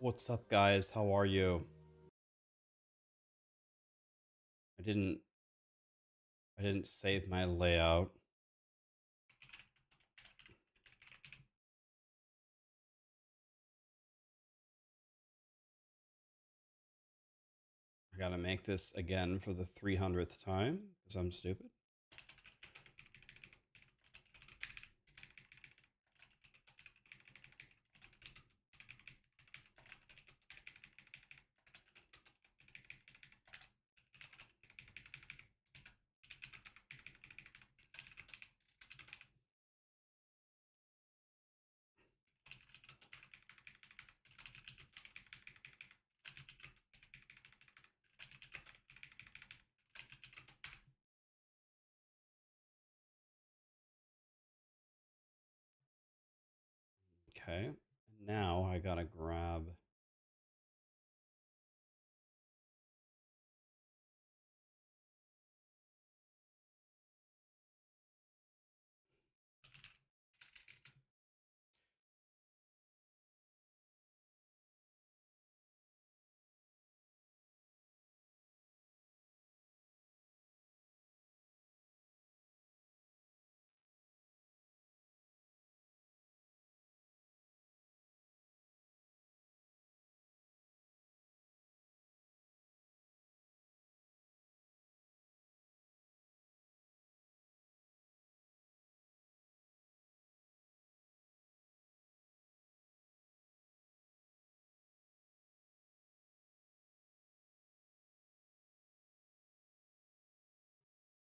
What's up, guys? How are you? I didn't save my layout. I gotta make this again for the 300th time because I'm stupid. Okay, now I gotta grab.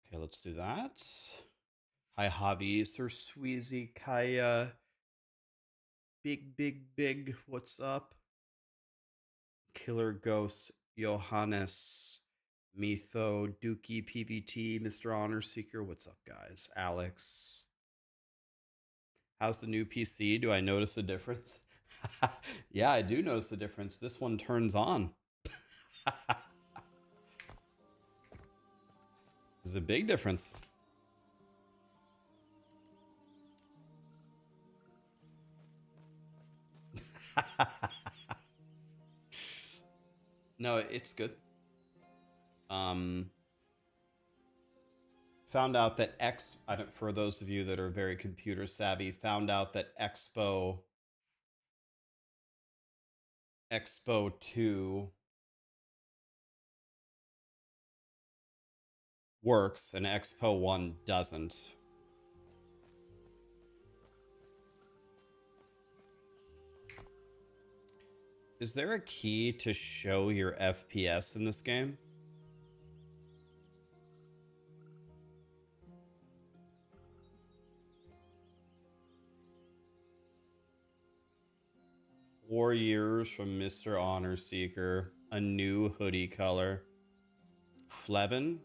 Okay, let's do that. Hi, Javi, Sir Sweezy, Kaya, Big. What's up? Killer Ghost, Johannes, Mitho, Dookie, PVT, Mr. Honor Seeker. What's up, guys? Alex. How's the new PC? Do I notice a difference? Yeah, I do notice a difference. This one turns on. There's a big difference. No, it's good. Found out that for those of you that are very computer savvy, found out that Expo 2 works and Expo 1 doesn't. Is there a key to show your FPS in this game? "4 years from Mr. Honor Seeker, a new hoodie color. Flevin?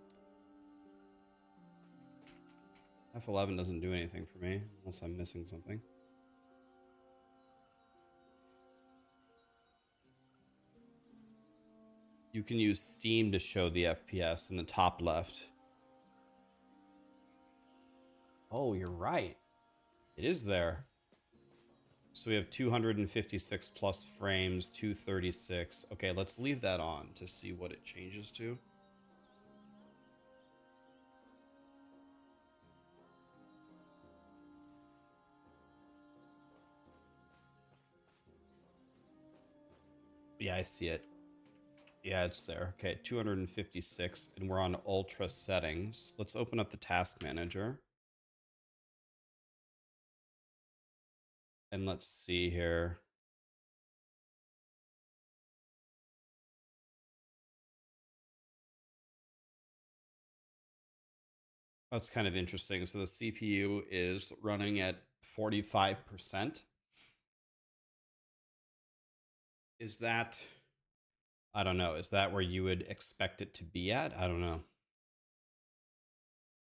F11 doesn't do anything for me, unless I'm missing something. You can use Steam to show the FPS in the top left. Oh, you're right. It is there. So we have 256 plus frames, 236. Okay, let's leave that on to see what it changes to. Yeah, I see it. Yeah, it's there. Okay, 256, and we're on ultra settings. Let's open up the task manager. And let's see here. That's kind of interesting. So the CPU is running at 45%. Is that, I don't know, is that where you would expect it to be at? I don't know.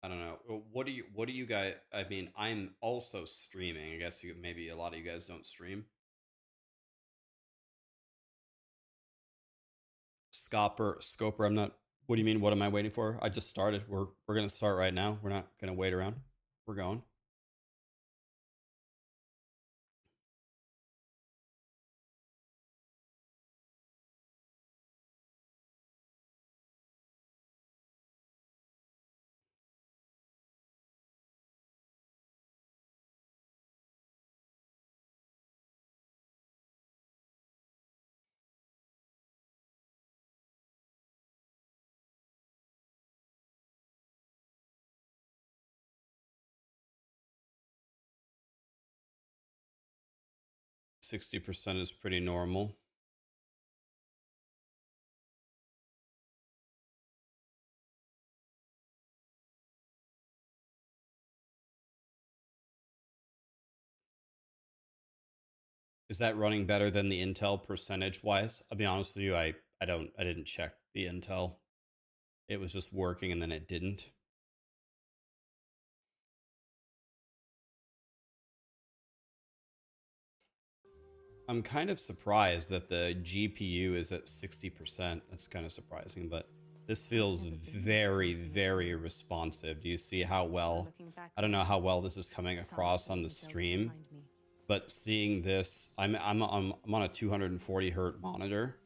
I don't know. What do you guys, I mean, I'm also streaming. I guess maybe a lot of you guys don't stream. Scoper, I'm not, what do you mean? What am I waiting for? I just started. We're going to start right now. We're not going to wait around. We're going. 60% is pretty normal. Is that running better than the Intel percentage wise? I'll be honest with you, I didn't check the Intel. It was just working and then it didn't. I'm kind of surprised that the GPU is at 60%. That's kind of surprising, but this feels very, very responsive. Do you see how well, I don't know how well this is coming across on the stream, but seeing this, I'm on a 240 hertz monitor.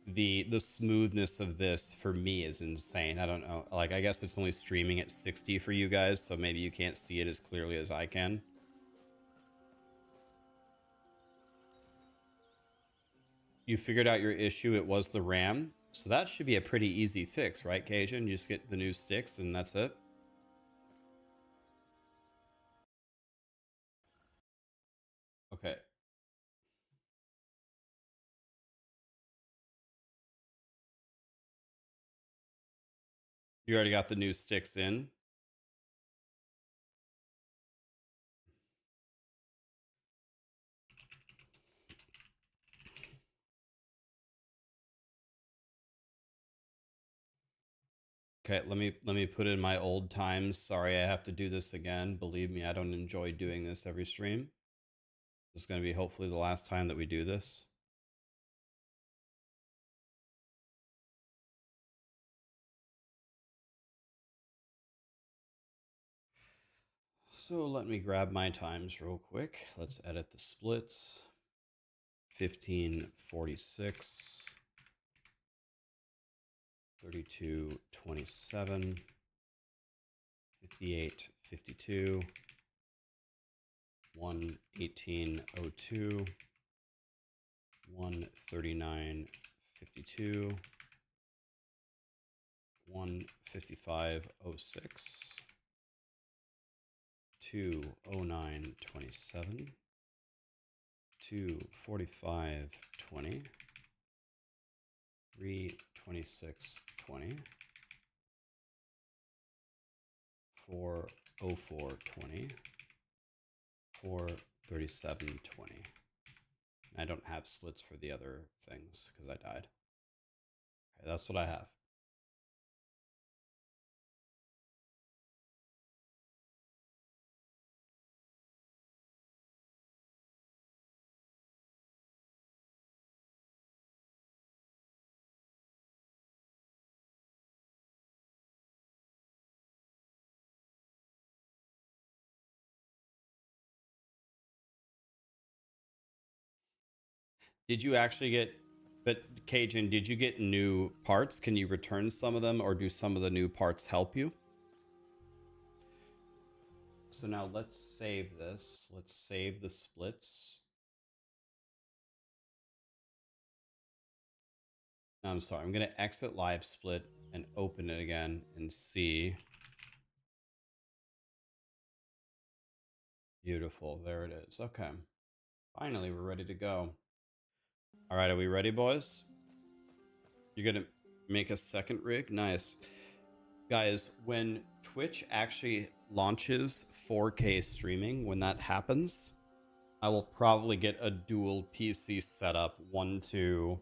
The smoothness of this for me is insane. I don't know. Like, I guess it's only streaming at 60 for you guys, so maybe you can't see it as clearly as I can. You figured out your issue. It was the RAM. So that should be a pretty easy fix, right, Cajun? You just get the new sticks and that's it. Okay. You already got the new sticks in. Okay, let me put in my old times. Sorry, I have to do this again. Believe me, I don't enjoy doing this every stream. This is going to be hopefully the last time that we do this. So let me grab my times real quick. Let's edit the splits. 1546, 3227, 5852, 11802, 13952, 15506, 20927, 24520, 32620, 40420, 43720. I don't have splits for the other things because I died. Okay, that's what I have. Did you actually get, but Cajun, did you get new parts? Can you return some of them, or do some of the new parts help you? So now let's save this. Let's save the splits. No, I'm sorry. I'm going to exit live split and open it again and see. Beautiful. There it is. Okay. Finally, we're ready to go. All right. Are we ready, boys? You're going to make a second rig? Nice. Guys, when Twitch actually launches 4K streaming, when that happens, I will probably get a dual PC setup, one to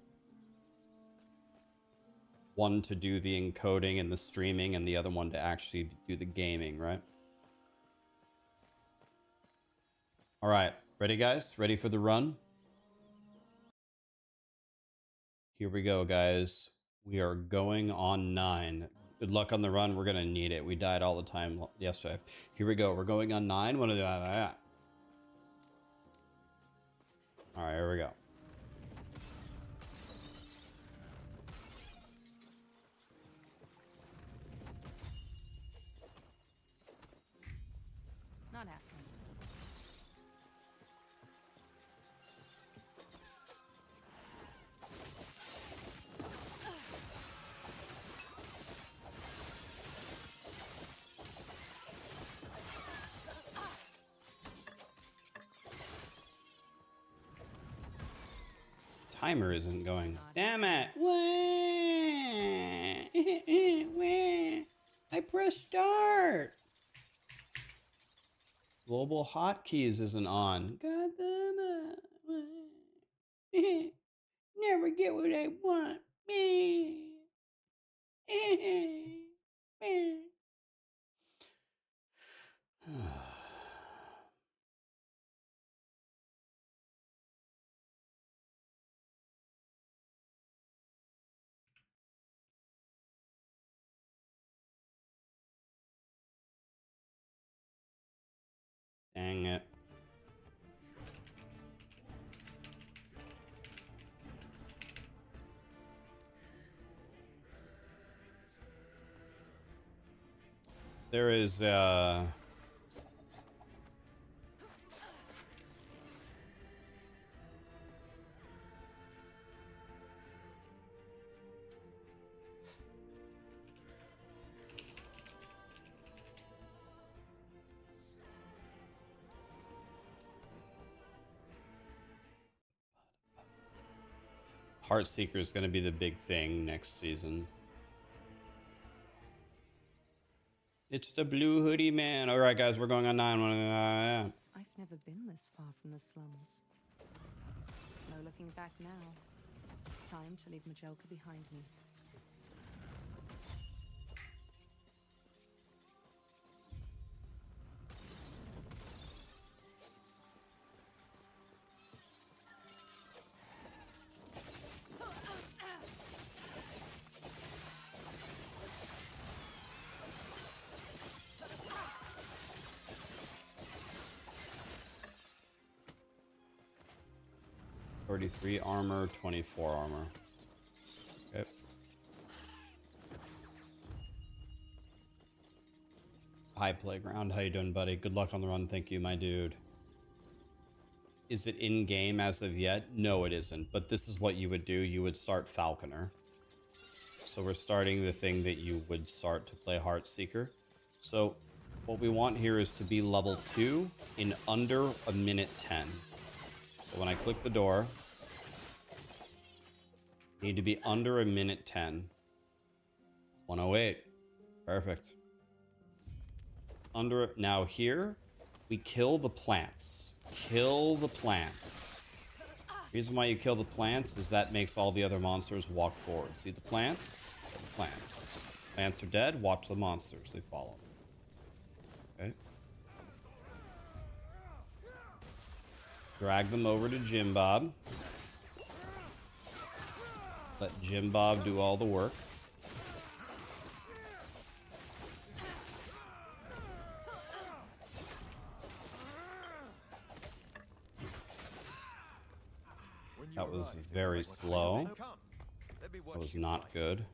do the encoding and the streaming, and the other one to actually do the gaming, right? All right, ready, guys? Ready for the run? Here we go, guys. We are going on 9. Good luck on the run. We're going to need it. We died all the time yesterday. Here we go. We're going on 9. What do I? All right, here we go. Not happening. timer isn't going. Damn it. I pressed start. Global hotkeys isn't on. God damn it. Never get what I want. Dang it. There is Heartseeker is going to be the big thing next season. It's the blue hoodie man. All right, guys, we're going on 9. I've never been this far from the slums. No looking back now. Time to leave Majelka behind me. .33 armor, 24 armor. Okay. Hi, Playground. How you doing, buddy? Good luck on the run. Thank you, my dude. Is it in-game as of yet? No, it isn't. But this is what you would do. You would start Falconer. So we're starting the thing that you would start to play Heartseeker. So what we want here is to be level 2 in under a minute 10. So when I click the door, need to be under a minute 10. 108. Perfect. Under now here, we kill the plants. Kill the plants. Reason why you kill the plants is that makes all the other monsters walk forward. See the plants? Kill the plants. Plants are dead. Watch the monsters. They follow. Okay. Drag them over to Jim Bob. Let Jim Bob do all the work. That was very slow. That was not good.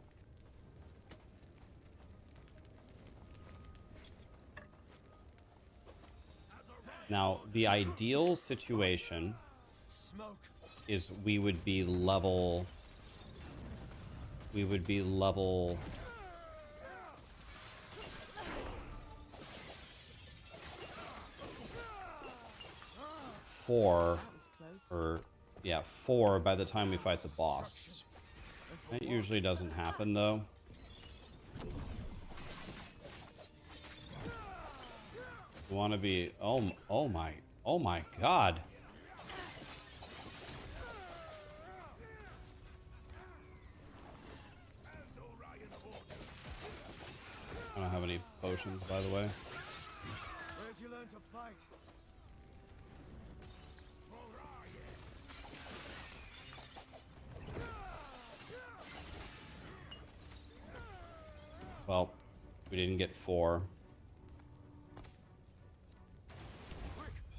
Now, the ideal situation is we would be level 4 or yeah, 4 by the time we fight the boss. That usually doesn't happen though. We want to be oh my god. I don't have any potions, by the way. Where'd you learn to fight? Well, we didn't get 4.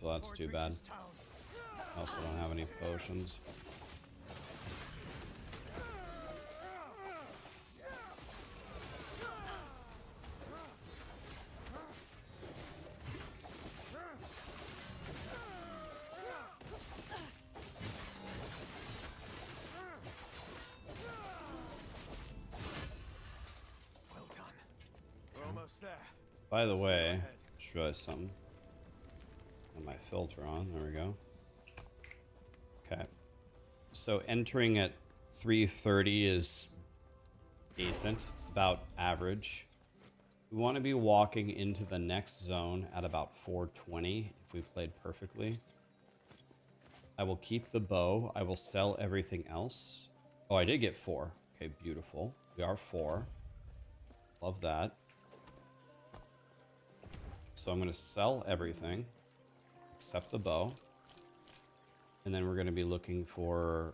So that's too bad. I also don't have any potions. By the way, show us something. Got my filter on. There we go. Okay. So entering at 3:30 is decent. It's about average. We want to be walking into the next zone at about 4:20 if we played perfectly. I will keep the bow. I will sell everything else. Oh, I did get 4. Okay, beautiful. We are 4. Love that. So I'm going to sell everything except the bow. And then we're going to be looking for...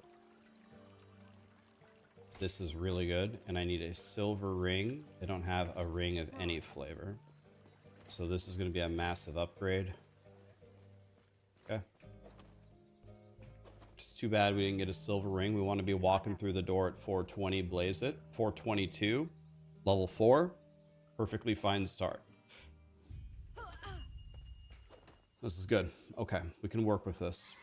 This is really good. And I need a silver ring. They don't have a ring of any flavor. So this is going to be a massive upgrade. Okay. It's too bad we didn't get a silver ring. We want to be walking through the door at 4:20. Blaze it. 4:22. Level 4. Perfectly fine start. This is good. Okay, we can work with this.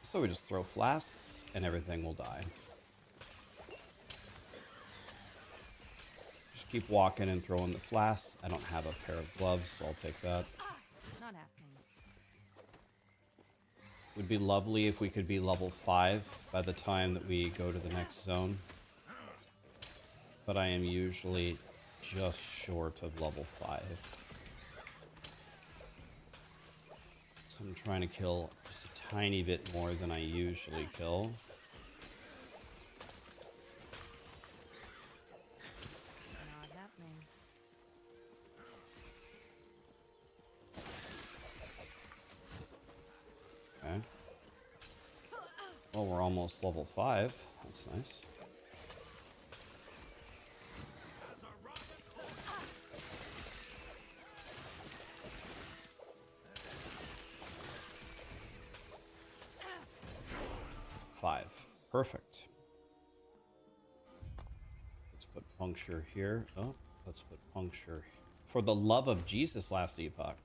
So we just throw flasks and everything will die. Just keep walking and throwing the flasks. I don't have a pair of gloves, so I'll take that. Not happening. Would be lovely if we could be level 5 by the time that we go to the next zone. But I am usually just short of level 5. So I'm trying to kill just a tiny bit more than I usually kill. Not happening. Okay. Well, we're almost level 5. That's nice. Perfect. Let's put puncture here. Oh, let's put puncture. For the love of Jesus, last Epoch.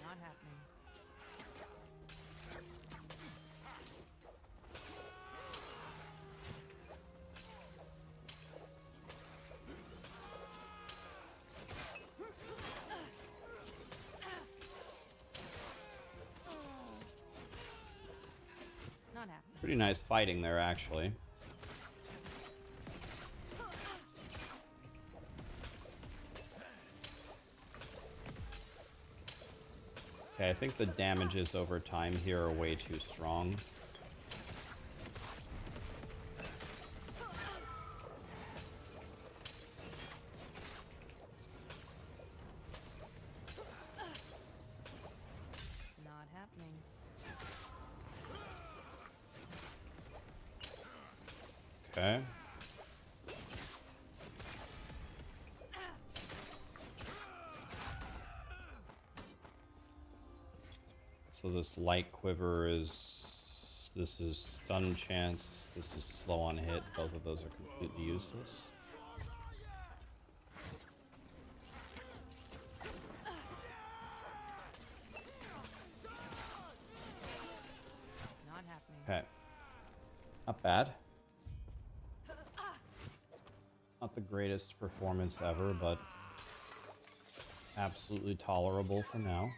Not happening. Not happening. Pretty nice fighting there, actually. Okay, I think the damages over time here are way too strong. Not happening. Okay. So this light quiver is... This is stun chance. This is slow on hit. Both of those are completely useless. Not happening. Okay. Not bad. Not the greatest performance ever, but absolutely tolerable for now.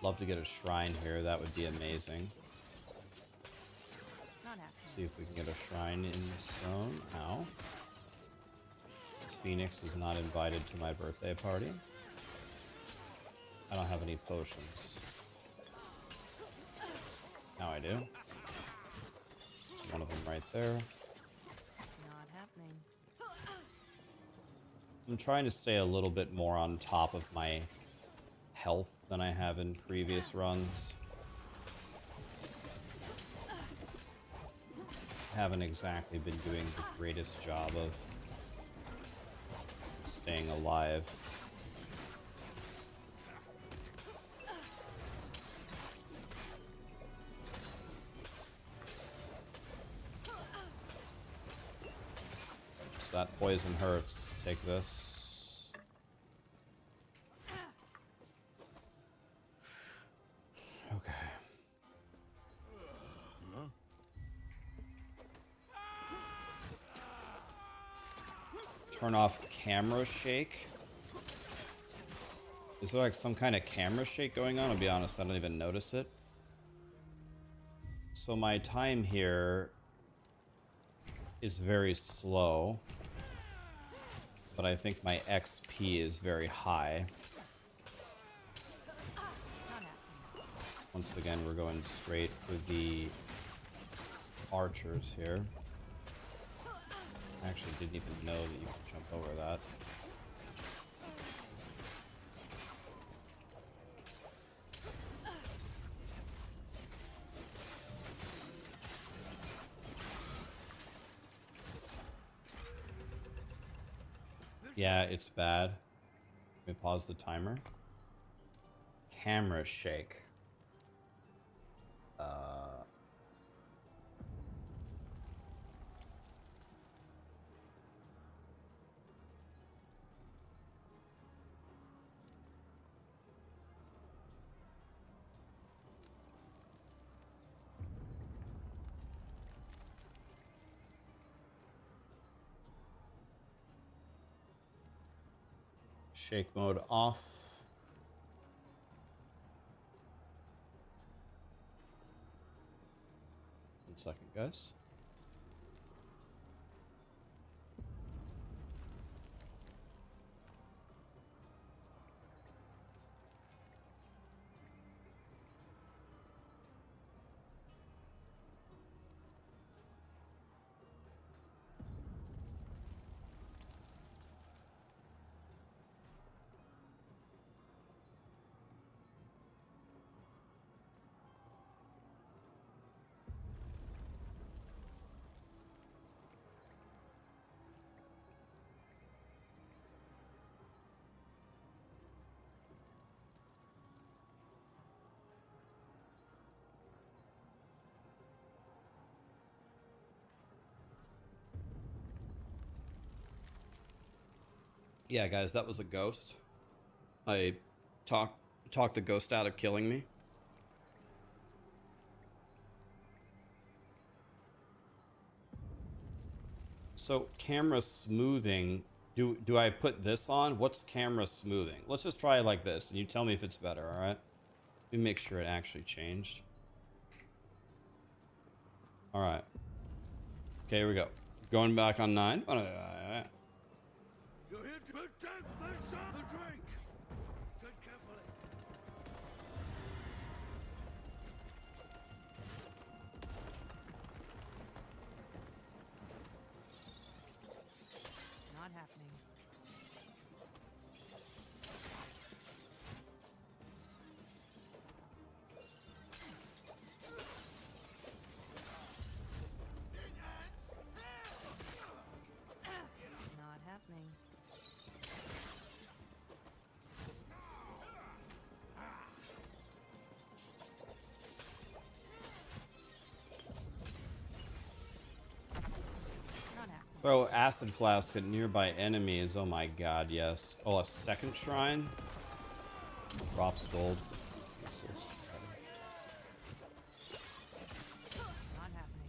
Love to get a shrine here. That would be amazing. Not happening. See if we can get a shrine in this zone. Ow. This Phoenix is not invited to my birthday party. I don't have any potions. Now I do. There's one of them right there. Not happening. I'm trying to stay a little bit more on top of my health than I have in previous runs. Haven't exactly been doing the greatest job of staying alive. Just that poison hurts. Take this. Okay. turn off camera shake. Is there like some kind of camera shake going on? I'll be honest, I don't even notice it. So my time here is very slow, but I think my XP is very high. Once again, we're going straight for the archers here. I actually didn't even know that you could jump over that. Yeah, it's bad. Let me pause the timer. Camera shake. Shake mode off. One second, guys. Yeah, guys, that was a ghost. I talked the ghost out of killing me. So camera smoothing, do I put this on? What's camera smoothing? Let's just try it like this, and you tell me if it's better, all right? Let me make sure it actually changed. All right. Okay, here we go. Going back on 9. You're here to protect the shop and drink. Tread carefully. Not happening. Not happening. Not happening. Throw acid flask at nearby enemies. Oh my god, yes. Oh, a second shrine? Drops gold. Not happening.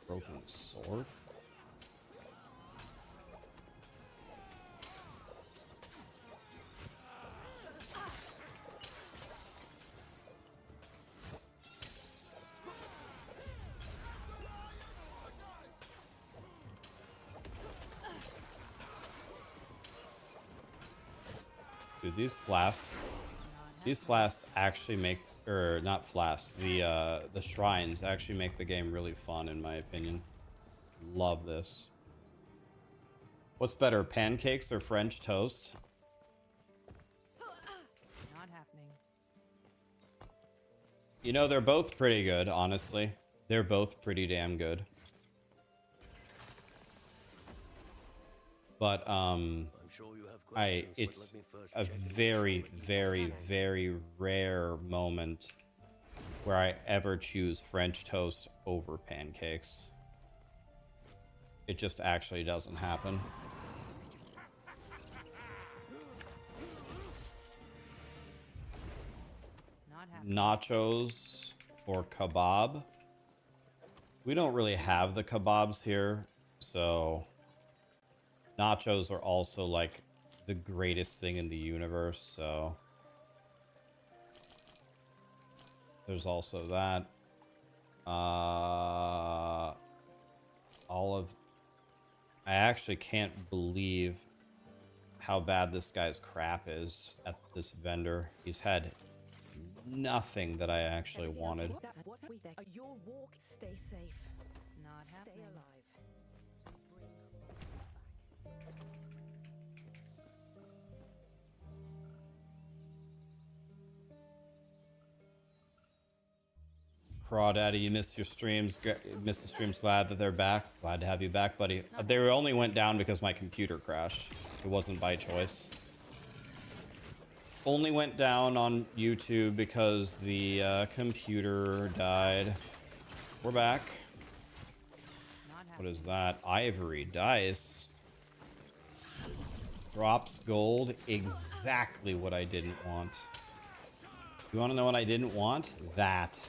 Broken sword? Dude, these flasks actually make, or not flasks, the shrines actually make the game really fun, in my opinion. Love this. What's better, pancakes or French toast? Not happening. You know, they're both pretty good, honestly. They're both pretty damn good. But, I'm sure you have questions, but it's let me first a check the very, very, very rare moment where I ever choose French toast over pancakes. It just actually doesn't happen. Not happening. Nachos or kebab. We don't really have the kebabs here, so Nachos are also like the greatest thing in the universe, so there's also that. I actually can't believe how bad this guy's crap is at this vendor. He's had nothing that I actually wanted. Your walk, stay safe. Not Stay happening. alive. Crawdaddy, you missed your streams. Missed the streams. Glad that they're back. Glad to have you back, buddy. They only went down because my computer crashed. It wasn't by choice. Only went down on YouTube because the computer died. We're back. What is that? Ivory dice. Drops gold. Exactly what I didn't want. You want to know what I didn't want? That.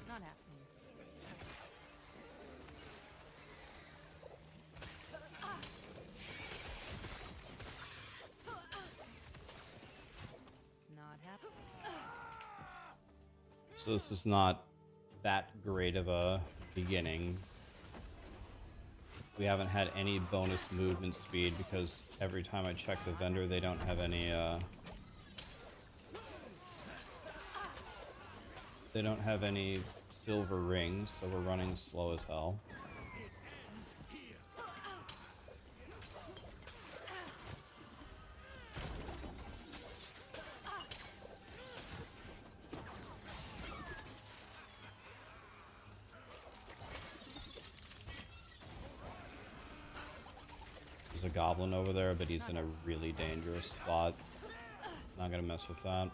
Not happening. Not happening. So this is not that great of a beginning. We haven't had any bonus movement speed because every time I check the vendor, they don't have any, they don't have any silver rings, so we're running slow as hell. There's a goblin over there, but he's in a really dangerous spot. Not gonna mess with that.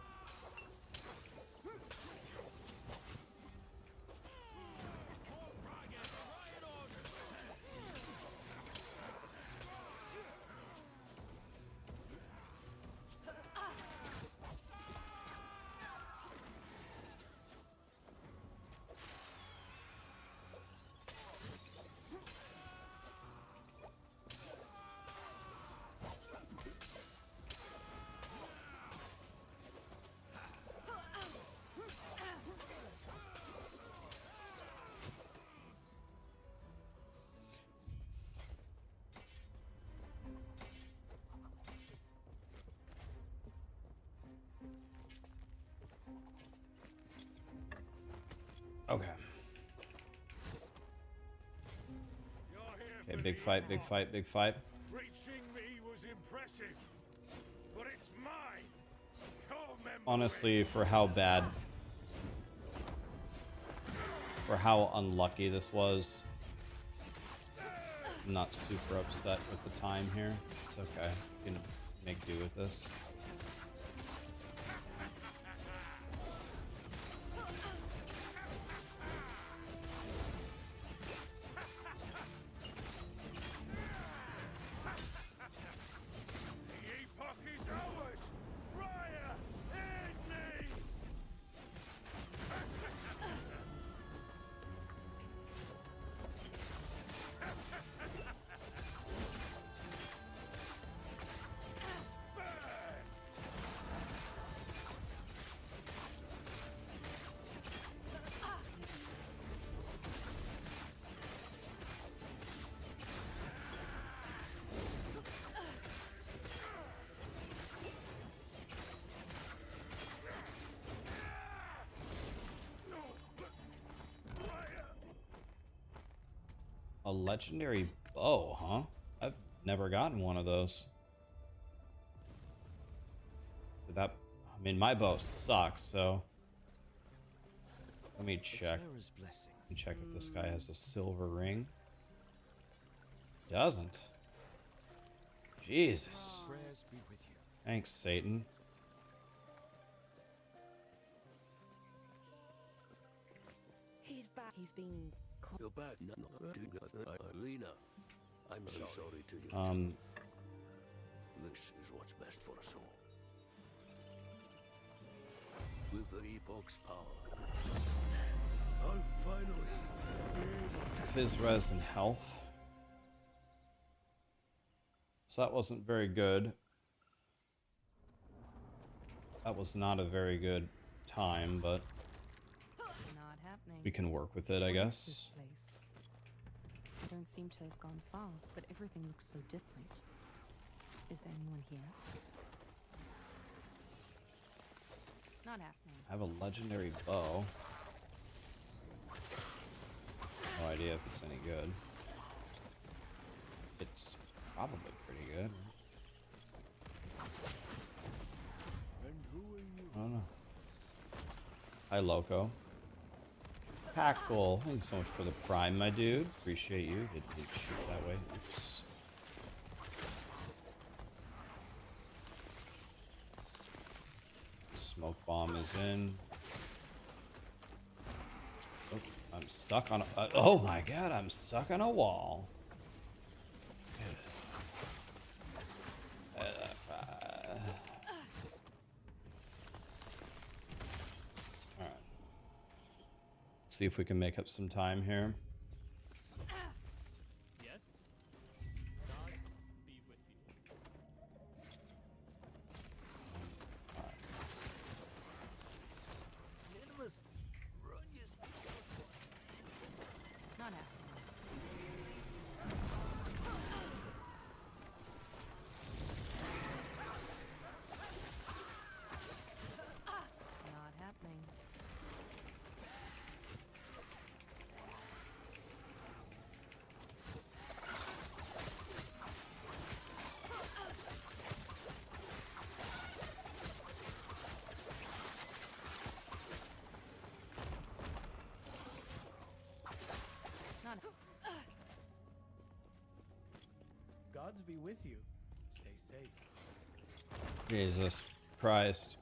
Okay. Okay, big fight, big fight, big fight. Reaching me was impressive, but it's mine. Honestly, for how bad, for how unlucky this was, I'm not super upset with the time here. It's okay. You can make do with this. The epoch is ours. Raya, aid me. A legendary bow, huh? I've never gotten one of those. That, I mean, my bow sucks, so let me check. Let me check if this guy has a silver ring. Doesn't. Jesus. Prayers be with you. Thanks, Satan. He's back. He's been. You're back. Lena, I'm so sorry to you. This is what's best for us all. With the Epoch's power, I'll finally be able to... Fizz res and health. So that wasn't very good. That was not a very good time, but Not happening. we can work with it, I What is guess. this place? I don't seem to have gone far, but everything looks so different. Is there anyone here? Not happening. I have a legendary bow. No idea if it's any good. It's probably pretty good. And who are you? I don't know. Hi, Loco. Packle, thanks so much for the prime, my dude. Appreciate you. Didn't shoot that way. Oops. Smoke bomb is in. Oh, I'm stuck on a... oh my god, I'm stuck on a wall. Alright. See if we can make up some time here. Yes? Gods be with you. Minimus, run your stick. Not happening. Not happening. Not. Gods be with you. Stay safe. Jesus Christ.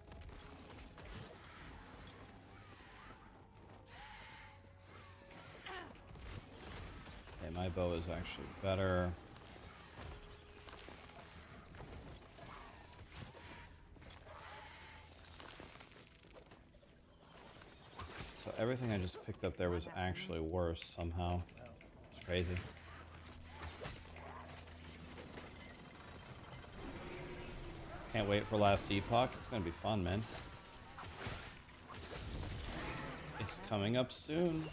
Okay, my bow is actually better. So everything I just picked up there was actually worse somehow. It's crazy. Can't wait for last Epoch. It's gonna be fun, man. It's coming up soon.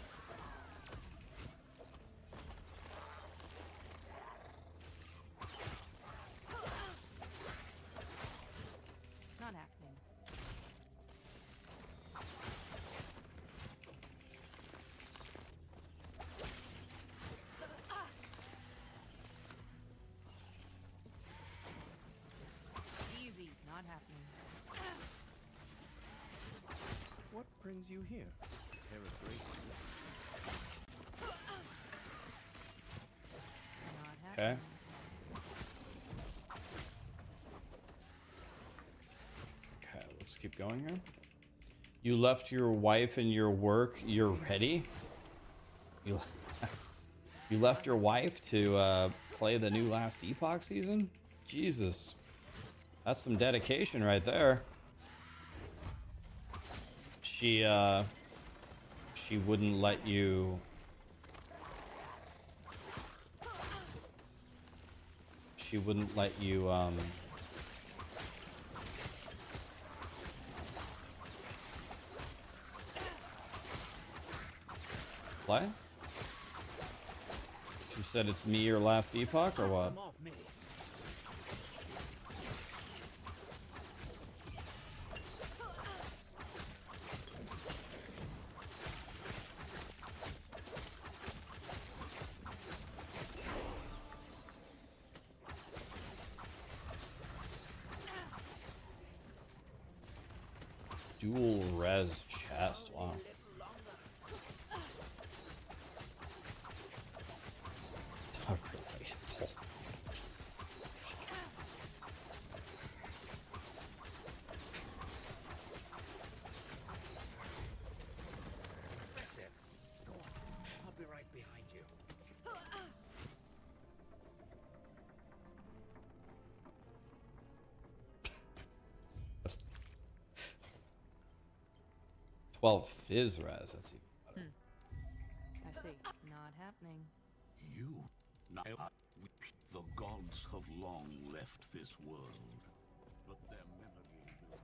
Not happening. Easy. Not happening. What brings you here? Terra's grace. Not Okay. happening. Okay, let's keep going here. You left your wife and your work. You're ready? You, you left your wife to play the new last Epoch season? Jesus. That's some dedication right there. She wouldn't let you... She wouldn't let you, play? She said it's me or last Epoch or what? Come off me. Dual res chest, wow. Relatable. That's it. Go on. I'll be right behind you. Well, Fizz res, that's even better. I see. Not happening. You? Now, the gods have long left this world, but their memory will...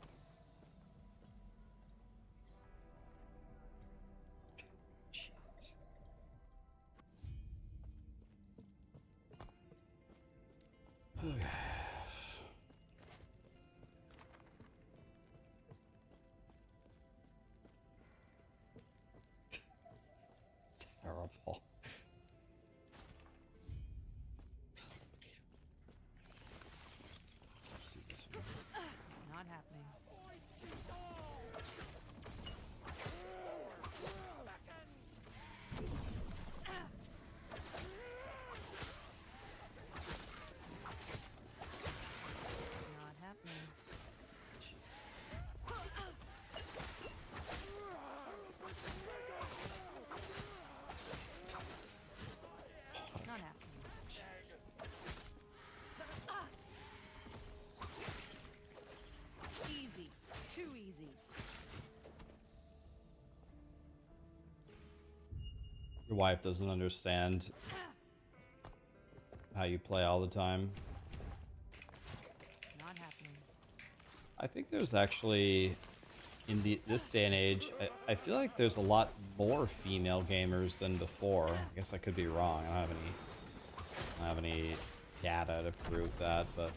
Jeez. Okay. Terrible. Let's see this one. Not happening. Not happening. Jesus. Not happening. Easy. Too easy. Your wife doesn't understand how you play all the time. Not happening. I think there's actually, in this day and age, I feel like there's a lot more female gamers than before. I guess I could be wrong. I don't have any data to prove that, but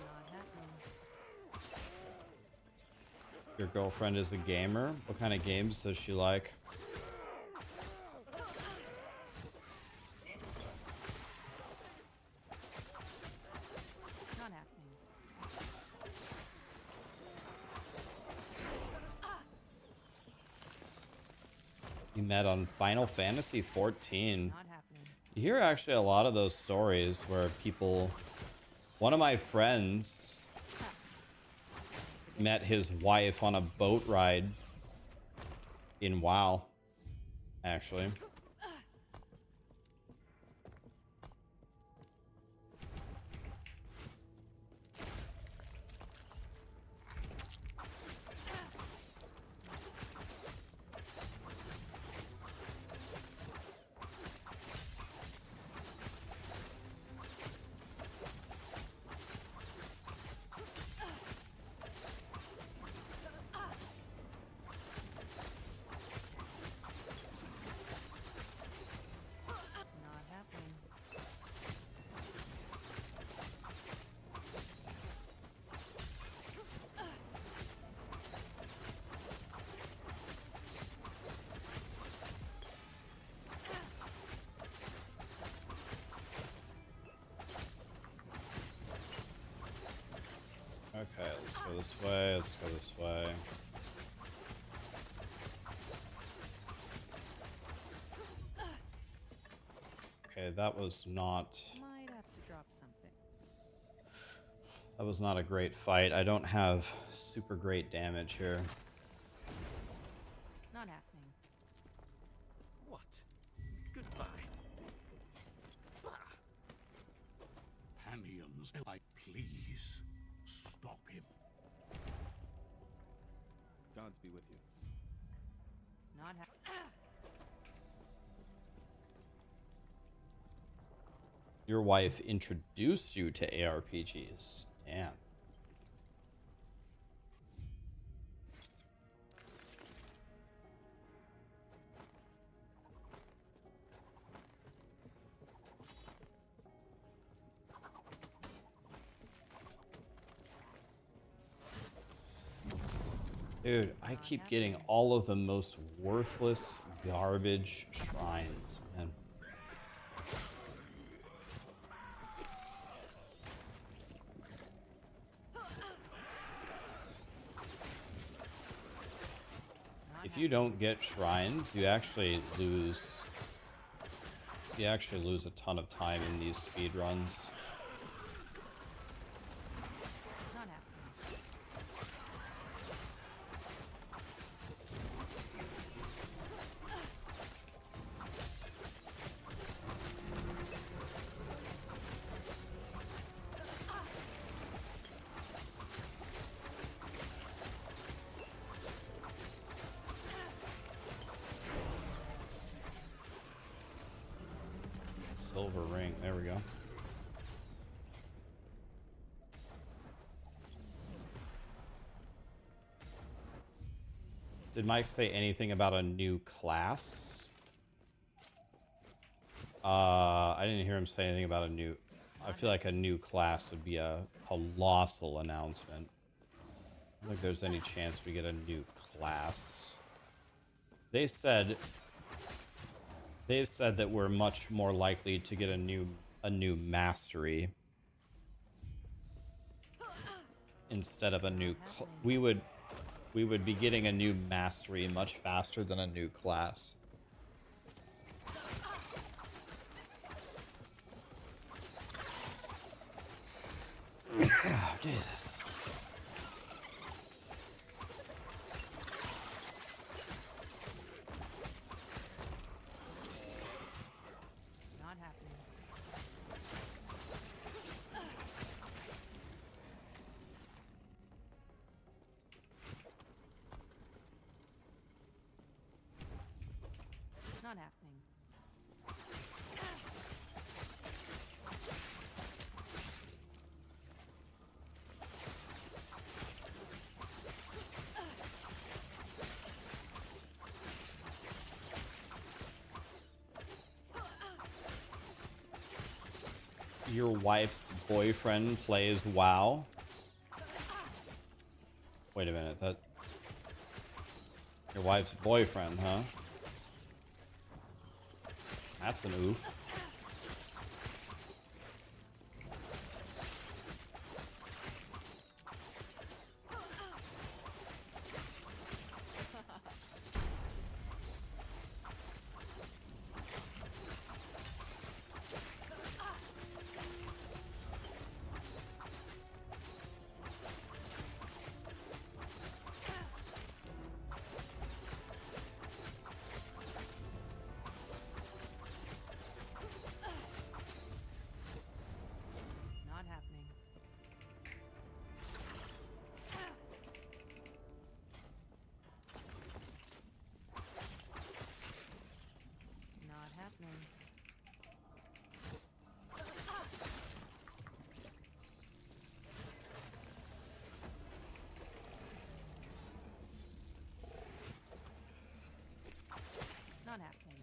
Not happening. your girlfriend is a gamer. What kind of games does she like? Not happening. You met on Final Fantasy 14. Not happening. You hear actually a lot of those stories where people... One of my friends met his wife on a boat ride in WoW, actually. Not happening. Okay, let's go this way, let's go this way. Okay, that was not... Might have to drop something. That was not a great fight. I don't have super great damage here. Not happening. What? Goodbye. Panions, please stop him. Gods be with you. Not happening. Your wife introduced you to ARPGs. Damn. Dude, I keep getting all of the most worthless garbage shrines, man. If you don't get shrines, you actually lose a ton of time in these speed runs. Not happening. silver ring. There we go. Did Mike say anything about a new class? I didn't hear him say anything about a new... I feel like a new class would be a colossal announcement. I don't think there's any chance we get a new class. They said that we're much more likely to get a new mastery instead of a new... We would be getting a new mastery much faster than a new class. Oh, Jesus. Not happening. Not happening. Your wife's boyfriend plays WoW? Wait a minute, that... Your wife's boyfriend, huh? That's an oof. Not happening. Not happening. Not happening.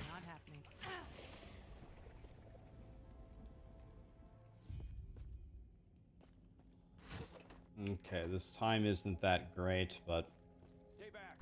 Not happening. Okay, this time isn't that great, but... Stay back.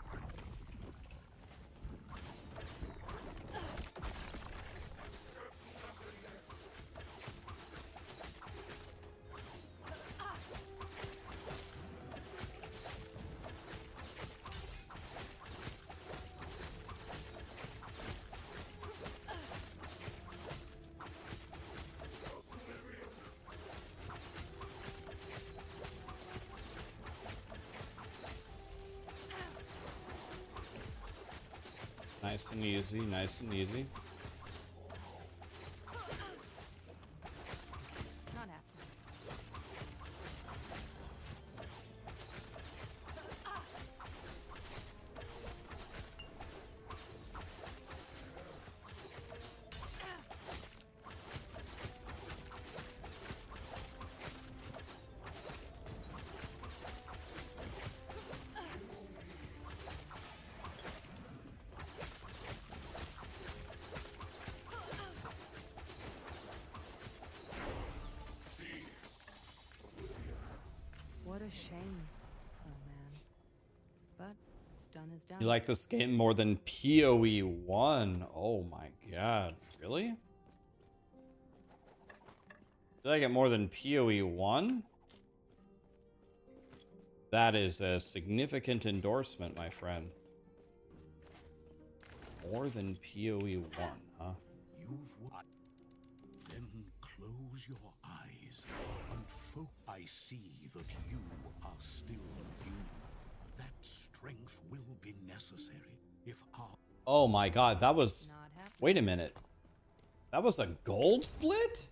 Nice and easy, nice and easy. Not happening. What a shame, oh man. But it's done is done. You like this game more than POE1? Oh my god, really? You like it more than POE1? That is a significant endorsement, my friend. More than POE1, huh? You've won. Then close your eyes and I see that you are still you. That strength will be necessary if our... Oh my god, that was... Not happening. Wait a minute. That was a gold split?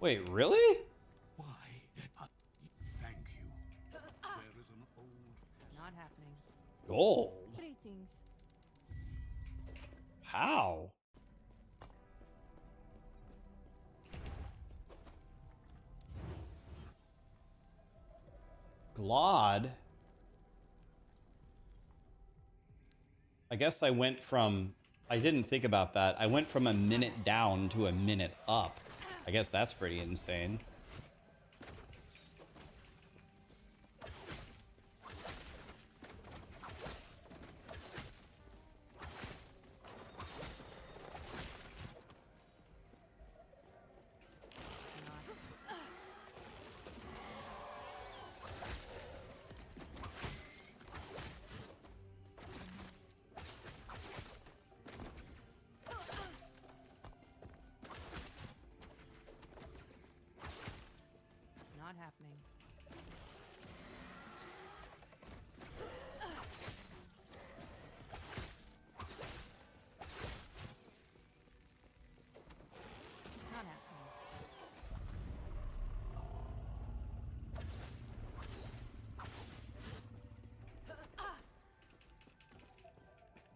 Wait, really? Why? Thank you. There is an old... Not happening. Gold? Greetings. How? Glod? I guess I went from... I didn't think about that. I went from a minute down to a minute up. I guess that's pretty insane. Not happening. Not happening.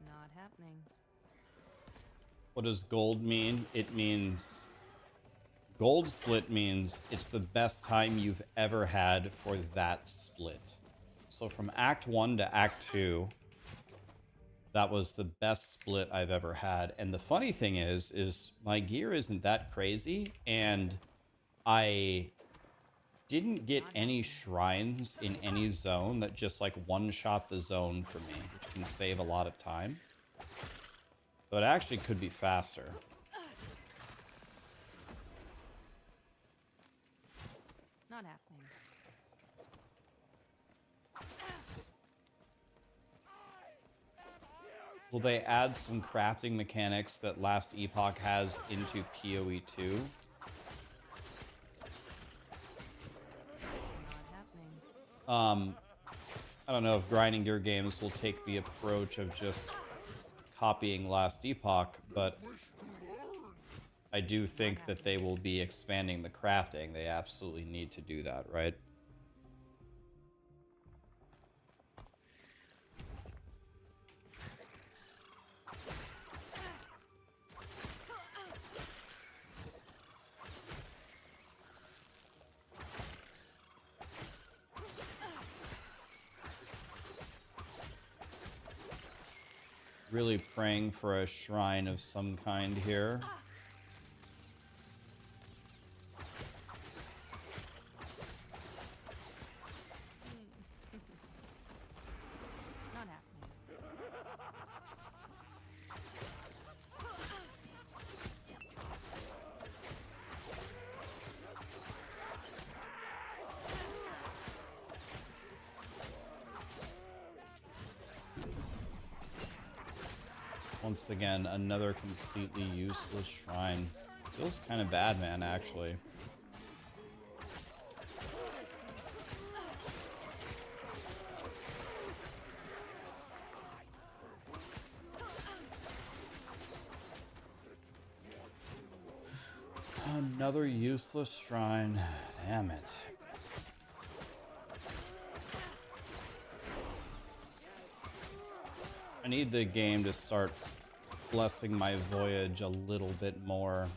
Not happening. What does gold mean? It means... Gold split means it's the best time you've ever had for that split. So from Act 1 to Act 2, that was the best split I've ever had. And the funny thing is my gear isn't that crazy, and I didn't get any shrines in any zone that just like one-shot the zone for me, which can save a lot of time. So it actually could be faster. Not happening. Will they add some crafting mechanics that last Epoch has into POE2? Not happening. I don't know if grinding gear games will take the approach of just copying last Epoch, but I do think that they will be expanding the crafting. They absolutely need to do that, right? Really praying for a shrine of some kind here. Not happening. Once again, another completely useless shrine. Feels kind of bad, man, actually. Another useless shrine. Damn it. I need the game to start blessing my voyage a little bit more.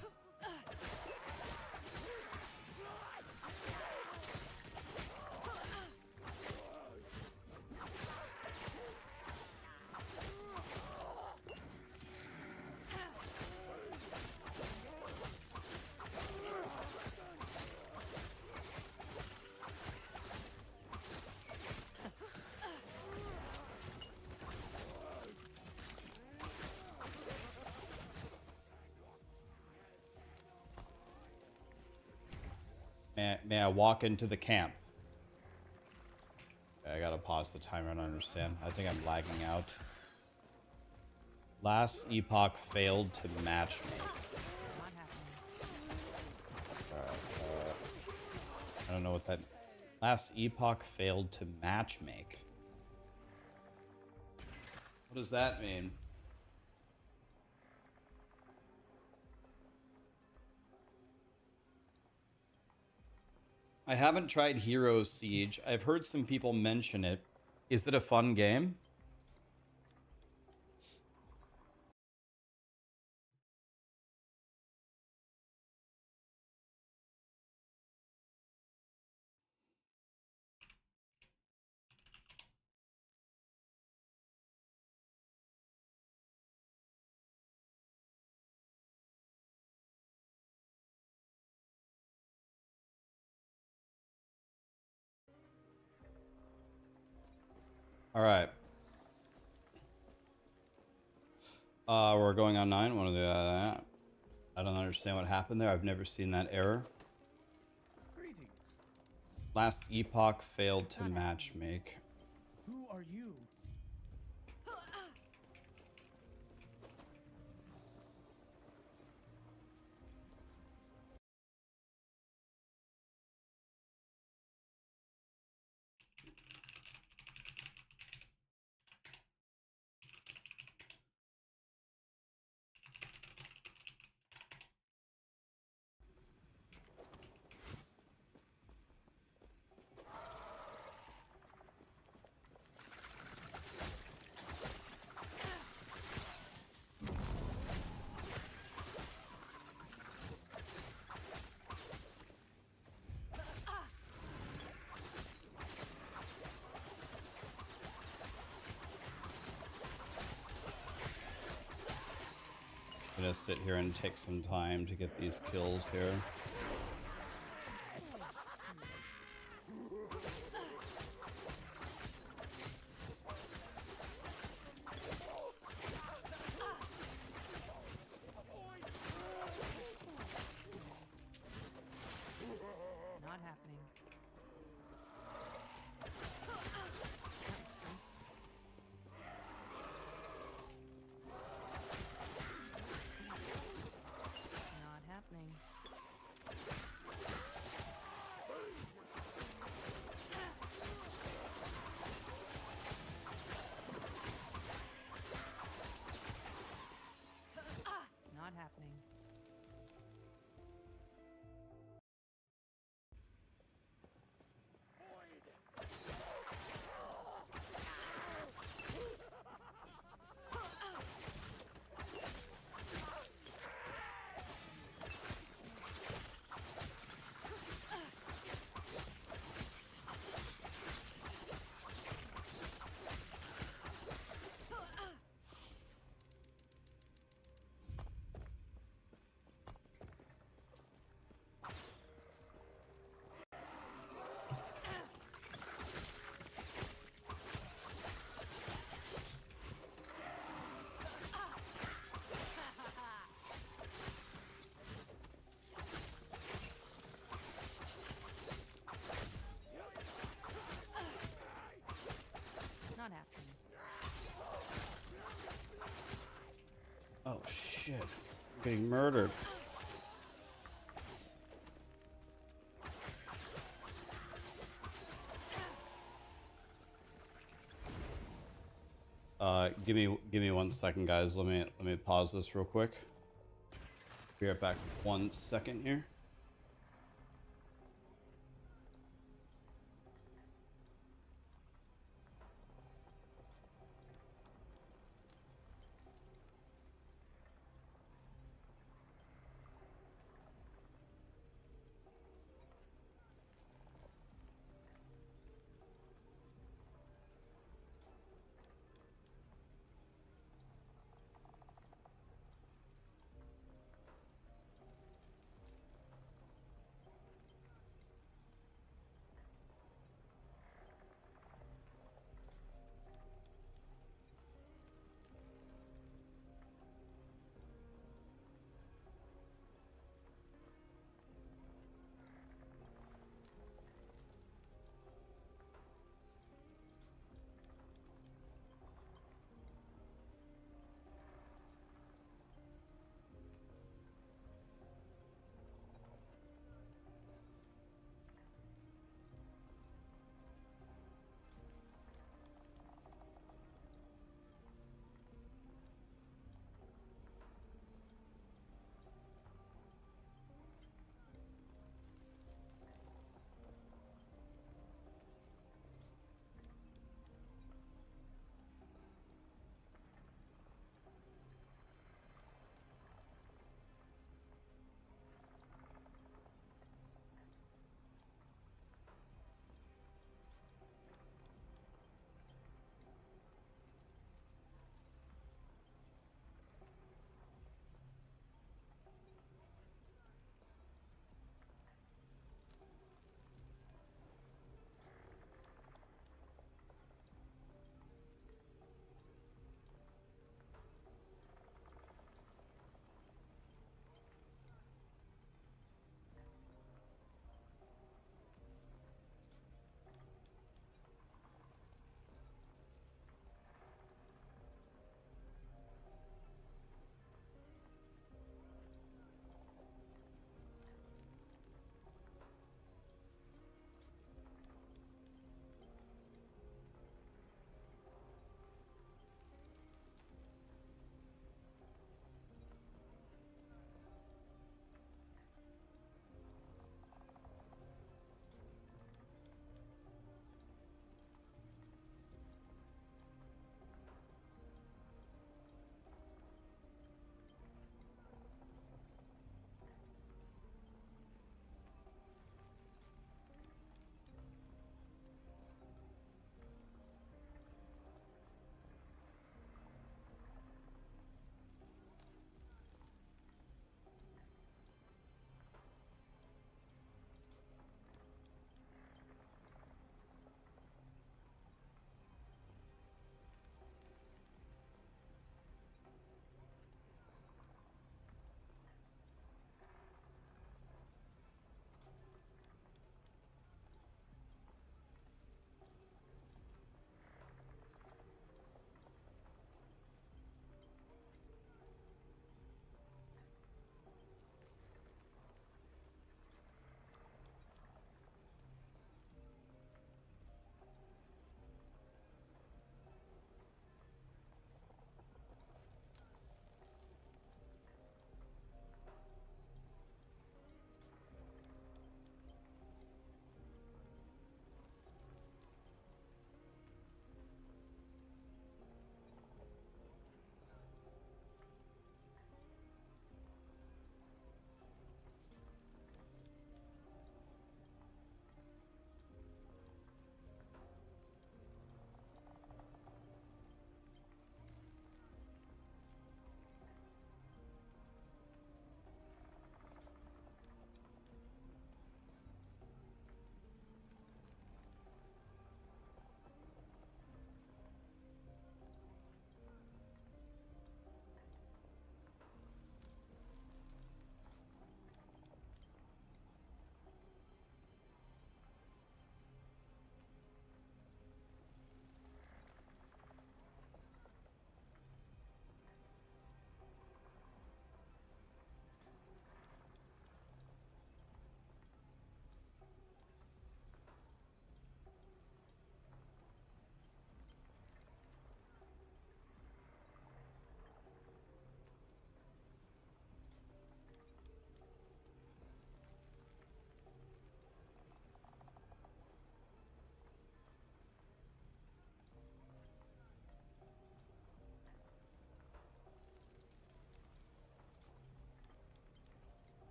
May I walk into the camp? Okay, I gotta pause the timer and understand. I think I'm lagging out. Last Epoch failed to matchmake. Not happening. I don't know what that... Last Epoch failed to matchmake. What does that mean? I haven't tried Heroes Siege. I've heard some people mention it. Is it a fun game? All right. We're going on 9. Want to do that? I don't understand what happened there. I've never seen that error. Greetings. Last Epoch failed to matchmake. Who are you? Gonna sit here and take some time to get these kills here. Not happening. Not happening. Not happening. Not happening. Oh shit. I'm getting murdered. Give me 1 second, guys. Let me pause this real quick. Be right back. 1 second here.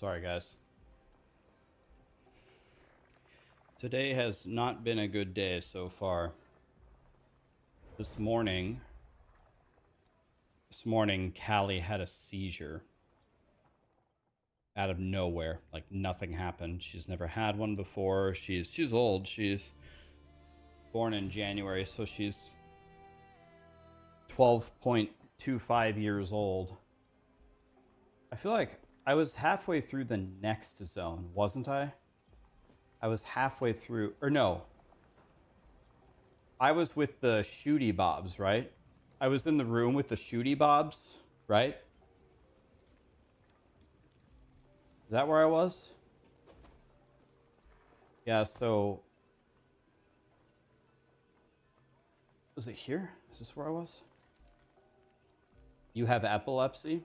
Sorry, guys. Today has not been a good day so far. This morning, Callie had a seizure. Out of nowhere. Like, nothing happened. She's never had one before. She's old. She's born in January, so she's 12.25 years old. I feel like I was halfway through the next zone, wasn't I? I was halfway through, or no. I was with the shooty bobs, right? I was in the room with the shooty bobs, right? Is that where I was? Yeah, so... Was it here? Is this where I was? You have epilepsy?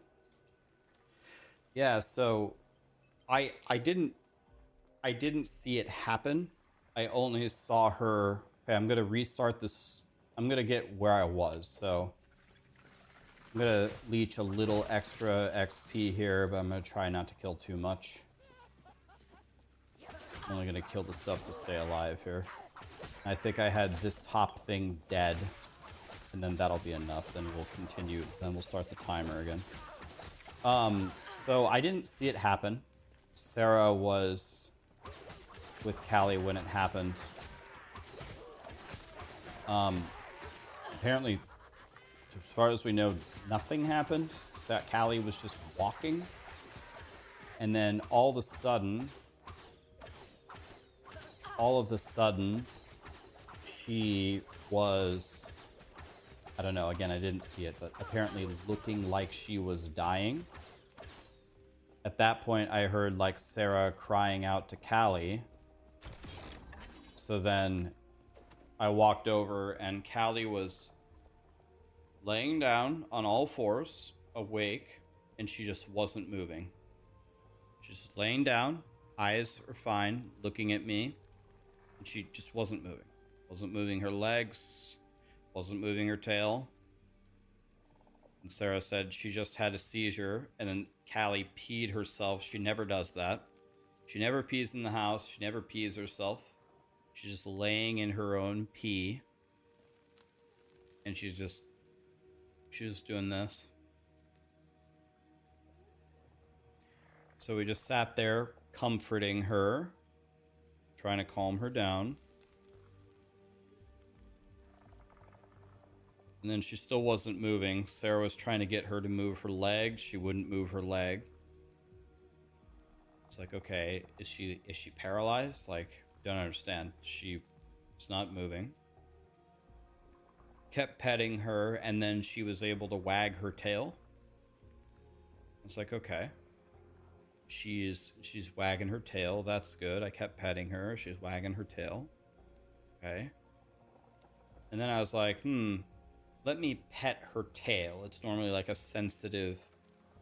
Yeah, so... I didn't see it happen. I only saw her... Okay, I'm going to restart this. I'm going to get where I was, so... I'm going to leech a little extra XP here, but I'm going to try not to kill too much. I'm only going to kill the stuff to stay alive here. I think I had this top thing dead, and then that'll be enough. Then we'll continue. Then we'll start the timer again. So I didn't see it happen. Sarah was with Callie when it happened. Apparently, as far as we know, nothing happened. Callie was just walking. And then all of a sudden, she was, I don't know, again, I didn't see it, but apparently looking like she was dying. At that point, I heard like Sarah crying out to Callie. So then I walked over and Callie was laying down on all fours, awake, and she just wasn't moving. She's just laying down, eyes are fine, looking at me, and she just wasn't moving. Wasn't moving her legs, wasn't moving her tail. And Sarah said she just had a seizure, and then Callie peed herself. She never does that. She never pees in the house. She never pees herself. She's just laying in her own pee. And she's just doing this. So we just sat there comforting her, trying to calm her down. And then she still wasn't moving. Sarah was trying to get her to move her leg. She wouldn't move her leg. It's like, okay, is she paralyzed? Like, don't understand. She's not moving. Kept petting her, and then she was able to wag her tail. It's like, okay. She's wagging her tail. That's good. I kept petting her. She's wagging her tail. Okay. And then I was like, let me pet her tail. It's normally like a sensitive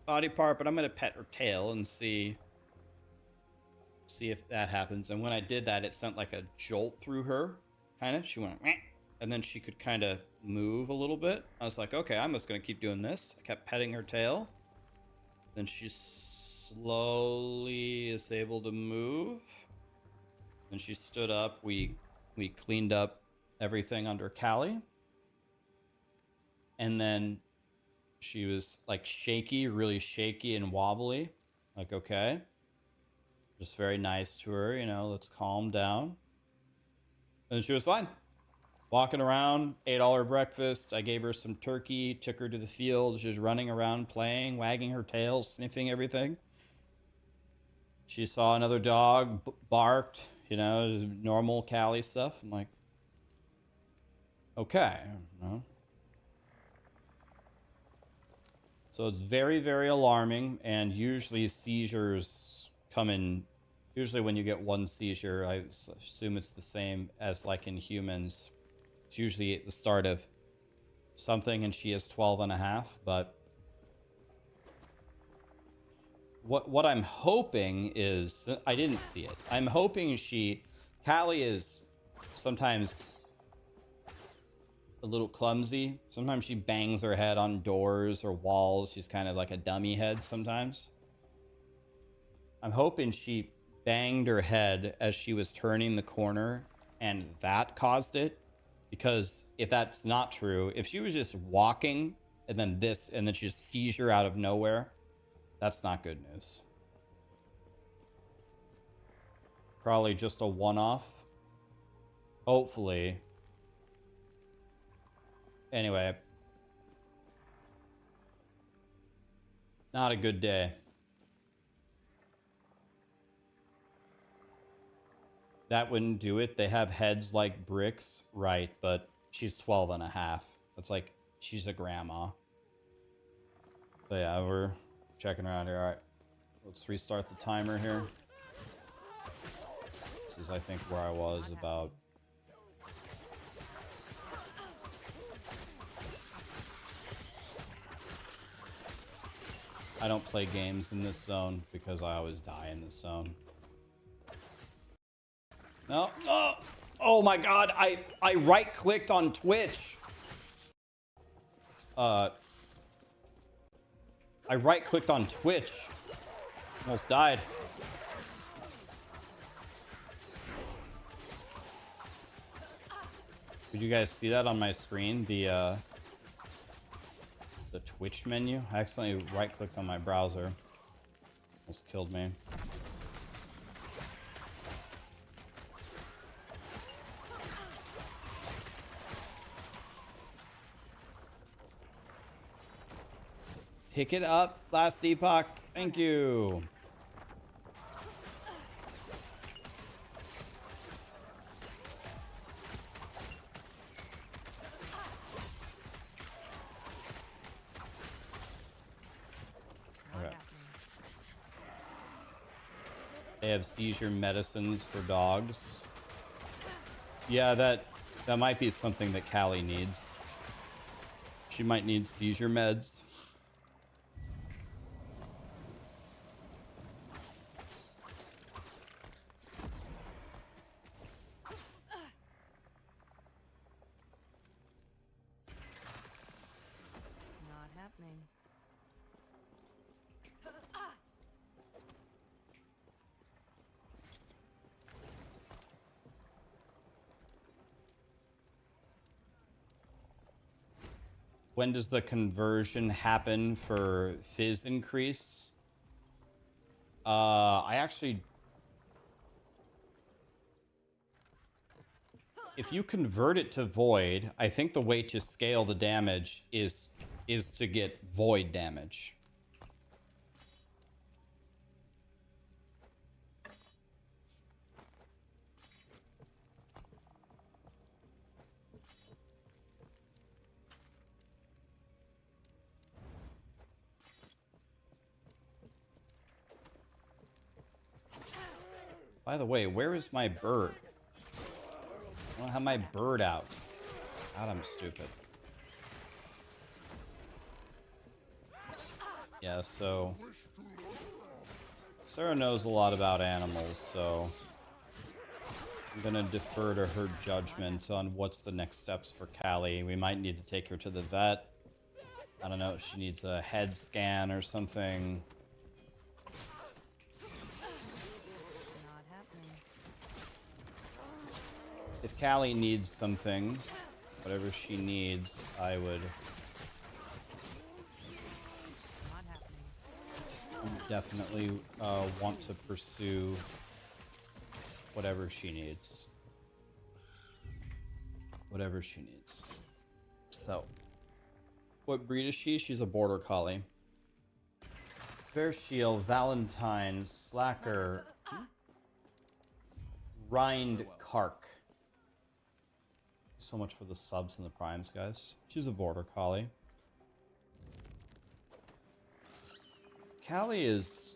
body part, but I'm going to pet her tail and see if that happens. And when I did that, it sent like a jolt through her, kind of. She went, meh, and then she could kind of move a little bit. I was like, okay, I'm just going to keep doing this. I kept petting her tail. Then she slowly is able to move. Then she stood up. We cleaned up everything under Callie. And then she was like shaky, really shaky and wobbly. Like, okay. Just very nice to her, you know, let's calm down. And she was fine. Walking around, ate all her breakfast. I gave her some turkey, took her to the field. She was running around, playing, wagging her tail, sniffing everything. She saw another dog, barked, you know, just normal Callie stuff. I'm like, okay, you know. So it's very, very alarming, and usually seizures come in. Usually when you get one seizure, I assume it's the same as like in humans. It's usually at the start of something, and she is 12 and a half, but what I'm hoping is, I didn't see it. I'm hoping Callie is sometimes a little clumsy. Sometimes she bangs her head on doors or walls. She's kind of like a dummy head sometimes. I'm hoping she banged her head as she was turning the corner and that caused it. Because if that's not true, if she was just walking and then this and then she just seizure out of nowhere, that's not good news. Probably just a one-off. Hopefully. Anyway. Not a good day. That wouldn't do it. They have heads like bricks. Right, but she's 12 and a half. That's like, she's a grandma. But yeah, we're checking around here. All right. Let's restart the timer here. This is, I think, where I was about. I don't play games in this zone because I always die in this zone. No, no. Oh my god, I right-clicked on Twitch. I right-clicked on Twitch. Almost died. Did you guys see that on my screen? The Twitch menu? I accidentally right-clicked on my browser. Almost killed me. Pick it up, last Epoch. Thank you. Okay. They have seizure medicines for dogs. Yeah, that might be something that Callie needs. She might need seizure meds. Not happening. When does the conversion happen for fizz increase? I actually... If you convert it to void, I think the way to scale the damage is to get void damage. By the way, where is my bird? I don't have my bird out. God, I'm stupid. Yeah, so... Sarah knows a lot about animals, so... I'm gonna defer to her judgment on what's the next steps for Callie. We might need to take her to the vet. I don't know if she needs a head scan or something. If Callie needs something, whatever she needs, I would definitely want to pursue whatever she needs. Whatever she needs. So, what breed is she? She's a border collie. Fair Shield, Valentine, Slacker, Rind Kark. So much for the subs and the primes, guys. She's a border collie. Callie is...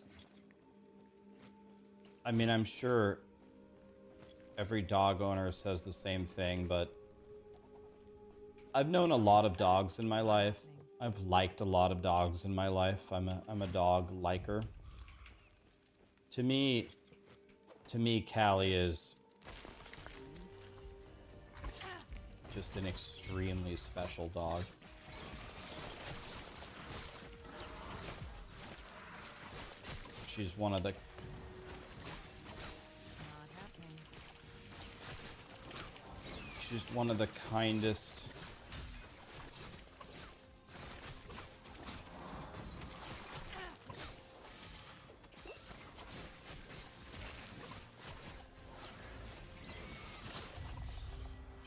I mean, I'm sure every dog owner says the same thing, but I've known a lot of dogs in my life. I've liked a lot of dogs in my life. I'm a dog liker. To me, Callie is just an extremely special dog. She's one of the She's one of the kindest.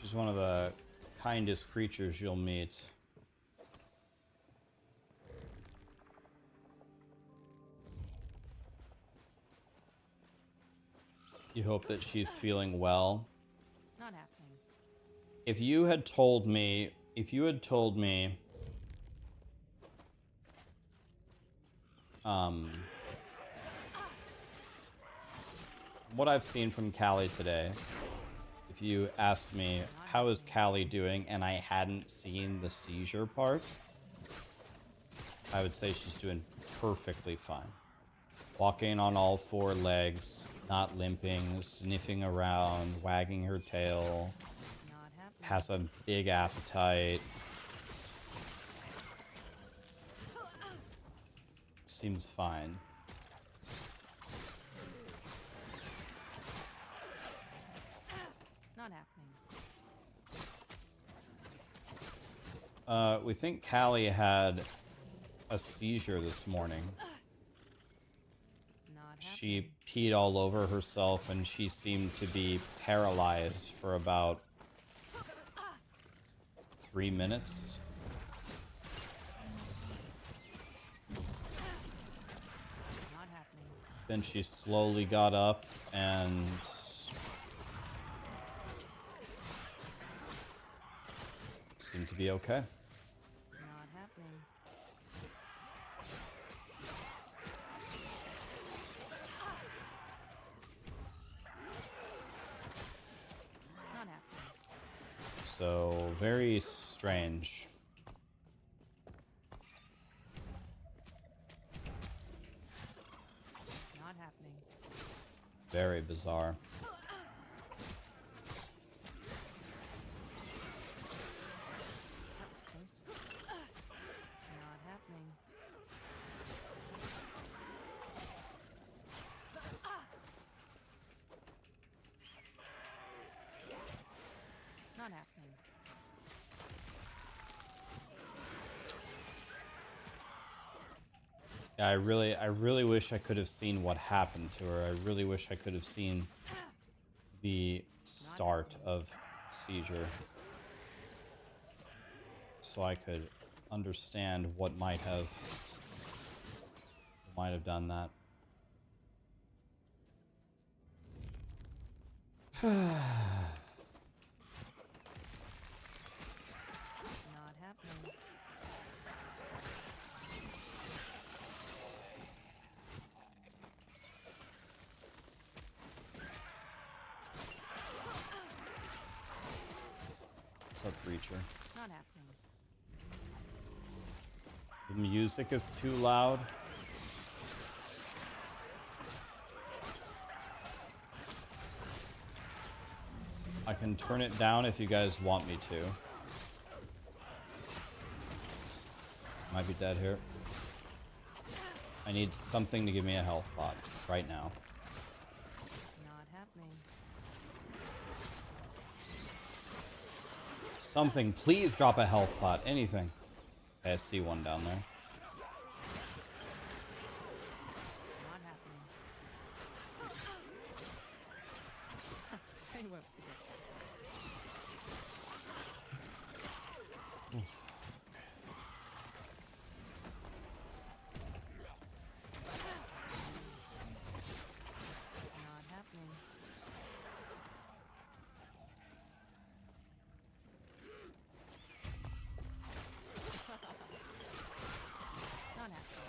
She's one of the kindest creatures you'll meet. You hope that she's feeling well. Not happening. If you had told me, what I've seen from Callie today, if you asked me, how is Callie doing, and I hadn't seen the seizure part, I would say she's doing perfectly fine. Walking on all four legs, not limping, sniffing around, wagging her tail, Not happening. has a big appetite. Seems fine. Not happening. We think Callie had a seizure this morning. Not happening. She peed all over herself and she seemed to be paralyzed for about 3 minutes. Not happening. Then she slowly got up and seemed to be okay. Not happening. Not happening. So, very strange. Not happening. Very bizarre. That was close. Not happening. Not happening. Yeah, I really wish I could have seen what happened to her. I really wish I could have seen the start of seizure, so I could understand what might have done that. Not happening. What's up, Breacher? Not happening. The music is too loud. I can turn it down if you guys want me to. Might be dead here. I need something to give me a health pot right now. Not happening. Something, please drop a health pot, anything. Okay, I see one down there. Not happening. I won't forget. Not happening. Not happening.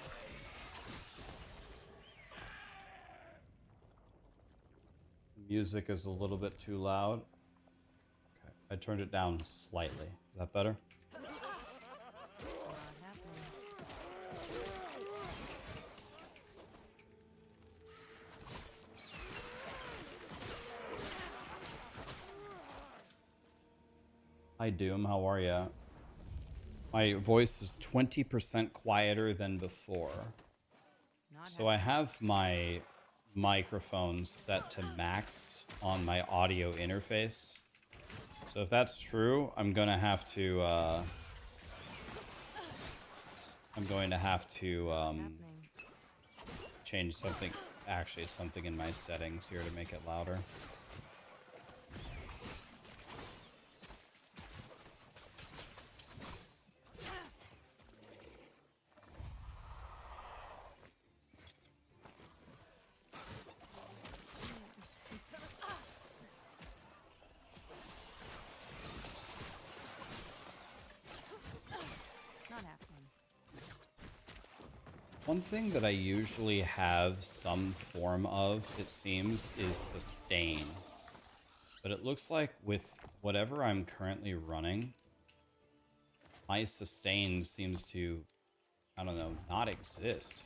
Music is a little bit too loud. Okay, I turned it down slightly. Is that better? Not happening. Hi Doom, how are ya? My voice is 20% quieter than before. Not So I have my microphone set to max on my audio interface. So if that's true, I'm going to have to Happening. change something, actually something in my settings here to make it louder. Not happening. One thing that I usually have some form of, it seems, is sustain. But it looks like with whatever I'm currently running, my sustain seems to, I don't know, not exist.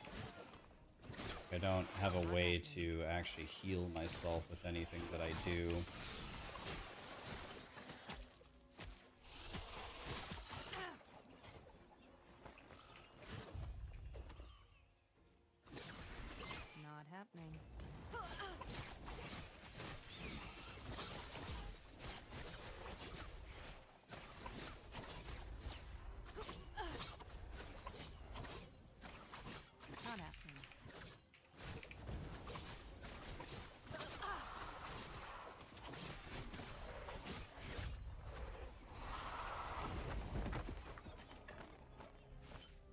I don't have a way to actually heal myself with anything that I do. Not happening. Not happening.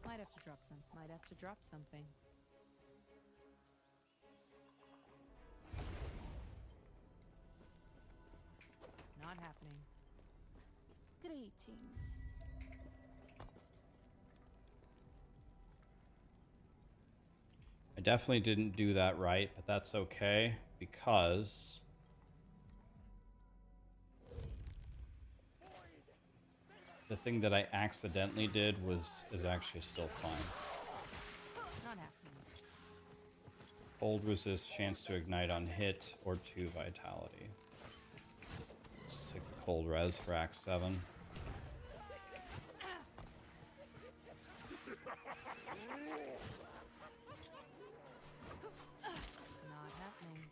Might have to drop some. Might have to drop something. Not happening. Greetings. I definitely didn't do that right, but that's okay, because the thing that I accidentally did is actually still fine. Not happening. Hold resist, chance to ignite on hit, or 2 vitality. Let's take the cold res for Act 7. Not happening.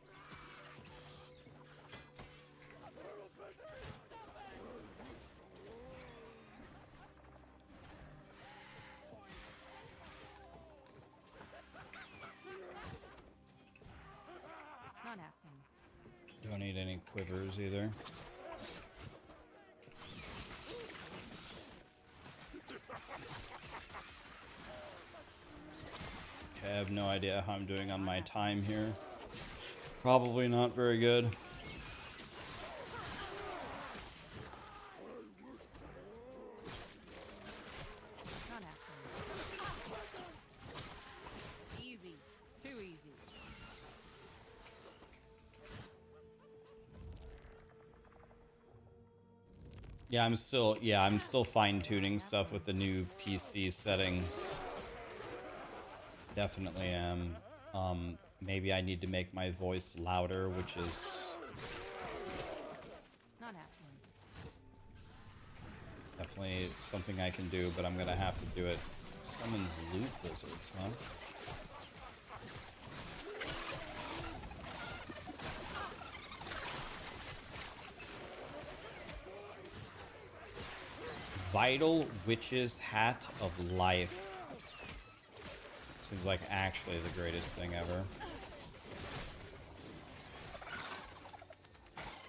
Not happening. Don't need any quivers either. Okay, I have no idea how I'm doing on my time here. Probably not very good. Not happening. Easy. Too easy. I'm still fine-tuning stuff with the new PC settings. Definitely am. Maybe I need to make my voice louder, which is Not happening. definitely something I can do, but I'm gonna have to do it. Summons loot lizards, huh? Vital Witch's Hat of Life. Seems like actually the greatest thing ever.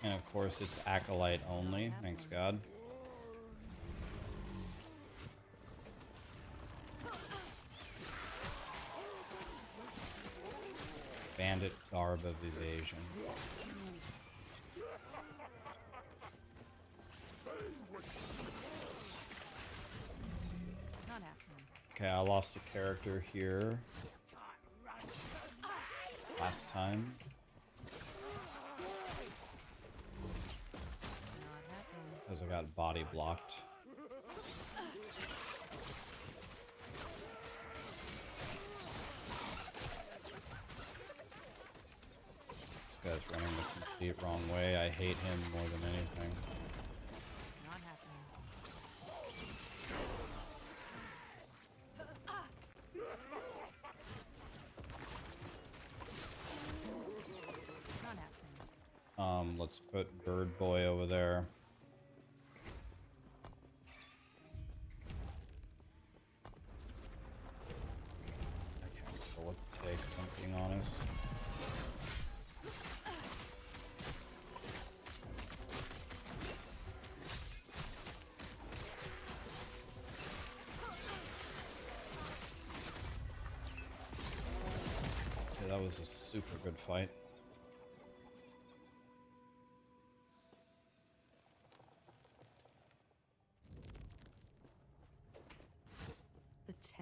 And of course it's Acolyte only, thanks God. Bandit Garb of Evasion. Not happening. Okay, I lost a character here. Last time. Not happening. Because I got body blocked. This guy's running the complete wrong way. I hate him more than anything. Not happening. Not happening. Let's put Bird Boy over there. this. Okay, that was a super good fight.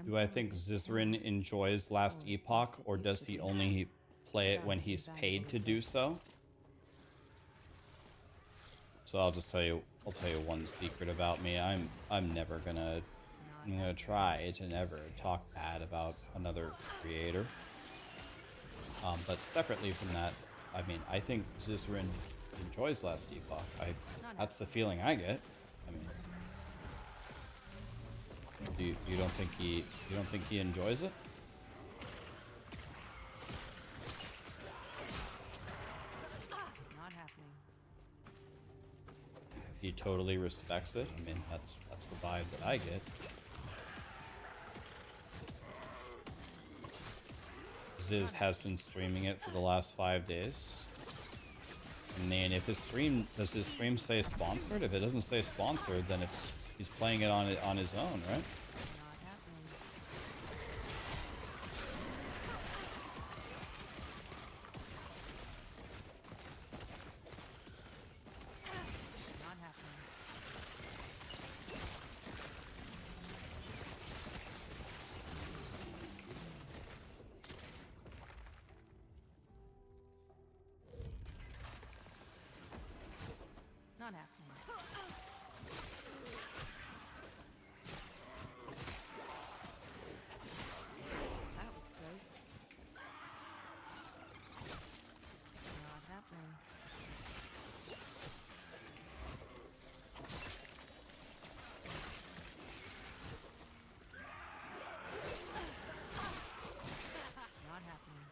Do I think Zizrin enjoys Last Epoch, or does he only play it when he's paid to do so? So I'll just tell you, I'll tell you one secret about me. I'm never gonna try to never talk bad about another creator. But separately from that, I mean, I think Zizrin enjoys Last Epoch. That's the feeling I get. I mean, you don't think he enjoys it? Not happening. He totally respects it. I mean, that's the vibe that I get. Ziz has been streaming it for the last 5 days. And then if his stream, does his stream say sponsored? If it doesn't say sponsored, then he's playing it on his own, right? Not happening. Not happening. Not happening. That was close. Not happening. Not happening.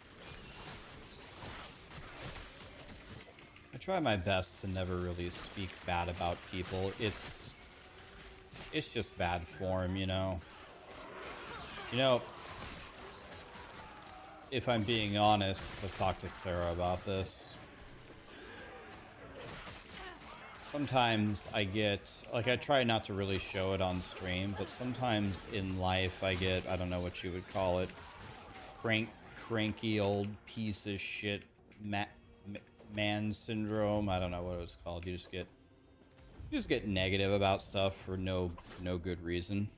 I try my best to never really speak bad about people. It's just bad form, you know. You know, if I'm being honest, I've talked to Sarah about this. Sometimes I get, like, I try not to really show it on stream, but sometimes in life I get, I don't know what you would call it, cranky old piece of shit man syndrome. I don't know what it was called. You just get negative about stuff for no good reason.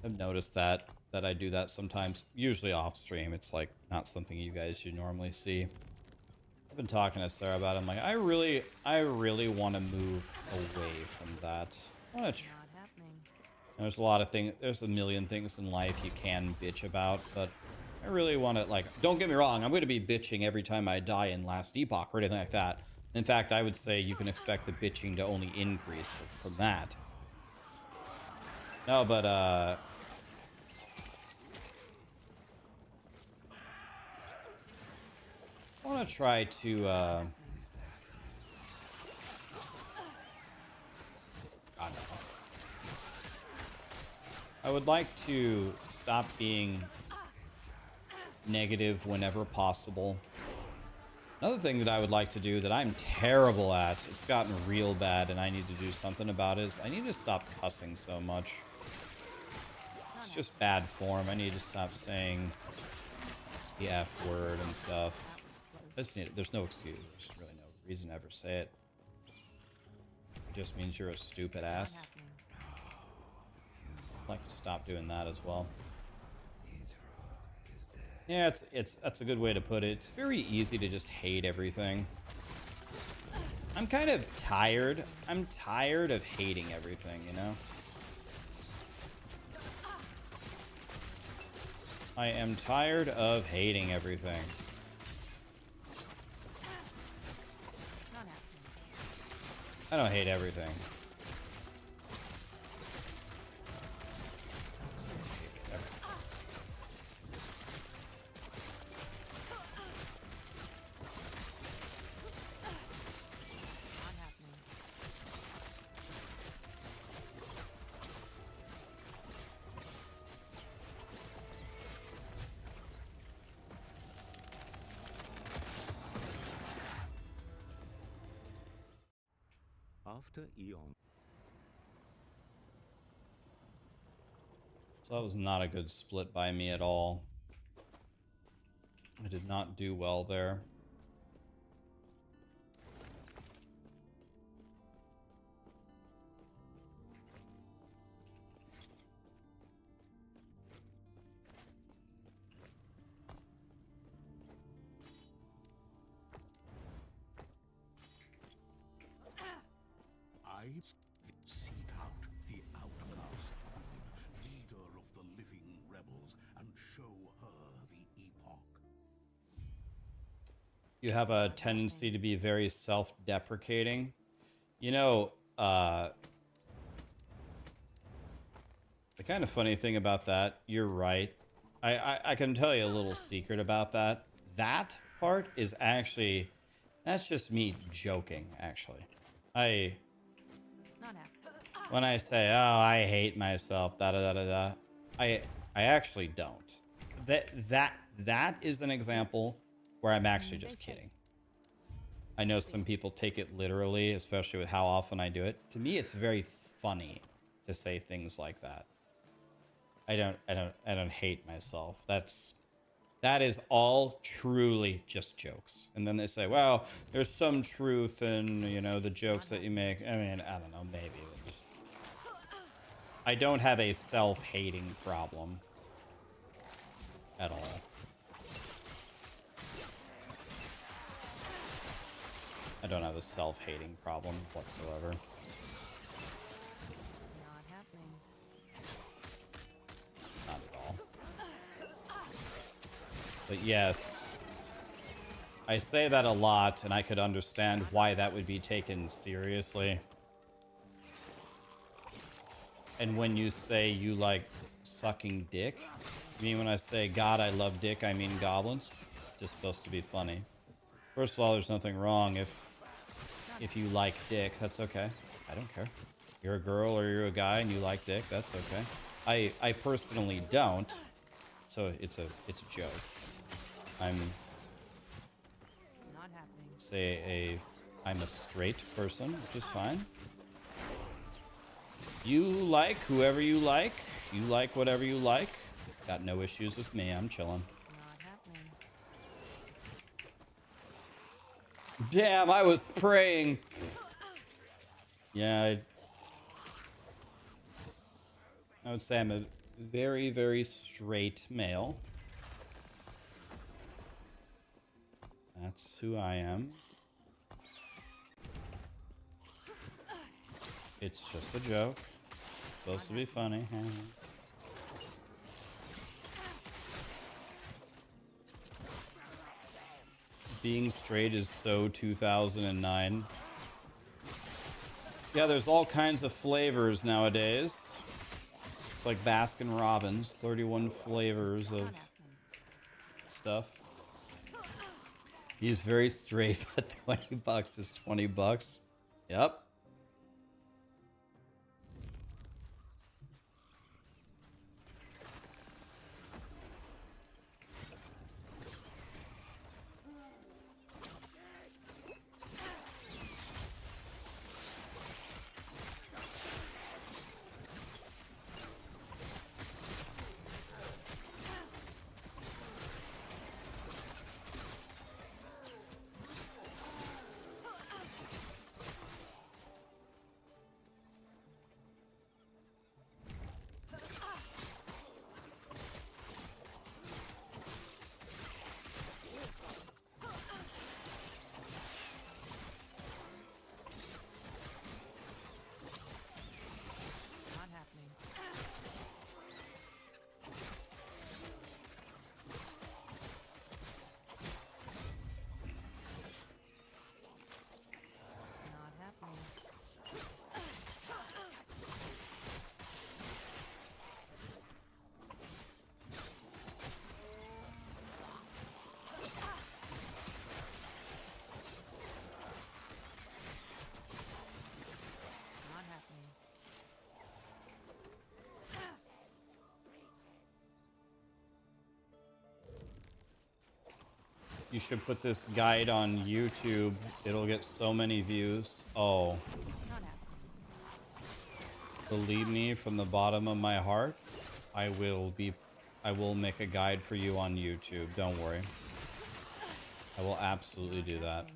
I've noticed that I do that sometimes, usually off stream. It's like not something you guys should normally see. I've been talking to Sarah about it. I'm like, I really want to move away from that. I want to Not happening. there's a lot of things, there's a million things in life you can bitch about, but I really want to, like, don't get me wrong, I'm going to be bitching every time I die in Last Epoch or anything like that. In fact, I would say you can expect the bitching to only increase from that. No, but, I want to try to, I don't know. I would like to stop being negative whenever possible. Another thing that I would like to do that I'm terrible at, it's gotten real bad and I need to do something about it, is I need to stop cussing so much. It's just bad form. I need to stop saying the F word and stuff. There's no excuse. There's really no reason to ever say it. It just means you're a stupid ass. I'd like to stop doing that as well. Yeah, that's a good way to put it. It's very easy to just hate everything. I'm kind of tired. I'm tired of hating everything, you know? I am tired of hating everything. I don't hate everything. After eon. So that was not a good split by me at all. I did not do well there. I seek out the outcast, leader of the living rebels, and show her the Epoch. You have a tendency to be very self-deprecating. You know, the kind of funny thing about that, you're right. I can tell you a little secret about that. That part is actually, that's just me joking, actually. Not happy. When I say, oh, I hate myself, da-da-da-da-da, I actually don't. That is an example where I'm actually just kidding. I know some people take it literally, especially with how often I do it. To me, it's very funny to say things like that. I don't hate myself. That is all truly just jokes. And then they say, well, there's some truth in, you know, the jokes that you make. I mean, I don't know, maybe. I don't have a self-hating problem at all. I don't have a self-hating problem whatsoever. Not happening. Not at all. But yes, I say that a lot, and I could understand why that would be taken seriously. And when you say you like sucking dick, I mean, when I say God, I love dick, I mean goblins. It's just supposed to be funny. First of all, there's nothing wrong if you like dick. That's okay. I don't care. You're a girl or you're a guy and you like dick. That's okay. I personally don't. So it's a joke. I'm Not happening. say I'm a straight person, which is fine. You like whoever you like. You like whatever you like. Got no issues with me. I'm chilling. Not happening. Damn, I was praying. Yeah, I would say I'm a very, very straight male. That's who I am. It's just a joke. Supposed to be funny. Being straight is so 2009. Yeah, there's all kinds of flavors nowadays. It's like Baskin Robbins, 31 flavors of stuff. He's very straight, but 20 bucks is 20 bucks. Yep. Not happening. Not happening. Not happening. You should put this guide on YouTube. It'll get so many views. Oh, Not happening. Believe me, from the bottom of my heart, I will make a guide for you on YouTube. Don't worry. I will absolutely do that.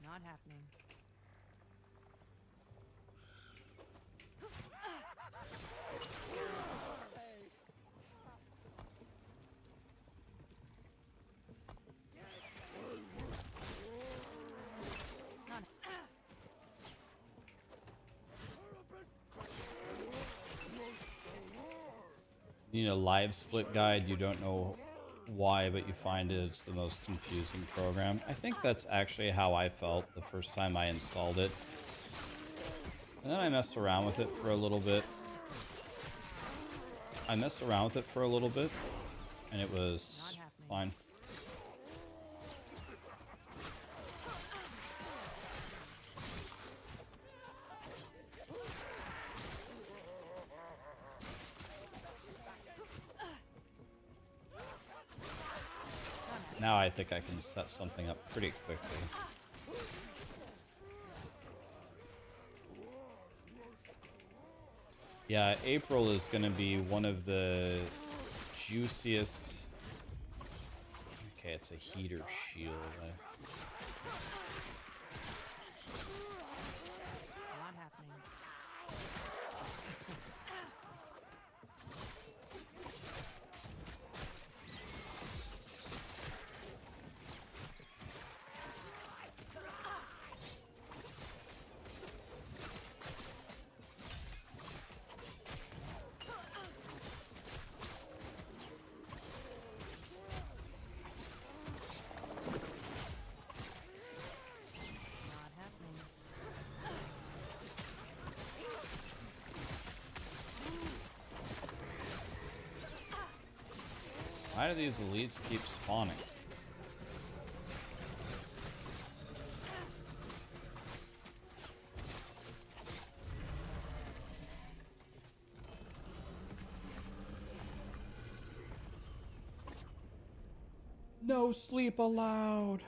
Not happening. You need a live split guide. You don't know why, but you find it's the most confusing program. I think that's actually how I felt the first time I installed it. And then I messed around with it for a little bit. And it was fine. Now I think I can set something up pretty quickly. Yeah, April is going to be one of the juiciest... Okay, it's a heater shield. Not happening. Why do these elites keep spawning? No sleep allowed.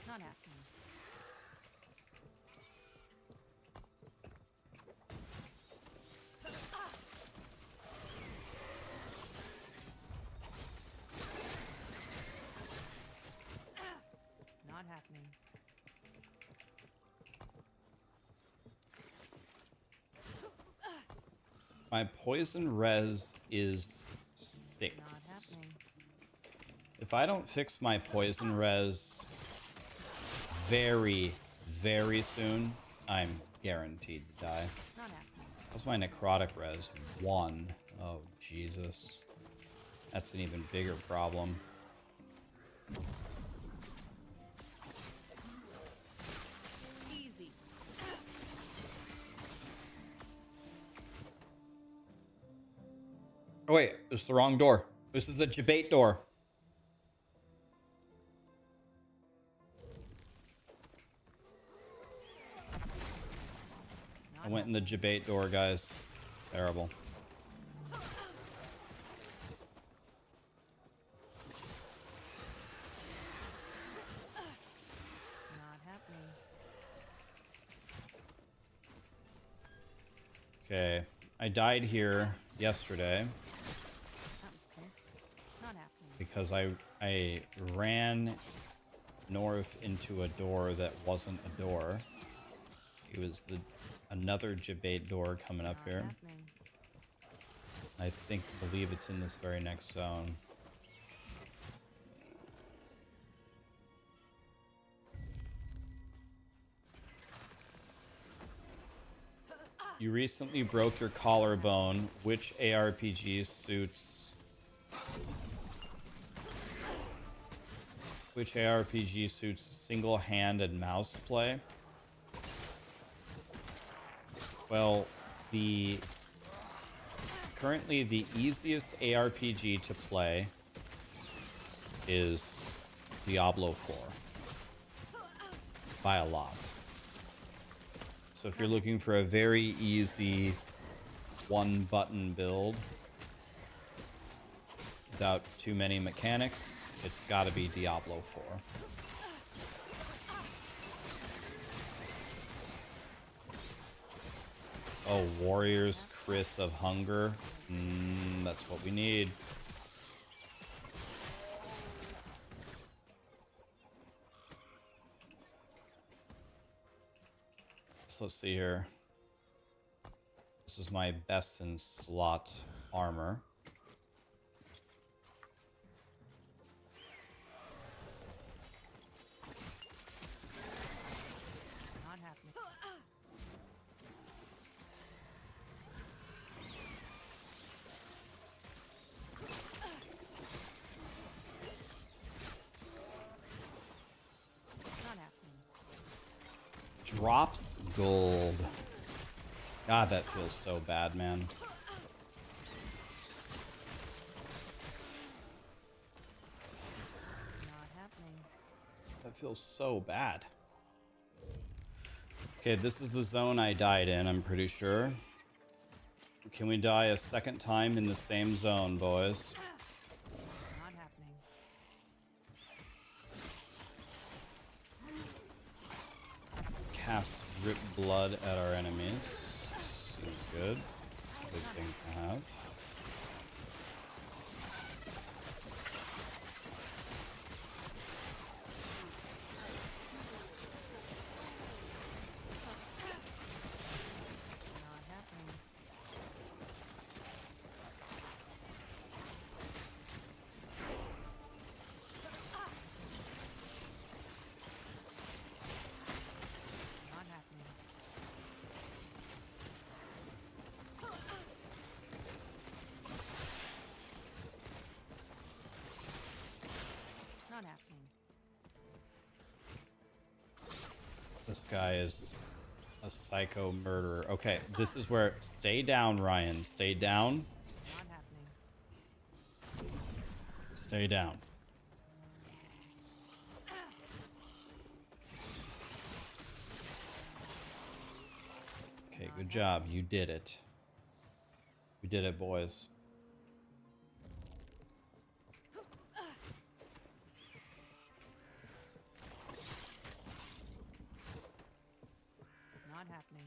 Not happening. Not happening. My poison res is Not 6. happening. If I don't fix my poison res very, very soon, I'm guaranteed to die. Not happening. What's my necrotic res? 1. Oh, Jesus. That's an even bigger problem. Easy. Oh, wait. It's the wrong door. This is the debate door. I went in the debate door, guys. Terrible. Not happening. Okay. I died here yesterday That was close. Not happening. because I ran north into a door that wasn't a door. It was another debate door coming up Not here. happening. I believe it's in this very next zone. You recently broke your collarbone. Which ARPG suits single hand and mouse play? Well, currently the easiest ARPG to play is Diablo 4 by a lot. So if you're looking for a very easy one button build without too many mechanics, it's got to be Diablo 4. Oh, Warriors, Chris of Hunger. That's what we need. So let's see here. This is my best in slot armor. Not happening. Not happening. Drops gold. God, that feels so bad, man. Not happening. That feels so bad. Okay, this is the zone I died in, I'm pretty sure. Can we die a second time in the same zone, boys? Not happening. Cast Rip Blood at our enemies. Seems good. It's a good thing to have. Not happening. Not happening. Not happening. This guy is a psycho murderer. Okay, this is where... Stay down, Ryan. Stay down. Not happening. Stay down. Okay, good job. You did it. We did it, boys. Not happening.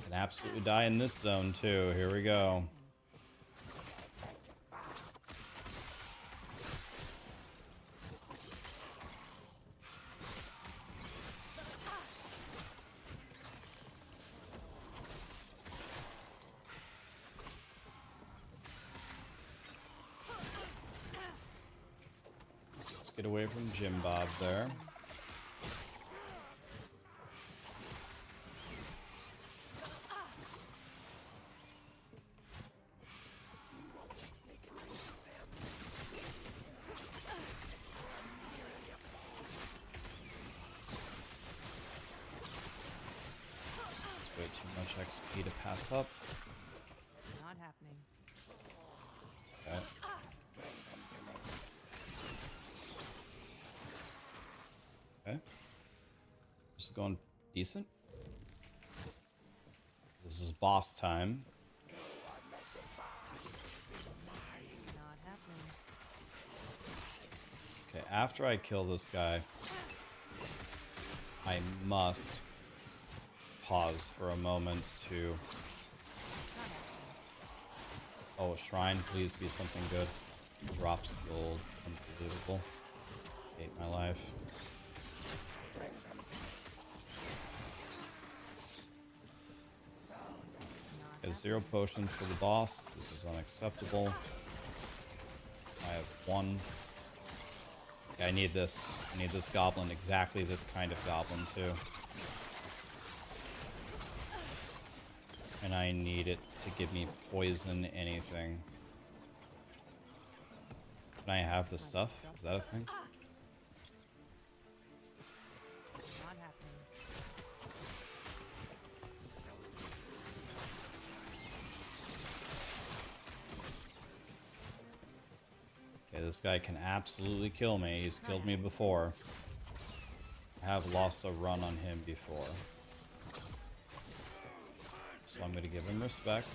Can absolutely die in this zone, too. Here we go. Let's get away from Jim Bob there. It's way too much XP to pass up. Not happening. Okay. Okay. This is going decent. This is boss time. Not happening. Okay, after I kill this guy, I must pause for a moment to... Not happening. Oh, a shrine, please be something good. Drops gold. Unbelievable. Hate my life. I have 0 potions for the boss. This is unacceptable. I have 1. Okay, I need this. I need this goblin. Exactly this kind of goblin, too. And I need it to give me poison anything. Can I have the stuff? Is that a thing? Not happening. Okay, this guy can absolutely kill me. He's killed me before. I have lost a run on him before. So I'm going to give him respect.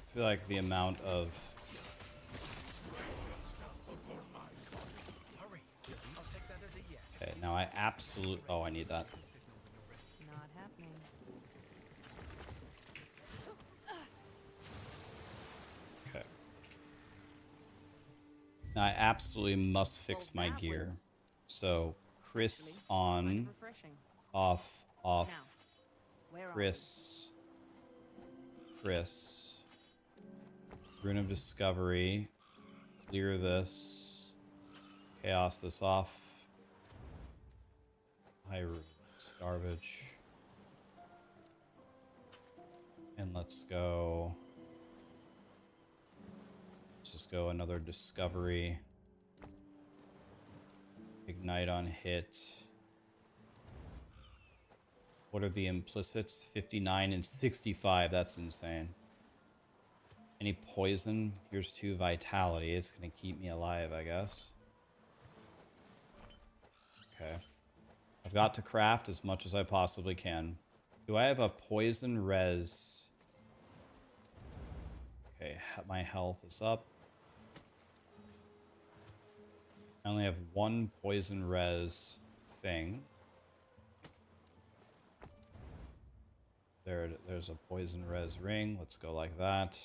I feel like the amount of Hurry. I'll take that as a yes. okay, now I absolutely I need that. Not happening. Okay. Now I absolutely must fix my Well, that gear. was So Chris actually on, quite refreshing. off, Now, where are Chris, Rune of Discovery, clear this, chaos this off, high runes, garbage, and let's just go another Discovery, ignite on hit. What are the implicits? 59 and 65, that's insane. Any poison? Here's 2 vitality. It's gonna keep me alive, I guess. Okay. I've got to craft as much as I possibly can. Do I have a poison res? Okay, my health is up. I only have 1 poison res thing. There's a poison res ring. Let's go like that.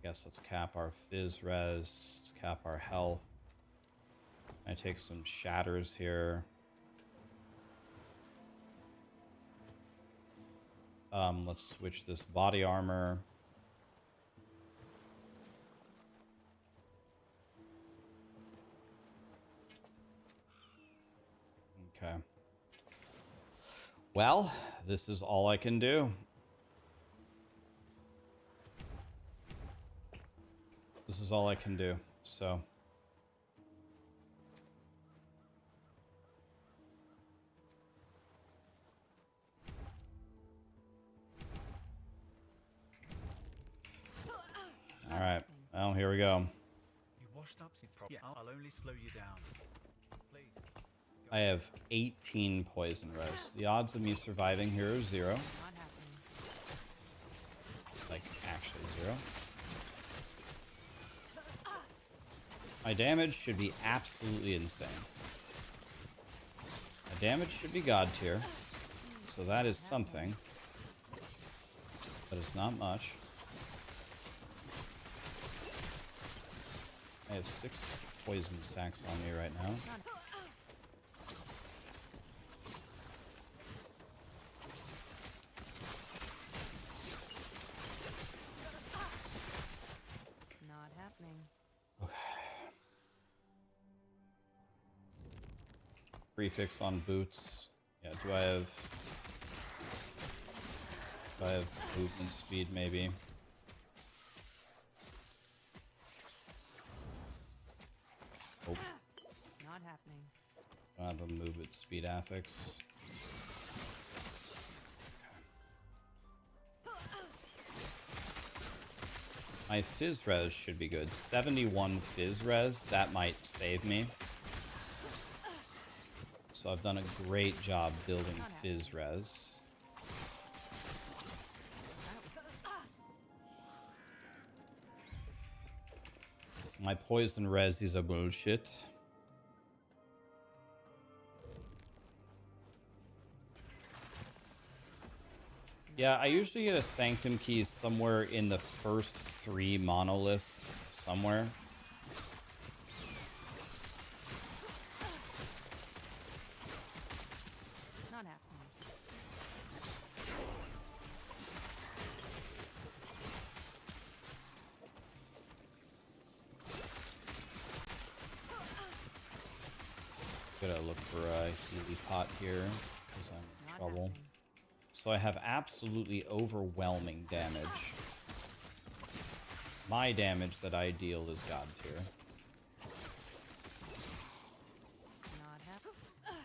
Guess let's cap our fizz res. Let's cap our health. I take some shatters here. Let's switch this body armor. Okay. Well, this is all I can do. This is all I can do, so. All right, well, here we go. You washed up since. Yeah, I'll only slow you down. Please. I have 18 poison res. The odds of me surviving here are 0. Not happening. Like, actually 0. My damage should be absolutely insane. My damage should be god tier. So that is something. But it's not much. I have 6 poison stacks on me right now. Not happening. Prefix on boots. Yeah, do I have movement speed maybe? Oh, Not happening. I don't have a movement speed affix. My fizz res should be good. 71 fizz res, that might save me. So I've done a great job building fizz res. My poison res is a bullshit. Yeah, I usually get a Sanctum key somewhere in the first 3 monoliths somewhere. Gotta look for a Healy pot here, because I'm in Not trouble. happening. So I have absolutely overwhelming damage. My damage that I deal is God tier. Not happening.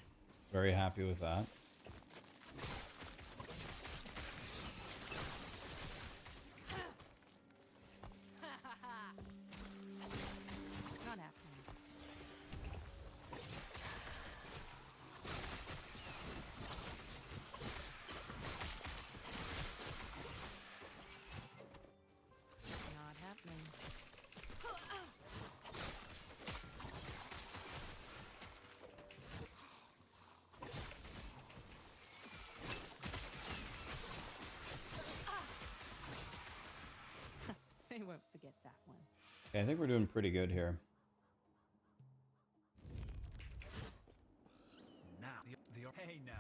Very happy with that. Not happening. Not happening. They won't forget that one. Okay, I think we're doing pretty good here. Now, hey now.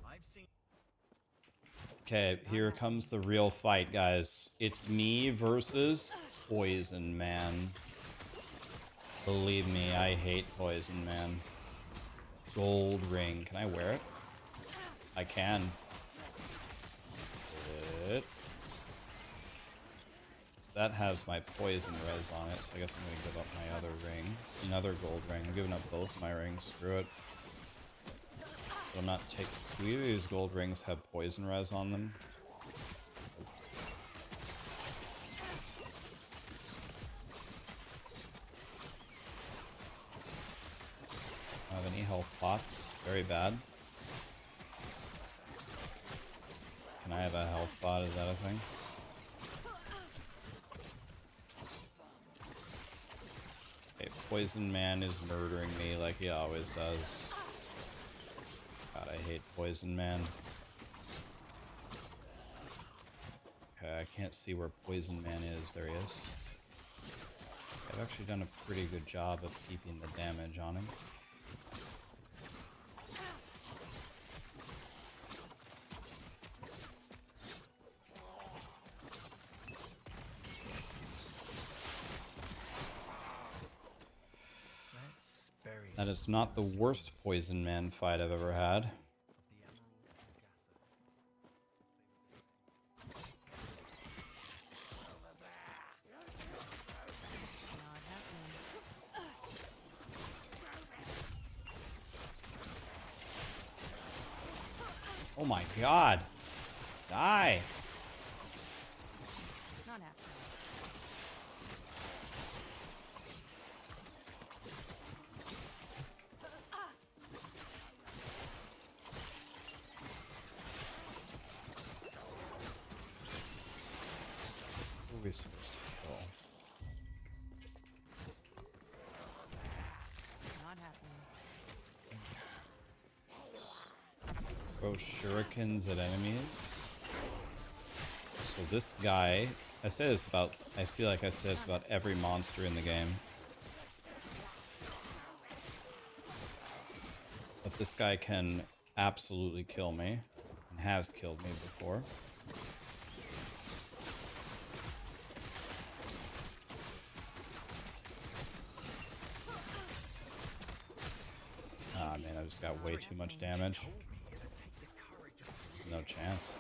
I've seen. Okay, here comes the real fight, guys. It's me versus Poison Man. Believe me, I hate Poison Man. Gold ring. Can I wear it? I can. Good. That has my poison res on it, so I guess I'm gonna give up my other ring. Another gold ring. I'm giving up both my rings. Screw it. But I'm not taking. Do either of these gold rings have poison res on them? I don't have any health pots. Very bad. Can I have a health pot? Is that a thing? Okay, Poison Man is murdering me like he always does. God, I hate Poison Man. Okay, I can't see where Poison Man is. There he is. I've actually done a pretty good job of keeping the damage on him. That is not the worst Poison Man fight I've ever had. Not happening. Oh my god! Die! Not happening. Who are we supposed to kill? Not happening. Throw shurikens at enemies. So this guy, I say this about, I feel like I say this about every monster in the game. But this guy can absolutely kill me, and has killed me before. Ah man, I just got way too much damage. There's no chance.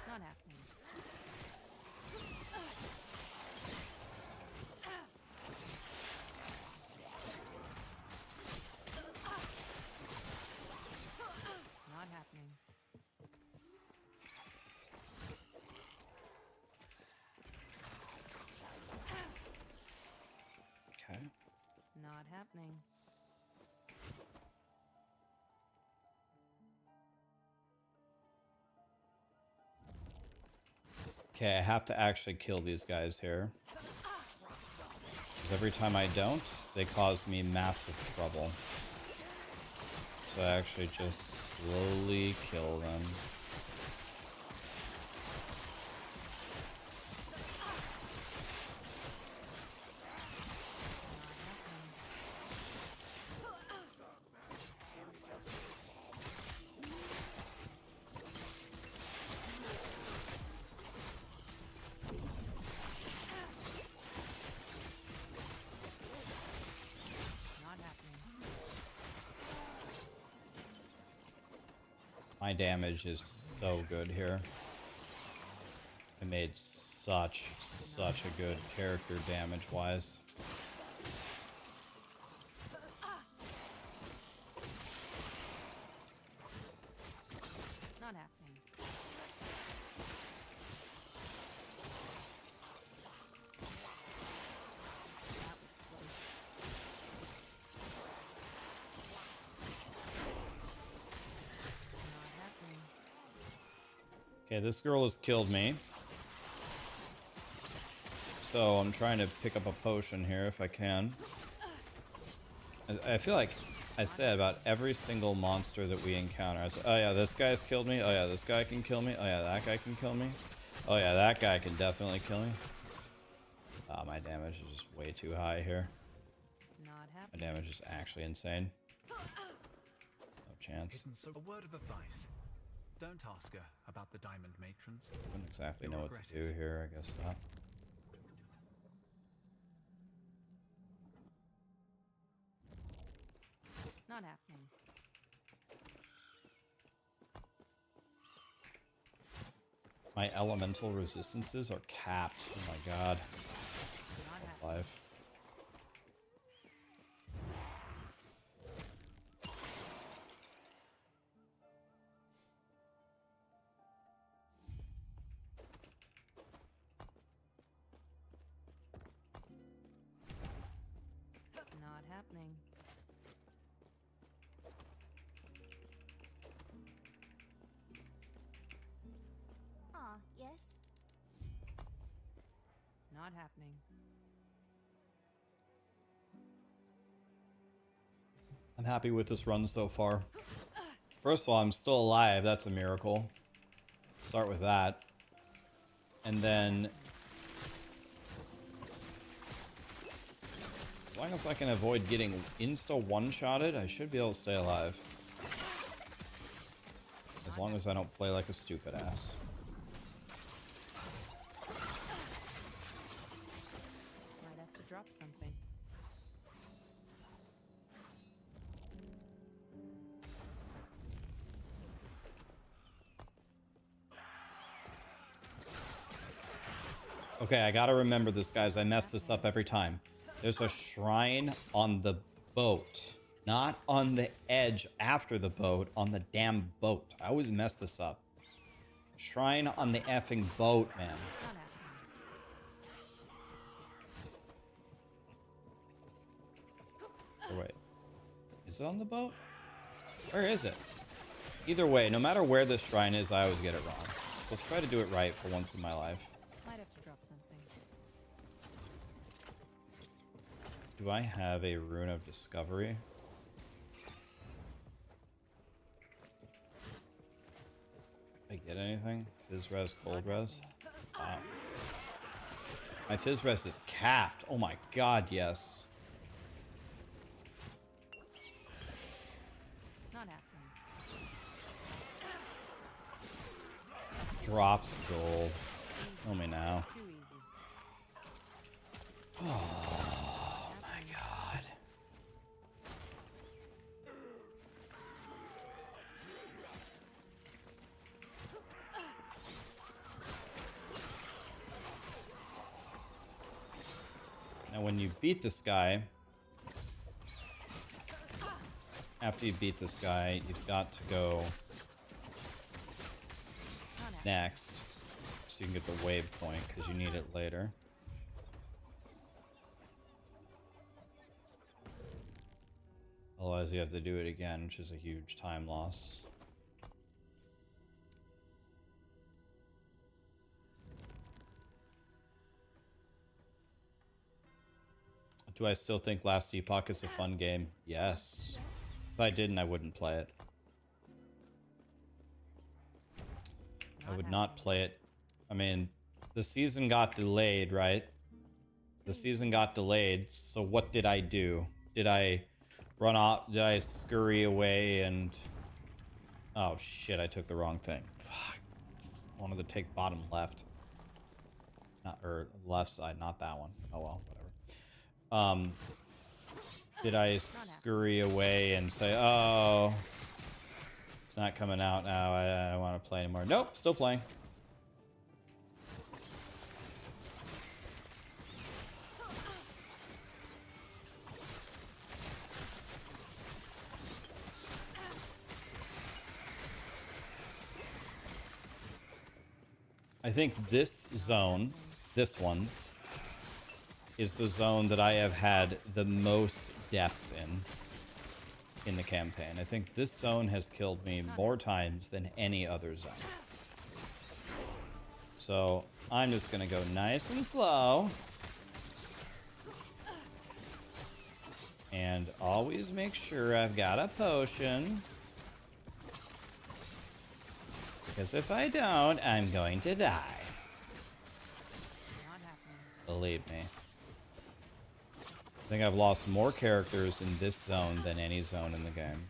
Not happening. Not happening. Okay. Not happening. Okay, I have to actually kill these guys here. Because every time I don't, they cause me massive trouble. So I actually just slowly kill them. My damage is so good here. I made such a good character damage-wise. Not happening. That was close. Not happening. Okay, this girl has killed me. So I'm trying to pick up a potion here if I can. I feel like I said about every single monster that we encounter. I said, oh yeah, this guy's killed me. Oh yeah, this guy can kill me. Oh yeah, that guy can kill me. Oh yeah, that guy can definitely kill me. Oh, my damage is just way too high here. Not My happening. damage is actually insane. No chance. Hidden, so a word of advice. Don't ask her about the diamond matrons. Wouldn't exactly You'll know what regret to do it. here, I guess that. Not happening. My elemental resistances are capped. Oh my god. Not happening. Life. Not happening. Ah, yes. Not happening. I'm happy with this run so far. First of all, I'm still alive. That's a miracle. Start with that. And then... as long as I can avoid getting insta-one-shotted, I should be able to stay alive. As long as I don't play like a stupid ass. Might have to drop something. Okay, I gotta remember this, guys. I mess this up every time. There's a shrine on the boat. Not on the edge after the boat, on the damn boat. I always mess this up. Shrine on the effing boat, man. Not happening. Oh, wait. Is it on the boat? Where is it? Either way, no matter where this shrine is, I always get it wrong. So let's try to do it right for once in my life. Might have to drop something. Do I have a rune of discovery? Did I get anything? Fizz res, cold res? Wow. My fizz res is capped. Oh my god, yes. Not happening. Drops gold. Tell me now. Too easy. Oh my god. Now when you beat this guy, after you beat this guy, you've got to go Not happening. next so you can get the wave point because you need it later. Otherwise you have to do it again, which is a huge time loss. Do I still think Last Epoch is a fun game? Yes. If I didn't, I wouldn't play it. I would not play it. I mean, the season got delayed, right? The season got delayed, so what did I do? Did I run off? Did I scurry away and... oh shit, I took the wrong thing. Fuck. I wanted to take bottom left. Not, or left side, not that one. Oh well, whatever. Did I scurry away and say, oh, It's not coming out now. I don't want to play anymore. Nope, still playing. I think this zone, this one, is the zone that I have had the most deaths in the campaign. I think this zone has killed me more times than any other zone. So I'm just gonna go nice and slow. And always make sure I've got a potion. Because if I don't, I'm going to die. Not happening. Believe me. I think I've lost more characters in this zone than any zone in the game.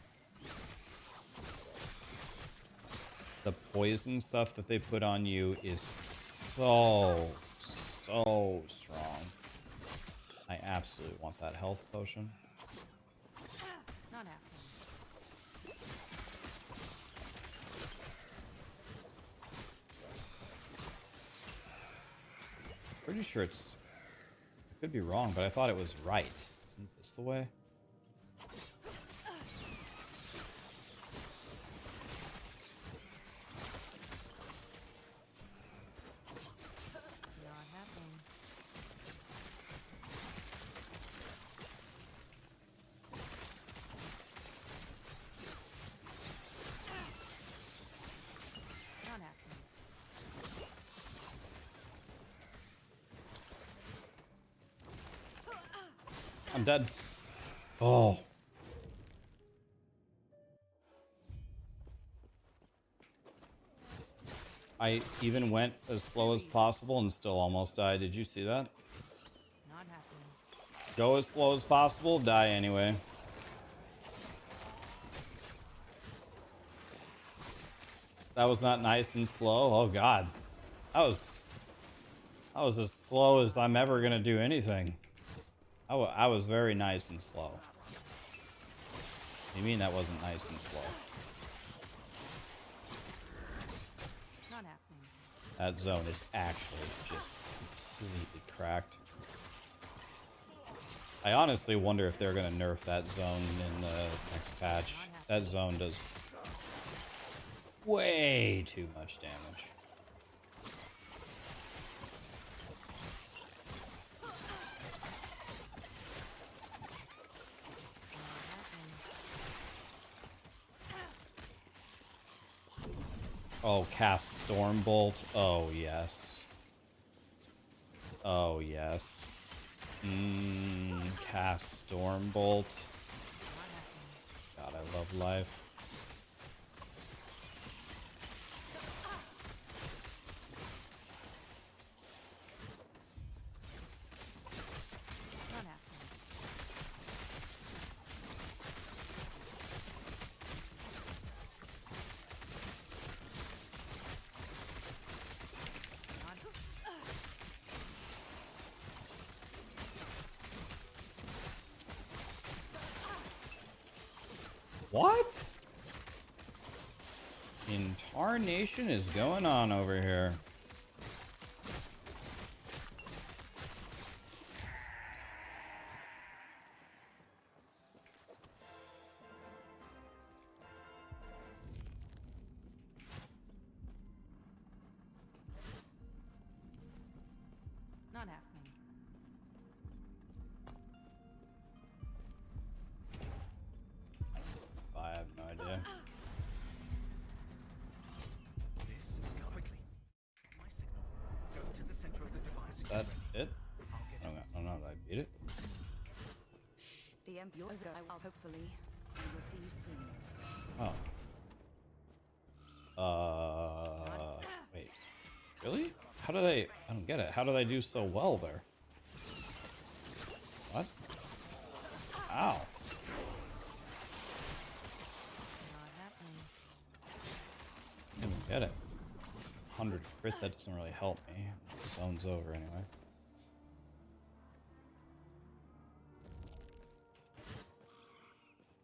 The poison stuff that they put on you is so strong. I absolutely want that health potion. Not happening. Pretty sure it's... I could be wrong, but I thought it was right. Isn't this the way? Not happening. Not happening. I'm dead. Oh. I even went as slow as possible and still almost died. Did you see that? Not happening. Go as slow as possible, die anyway. That was not nice and slow. Oh god. That was as slow as I'm ever gonna do anything. I was very nice and slow. What do you mean that wasn't nice and slow? Not happening. That zone is actually just completely cracked. I honestly wonder if they're gonna nerf that zone in the next patch. That zone does way too much damage. Oh, cast Stormbolt. Oh, yes. Oh, yes. Cast Stormbolt. God, I love life. Not happening. What? In tarnation is going on over here? Not happening. I have no idea. This, go quickly. My signal. Go to the center of the device. Is that it? Oh no, did I beat it? The Emperor. I'll hopefully. We will see you soon. Oh. Wait. Really? How did I don't get it. How did I do so well there? What? Ow. Not happening. I didn't even get it. 100 crit, that doesn't really help me. The zone's over anyway.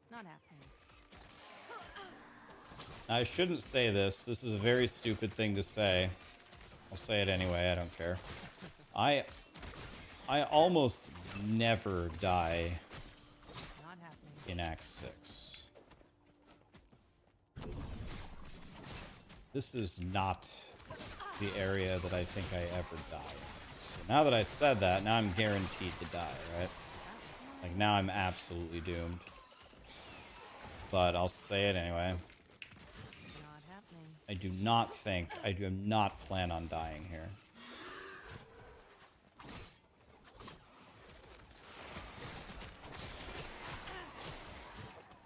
Not happening. I shouldn't say this. This is a very stupid thing to say. I'll say it anyway. I don't care. I almost never die Not happening. in Act 6. This is not the area that I think I ever die in. So now that I said that, now I'm guaranteed to die, right? Like, now I'm absolutely doomed. But I'll say it anyway. Not happening. I do not plan on dying here.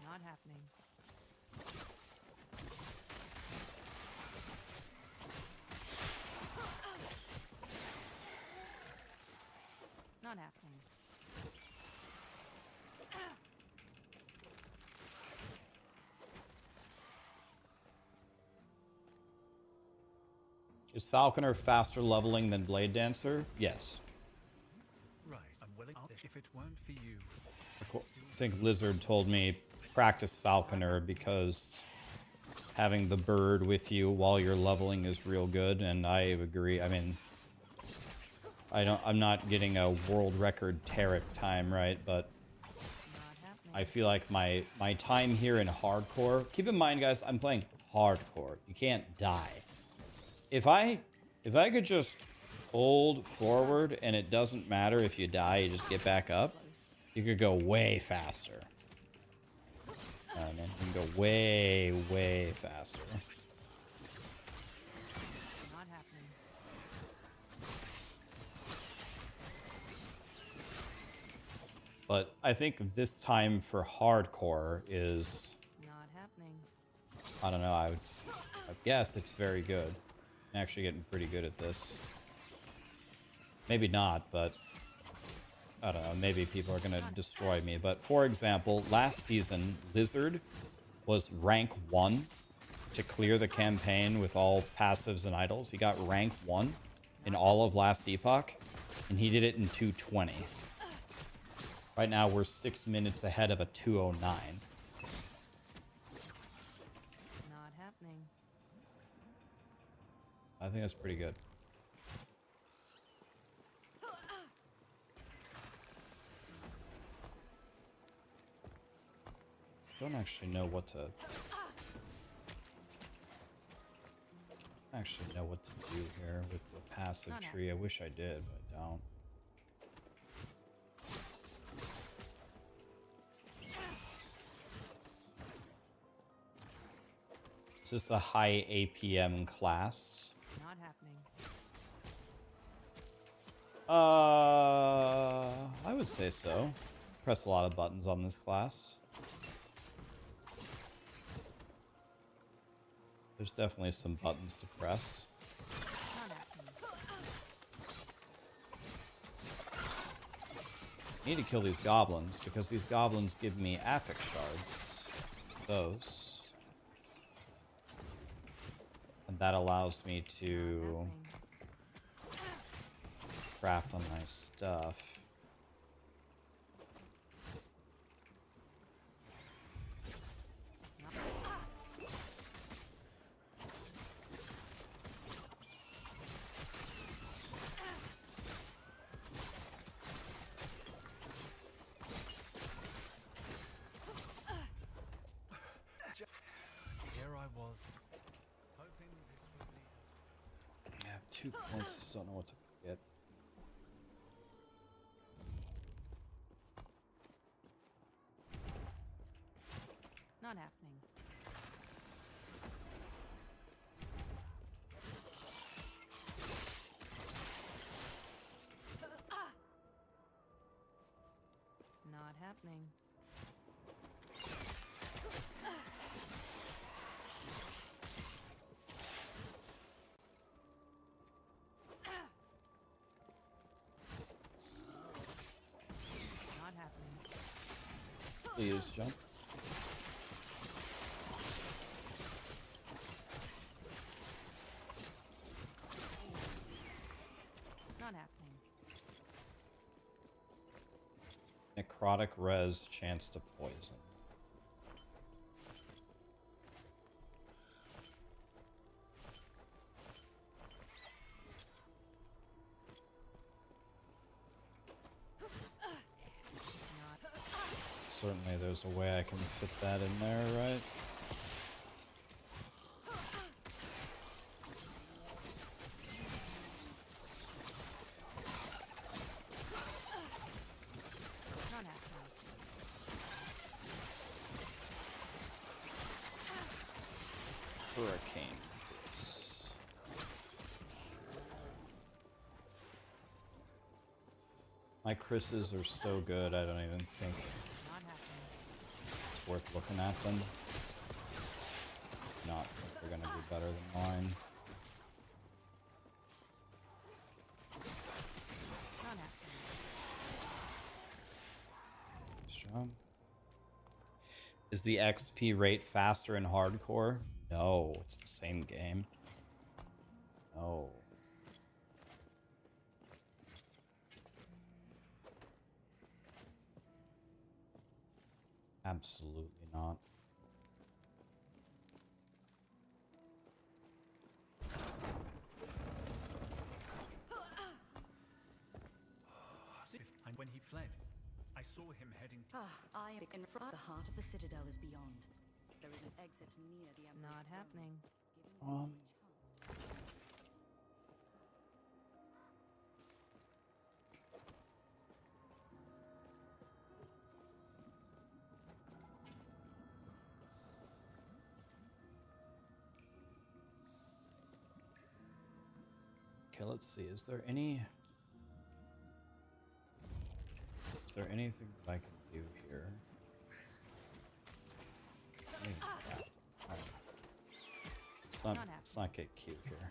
Not happening. Not happening. Is Falconer faster leveling than Blade Dancer? Yes. Right, I'm willing. If it weren't for you, I think Lizard told me practice Falconer because having the bird with you while you're leveling is real good, and I agree. I mean, I'm not getting a world record Tarek time, right? But I feel like my time here in hardcore. Keep in mind, guys, I'm playing hardcore. You can't die. If I could just hold forward and it doesn't matter if you die, you just get back up, you could go way faster. Man, you can go way, way faster. Not happening. But I think this time for hardcore is, Not happening. I don't know, I guess it's very good. I'm actually getting pretty good at this. Maybe not, but I don't know, maybe people are going to destroy me. But for example, last season, Lizard was rank 1 to clear the campaign with all passives and idols. He got rank 1 in all of last Epoch, and he did it in 2:20. Right now, we're 6 minutes ahead of a 2:09. Not happening. I think that's pretty good. Don't actually know what to do here with the passive tree. I wish I did, but I don't. Is this a high APM class? Not happening. I would say so. Press a lot of buttons on this class. There's definitely some buttons to press. Not happening. I need to kill these goblins because these goblins give me affix shards. Those. And that allows me to craft on my stuff. here I was, hoping this would lead us. I have 2 points, just don't know what to get. Not happening. Not happening. Not happening. Please jump. Not happening. Necrotic res, chance to poison. certainly there's a way I can fit that in there, right? Not happening. Hurricane face. My Chris's are so good, I don't even think Not happening. it's worth looking at them. Not think they're gonna be better than mine. Not happening. Nice job. Is the XP rate faster in hardcore? No, it's the same game. No. Absolutely not. And when he fled, I saw him heading. I am in front. The heart of the citadel is beyond. There is an exit near the Emperor's Not throne, happening. giving you a chance. Okay, let's see. Is there anything that I can do here? Maybe craft. Alright. Let's not get cute here.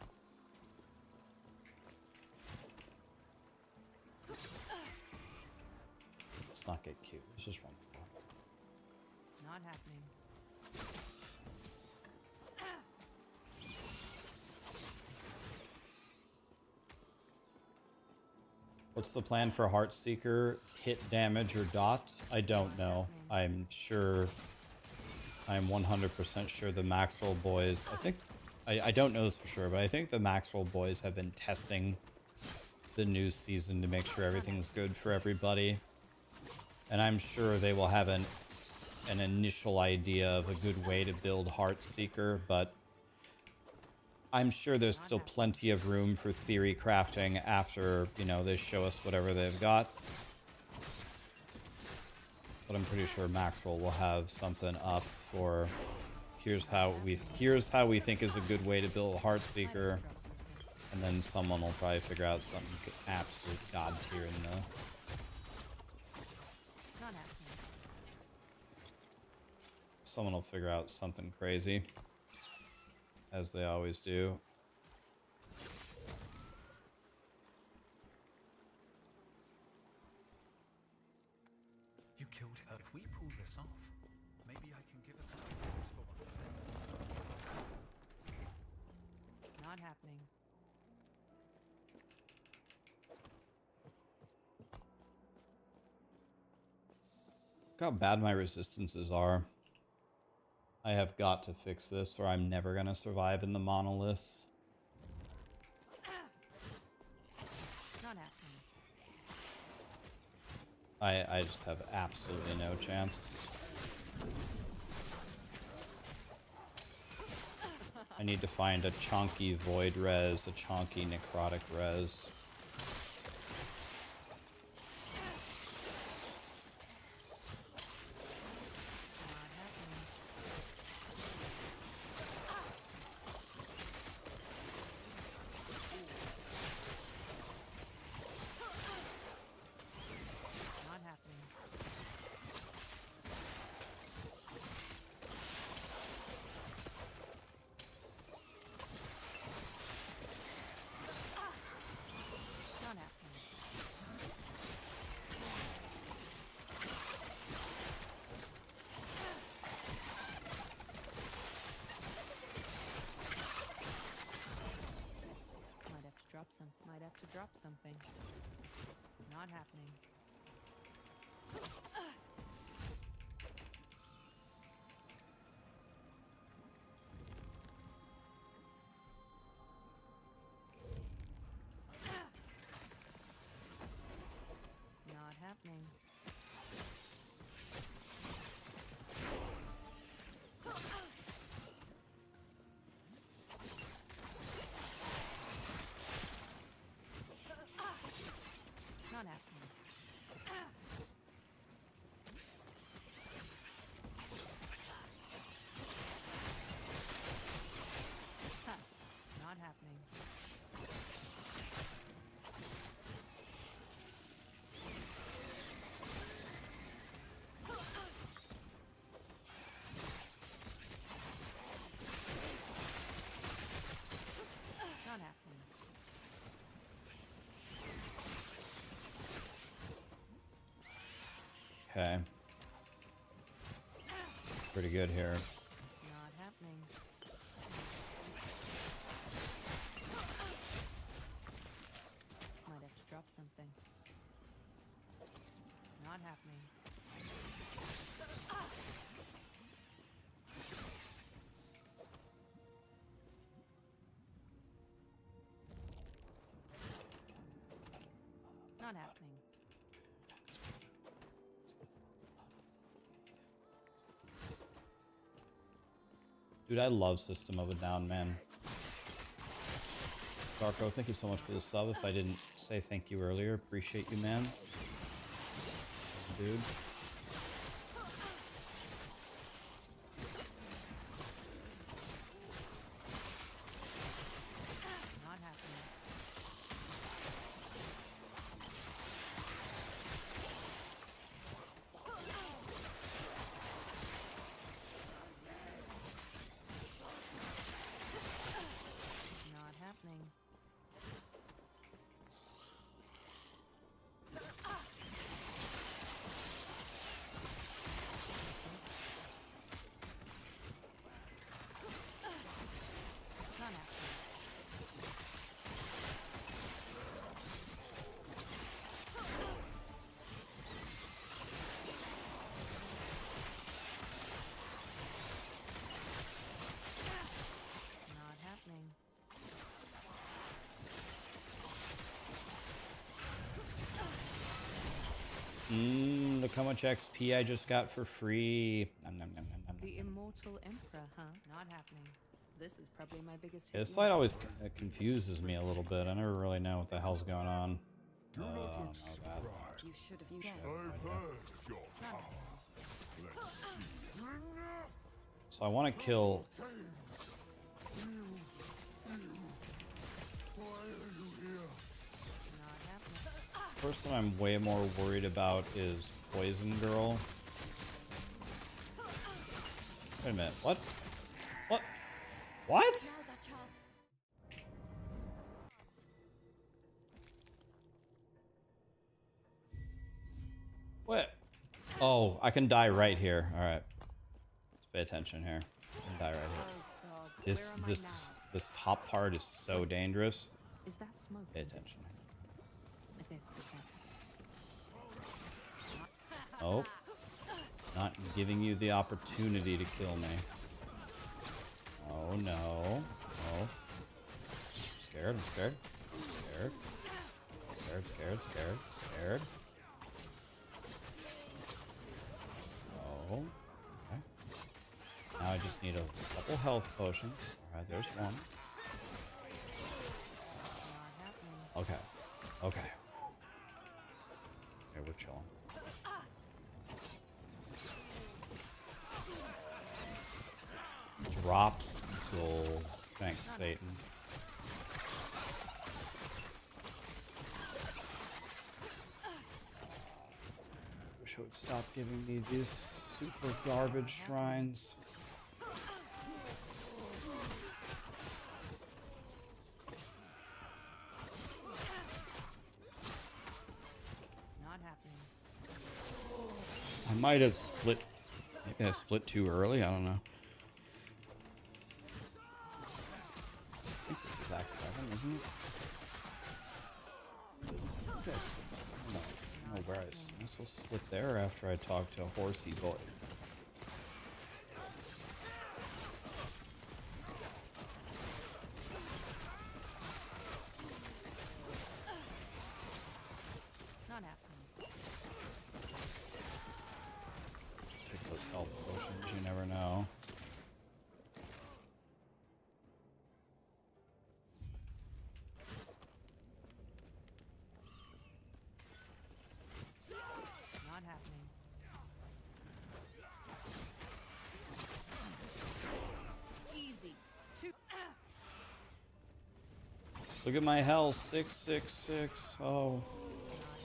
Let's not get cute. Let's just run. Not happening. What's the plan for Heartseeker? Hit damage or dots? I don't know. I'm sure. I'm 100% sure the Maxwell boys. I don't know this for sure, but I think the Maxwell boys have been testing the new season to make sure everything's good for everybody. And I'm sure they will have an initial idea of a good way to build Heartseeker, but I'm sure there's still plenty of room for theory crafting after, you know, they show us whatever they've got. But I'm pretty sure Maxwell will have something up for here's how we think is a good way to build a Heartseeker. And then someone will probably figure out something absolute god tier in the Not happening. someone will figure out something crazy. As they always do. You killed her. If we pull this off, maybe I can give us some tips for one. Not happening. Look how bad my resistances are. I have got to fix this or I'm never gonna survive in the monoliths. Not happening. I just have absolutely no chance. I need to find a chonky void res, a chonky necrotic res. Not happening. Not happening. Might have to drop something. Not happening. Not happening. okay. Pretty good here. Not happening. Might have to drop something. Not happening. Not happening. Dude, I love System of a Down, man. Darko, thank you so much for the sub. If I didn't say thank you earlier, appreciate you, man. Dude. Not happening. Not happening. Not happening. Not happening. Look how much XP I just got for free. Nom, nom, nom, nom, nom, The nom. Immortal Emperor, huh? Not happening. This is probably my biggest Yeah, hit this yet. fight always confuses me a little bit. I never really know what the hell's going on. Do not look no, surprised. You should have used I've heard your power. Let's see. So I want to kill. Why are you here? Not happening. Person I'm way more worried about is Poison Girl. Wait a minute. What? What? What? Now's our chance. What? Oh, I can die right here. All right. Let's pay attention here. I can die right here. Oh God. So This where am this I this top part is so dangerous. now? Is that smoke? Pay in the attention. distance? Like this, be careful. Oh. Not giving you the opportunity to kill me. Oh no. Oh. I'm scared, I'm scared. I'm scared. Scared, scared, scared, scared. Oh. Okay. Now I just need a couple health potions. Alright, there's one. Not happening. Okay. Okay. Okay, we're chilling. Drops gold. Thanks, Satan. Wish it would stop giving me these super garbage shrines. Not happening. I might have split. Maybe I split too early. I don't know. I think this is Act 7, isn't it? I think I split. I don't know where I was supposed to split there after I talked to a horsey boy. Not happening. Take those health potions. You never know. Not happening. Easy. Two. Look at my health. 666. Oh, Not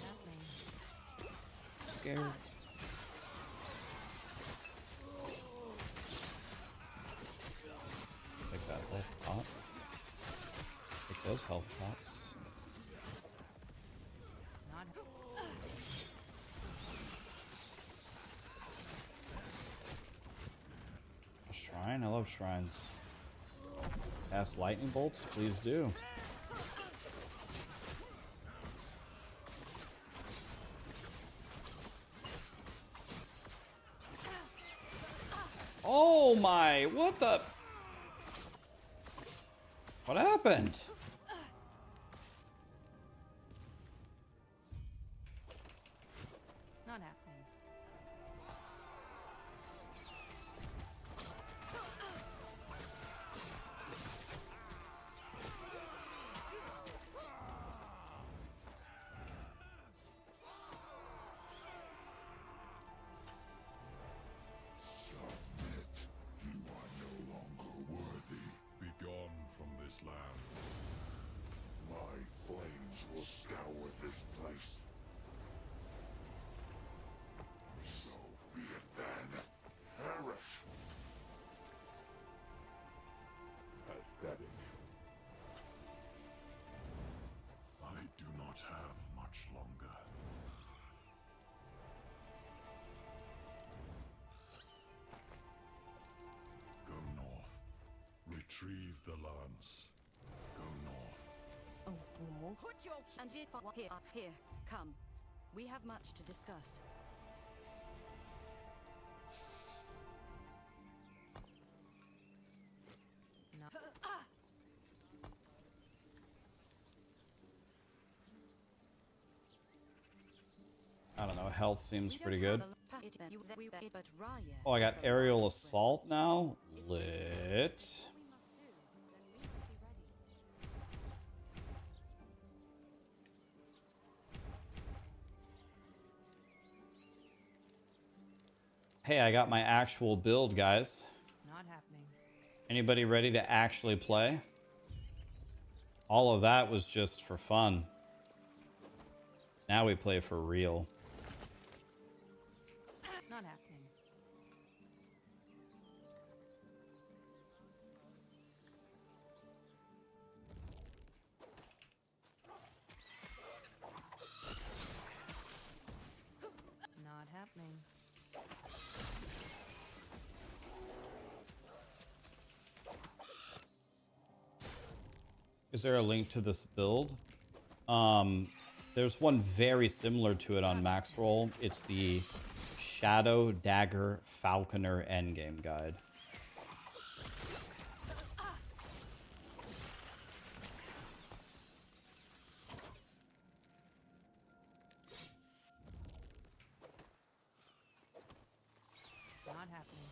happening. I'm scared. Take that health pot. Take those health pots. Not. shrine? I love shrines. Cast lightning bolts? Please do. Oh my, what the? What happened? Not happening. Begone from this land. My flames will scour this place. So be it then. Perish. Pathetic. I do not have much longer. Go north. Retrieve the lance. Go north. Put your and did here. Come. We have much to discuss. No. I don't know, health seems We don't pretty have good. but Raya Oh, I got is the aerial right assault now? Lit. What we must do, then we must be ready. Hey, I got my actual build, guys. Not happening. Anybody ready to actually play? All of that was just for fun. Now we play for real. Not happening. Not happening. Is there a link to this build? There's one very similar to it on Max Roll. It's the Shadow Dagger Falconer Endgame guide. Not happening.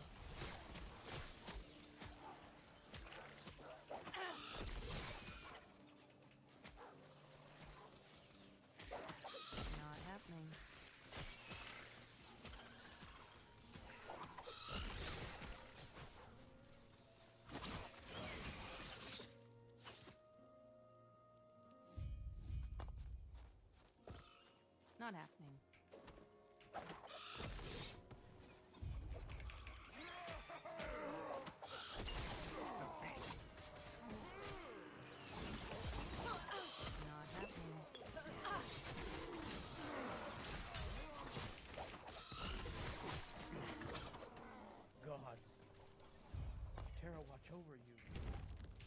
Not happening. Not happening. Not happening. Gods. Terra watch over you.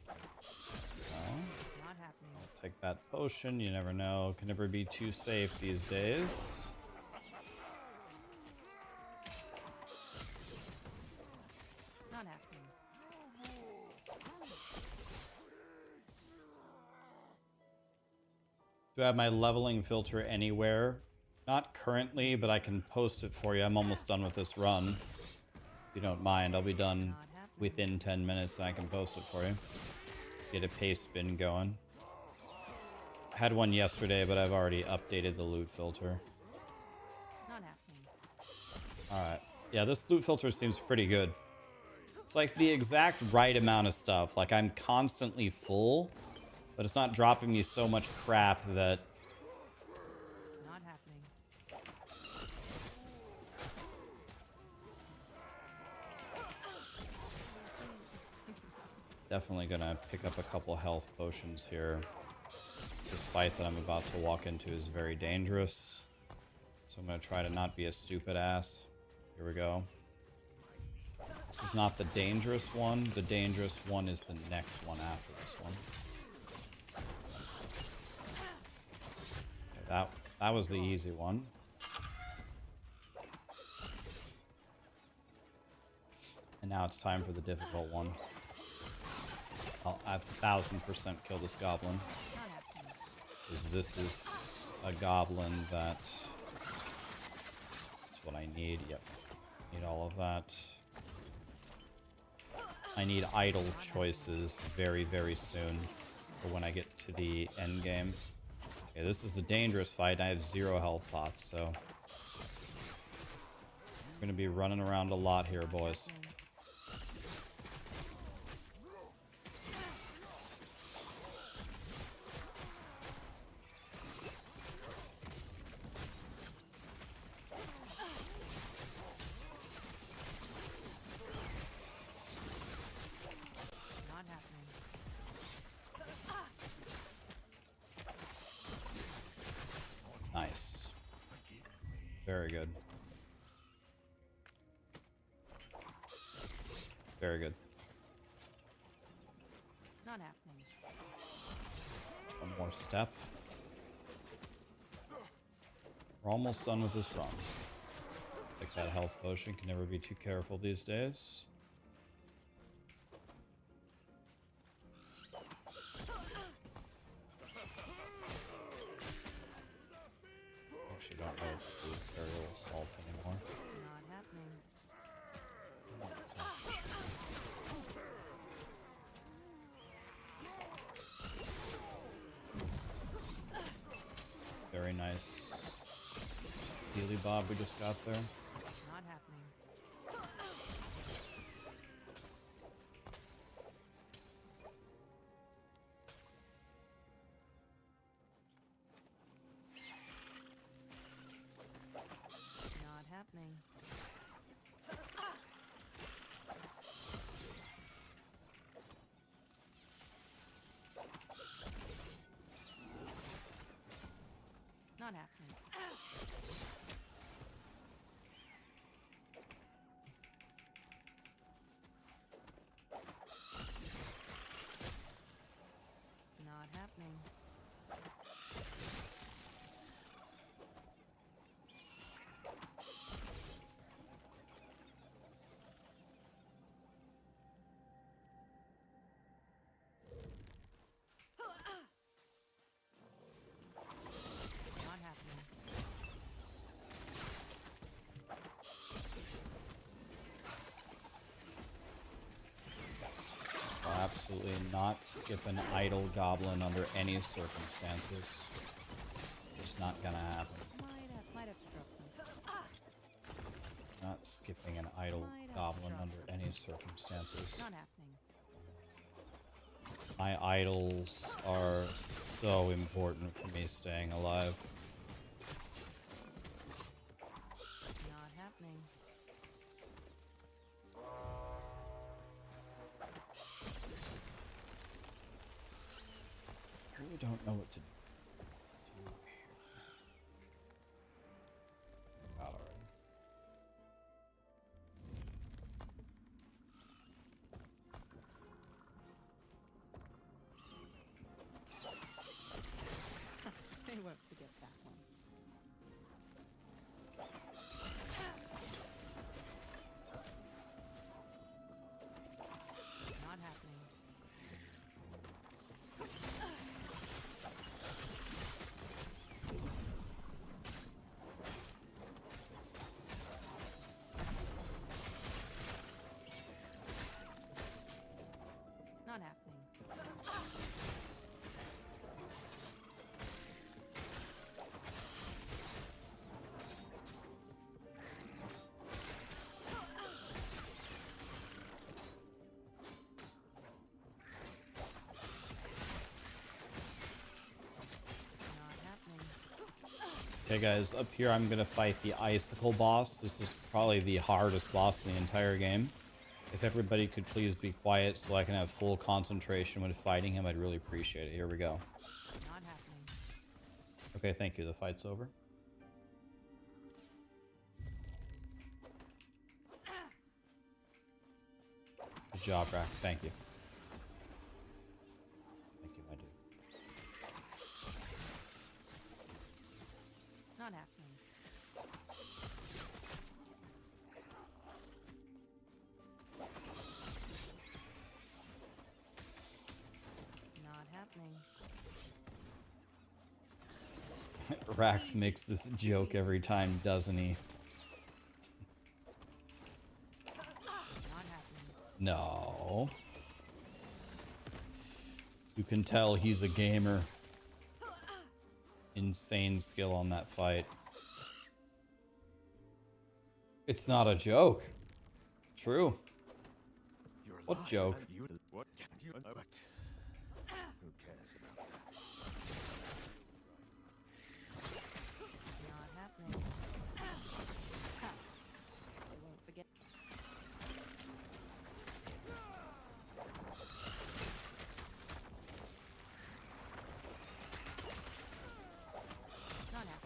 Not happening. Take that potion, you never know. Can never be too safe these days. Not happening. Do I have my leveling filter anywhere? Not currently, but I can post it for you. I'm almost done with this run. If you don't mind, I'll be done Not happening. within 10 minutes and I can post it for you. Get a pace spin going. Had one yesterday, but I've already updated the loot filter. Not happening. Alright. Yeah, this loot filter seems pretty good. It's like the exact right amount of stuff. Like, I'm constantly full, but it's not dropping me so much crap that... Not happening. Definitely gonna pick up a couple health potions here. This fight that I'm about to walk into is very dangerous. So I'm gonna try to not be a stupid ass. Here we go. This is not the dangerous one. The dangerous one is the next one after this one. Okay, that was the easy one. And now it's time for the difficult one. I'll 1000% kill this goblin. Because this is a goblin that... That's what I need. Yep. Need all of that. I need idle choices very, very soon for when I get to the end game. Okay, this is the dangerous fight. I have 0 health pots, so... I'm gonna be running around a lot here, boys. Nice. Very good. Very good. Not happening. One more step. We're almost done with this run. Like that health potion, can never be too careful these days. Actually don't know what to do with Burial Assault anymore. Not happening. I'm not exactly sure. Very nice Healy Bob we just got there. Not happening. Not happening. Not happening. Not happening. Not happening. I'll absolutely not skip an idle goblin under any circumstances. Just not gonna happen. Might have to drop some. Not skipping an idle goblin under any circumstances. Not happening. My idols are so important for me staying alive. Not happening. I really don't know what to do here. Alright. They won't forget that one. Not happening. Not happening. Not happening. Okay guys, up here I'm gonna fight the Icicle boss. This is probably the hardest boss in the entire game. If everybody could please be quiet so I can have full concentration when fighting him, I'd really appreciate it. Here we go. Not happening. Okay, thank you. The fight's over. Good job, Rack. Thank you. Thank you, my dude. Not happening. Not happening. Rax makes this joke every time, doesn't he? Not happening. No. You can tell he's a gamer. Insane skill on that fight. It's not a joke. True. What joke? What? You know what? Who cares about that? Not happening. Ha. They won't forget. Not happening.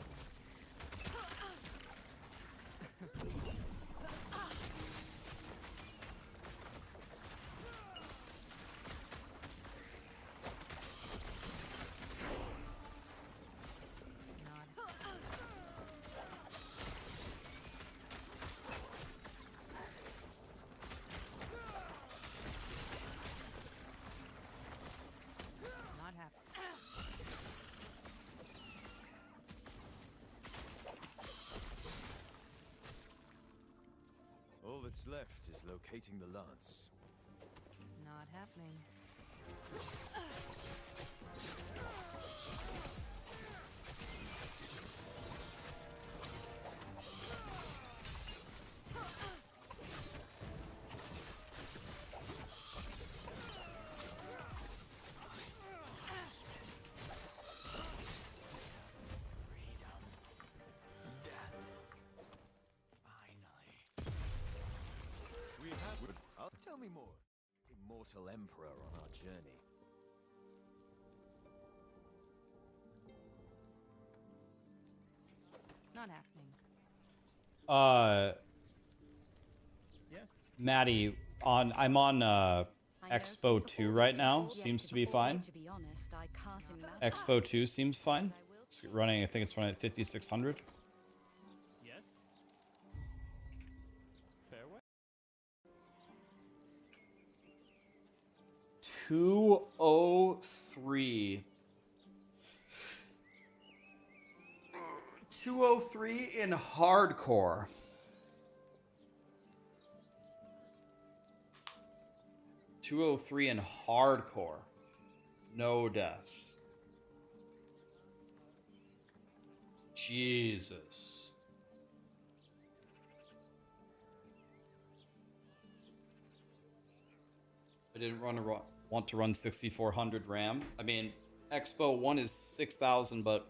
Not. Not happening. All that's left is locating the lance. Not happening. We have. Tell me more. Immortal Emperor on our journey. Not happening. Yes. Maddie, I'm on I know Expo things are 2 all right too now. full, Seems yet to be before me, fine. To be honest, I can't imagine. Expo 2 seems fine. It's running, I think it's running at 5600. Yes. Farewell. 203. 203 in hardcore. .203 in hardcore. No deaths. Jesus. I didn't want to run 6400 RAM. I mean, Expo 1 is 6000, but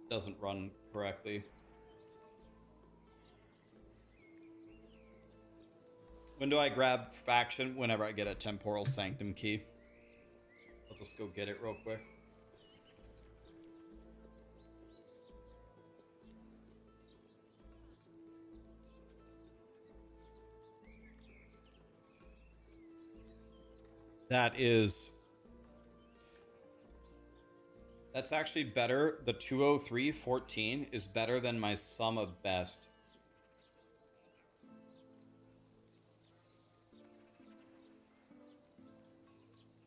doesn't run correctly. When do I grab faction? Whenever I get a temporal sanctum key. I'll just go get it real quick. That's actually better. The 203.14 is better than my sum of best.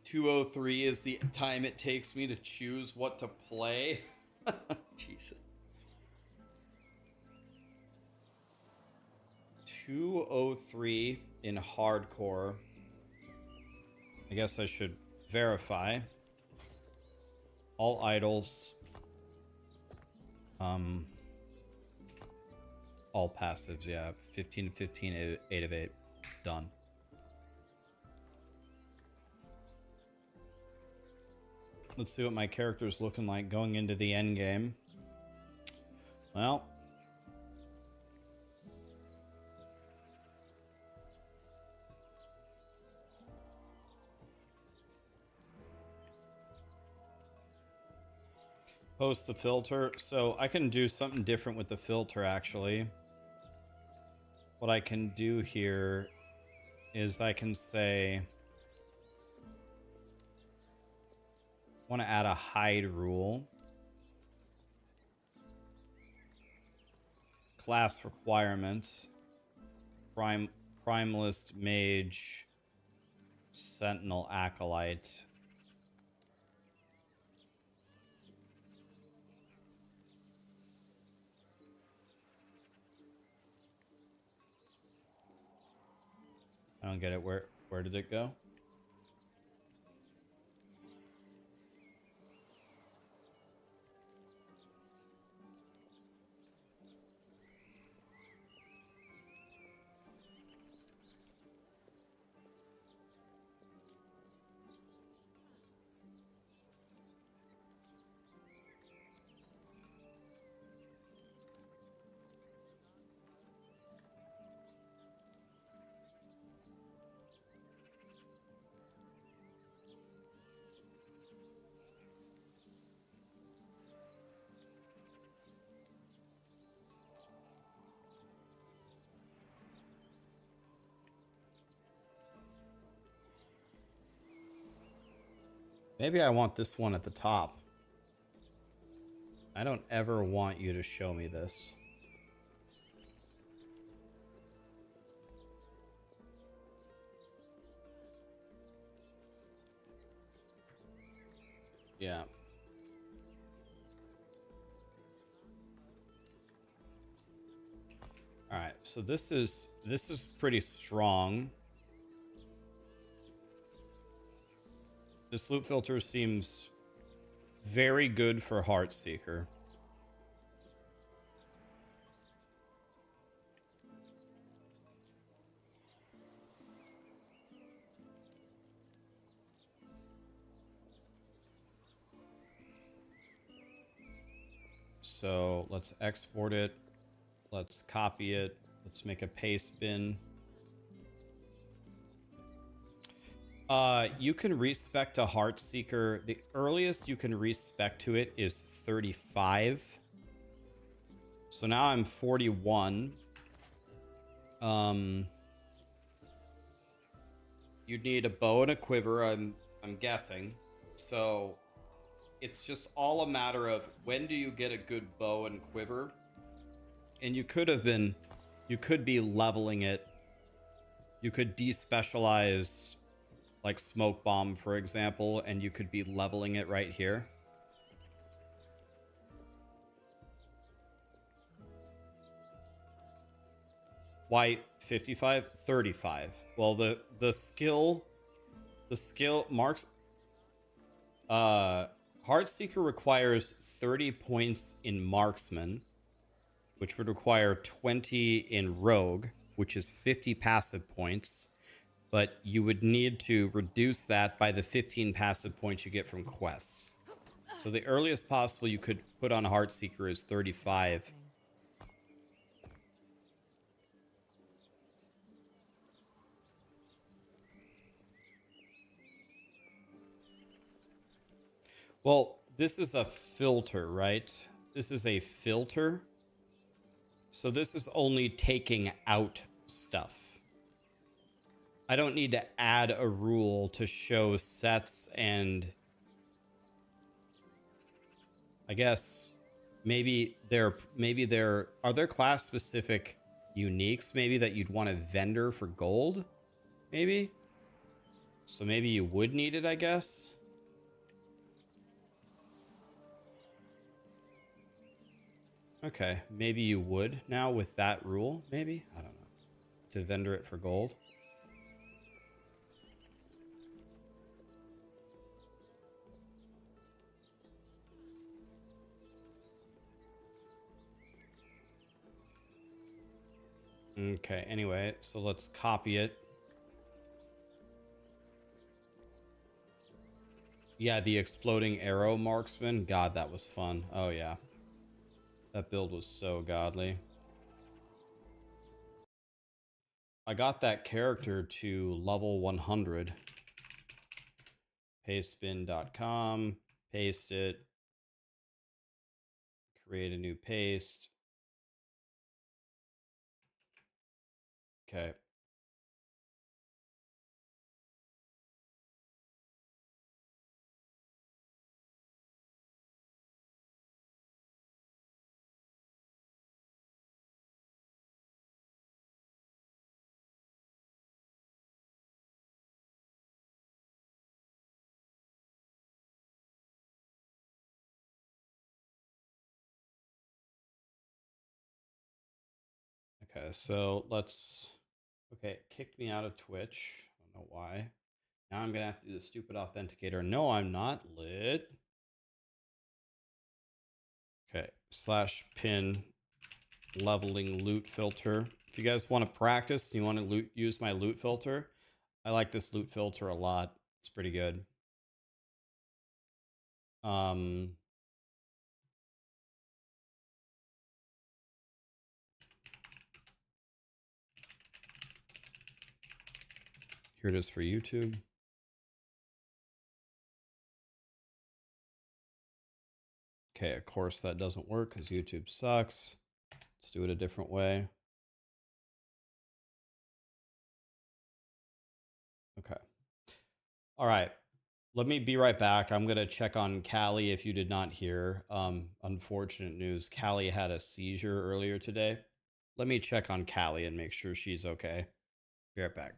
.203 is the time it takes me to choose what to play. Jesus. 203 in hardcore. I guess I should verify. All idols. All passives, yeah. 15 to 15, 8 of 8. Done. Let's see what my character's looking like going into the end game. Well, post the filter. So I can do something different with the filter, actually. What I can do here is I can say, I want to add a hide rule. Class requirements. Primalist Mage, Sentinel Acolyte. I don't get it. Where did it go? Maybe I want this one at the top. I don't ever want you to show me this. Yeah. All right, so this is pretty strong. This loot filter seems very good for Heartseeker. So let's export it. Let's copy it. Let's make a paste bin. You can respec to Heartseeker. The earliest you can respec to it is 35. So now I'm 41. You'd need a bow and a quiver, I'm guessing. So it's just all a matter of when do you get a good bow and quiver? And you could be leveling it. You could despecialize like smoke bomb, for example, and you could be leveling it right here. Why 55? 35. Well, the skill marks Heartseeker requires 30 points in Marksman, which would require 20 in Rogue, which is 50 passive points. But you would need to reduce that by the 15 passive points you get from quests. So the earliest possible you could put on Heartseeker is 35. Well, this is a filter, right? This is a filter. So this is only taking out stuff. I don't need to add a rule to show sets, and I guess maybe there are there class specific uniques maybe that you'd want to vendor for gold, maybe. So maybe you would need it, I guess. Okay, maybe you would now with that rule, maybe, I don't know, to vendor it for gold. Okay, anyway, so let's copy it. Yeah, the exploding arrow marksman. God, that was fun. Oh, yeah. That build was so godly. I got that character to level 100. Pastebin.com. Paste it. Create a new paste. Okay. Okay, so let's. Okay, it kicked me out of Twitch. I don't know why. Now I'm gonna have to do the stupid authenticator. No, I'm not lit. Okay, /pin leveling loot filter. If you guys want to practice and you want to use my loot filter, I like this loot filter a lot. It's pretty good. Here it is for YouTube. Okay, of course that doesn't work because YouTube sucks. Let's do it a different way. Okay. All right. Let me be right back. I'm going to check on Callie if you did not hear. Unfortunate news. Callie had a seizure earlier today. Let me check on Callie and make sure she's okay. Be right back.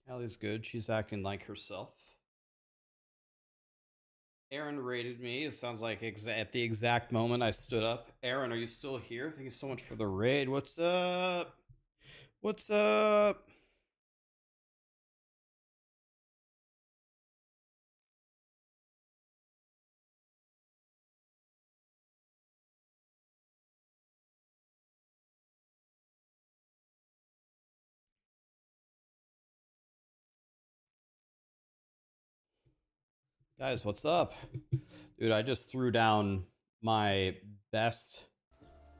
Allie's good. She's acting like herself. Aaron raided me. It sounds like at the exact moment I stood up. Aaron, are you still here? Thank you so much for the raid. What's up? What's up? Guys, what's up? Dude, I just threw down my best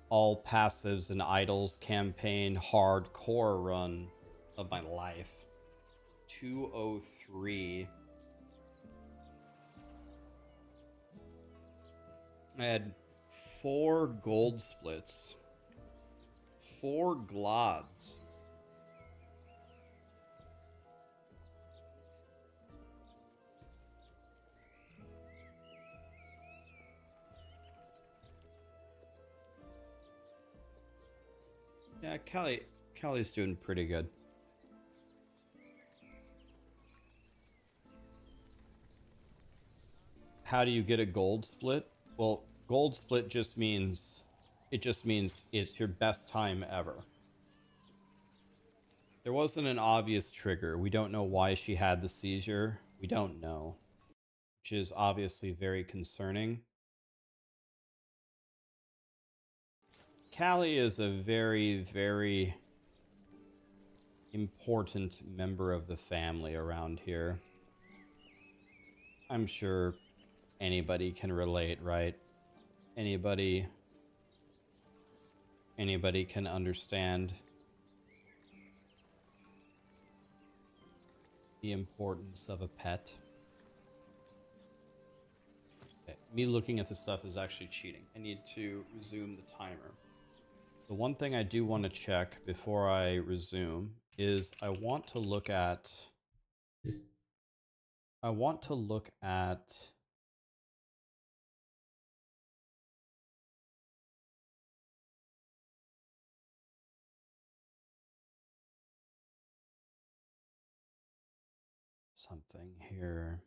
all passives and idols campaign hardcore run of my life. 203. I had 4 gold splits, 4 glods. Yeah, Callie's doing pretty good. How do you get a gold split? Well, gold split just means it's your best time ever. There wasn't an obvious trigger. We don't know why she had the seizure. We don't know, which is obviously very concerning. Callie is a very, very important member of the family around here. I'm sure anybody can relate, right? Anybody can understand the importance of a pet. Okay, me looking at this stuff is actually cheating. I need to resume the timer. The one thing I do want to check before I resume is I want to look at something here.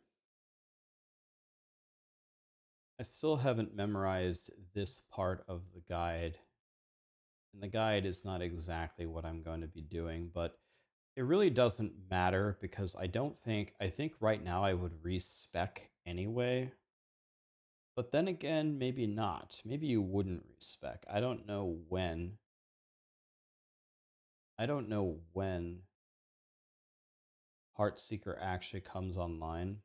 I still haven't memorized this part of the guide. And the guide is not exactly what I'm going to be doing, but it really doesn't matter because I think right now I would respec anyway. But then again, maybe not. Maybe you wouldn't respec. I don't know when. Heartseeker actually comes online.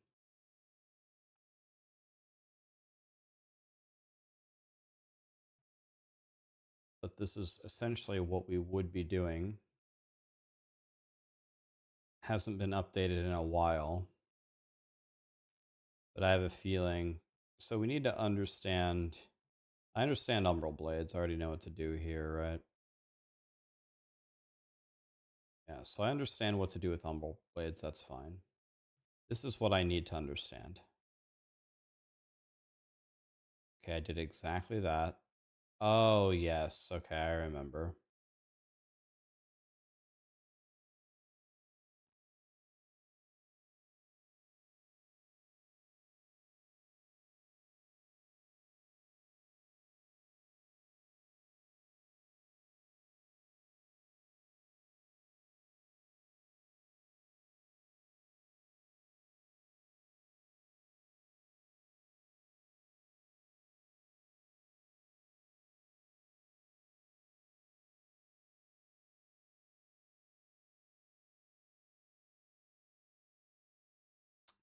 But this is essentially what we would be doing. Hasn't been updated in a while. But I have a feeling. So we need to understand. I understand Umbral Blades. I already know what to do here, right? Yeah, so I understand what to do with Umbral Blades. That's fine. This is what I need to understand. Okay, I did exactly that. Oh, yes. Okay, I remember.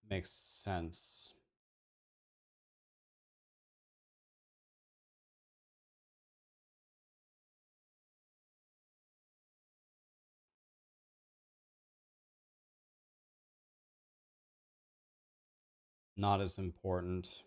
Makes sense. Not as important.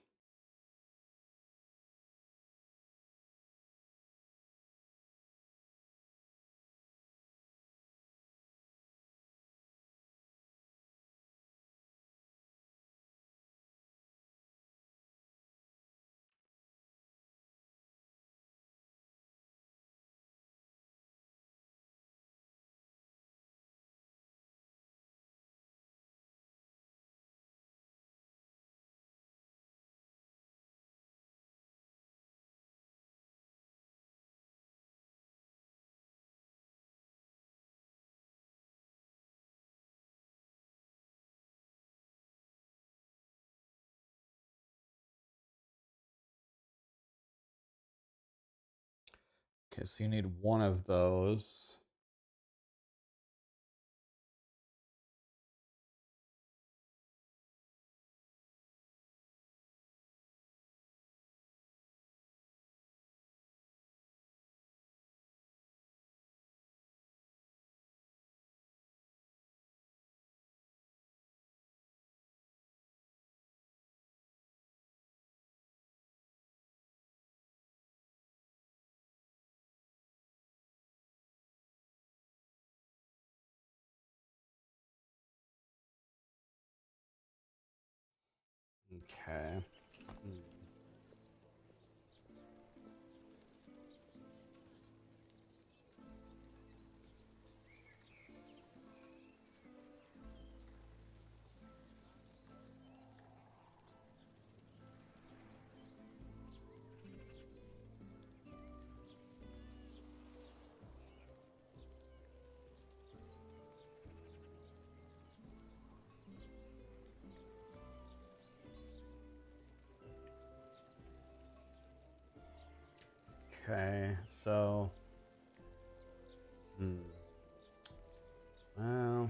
Okay, so you need one of those. Okay. Okay, so well,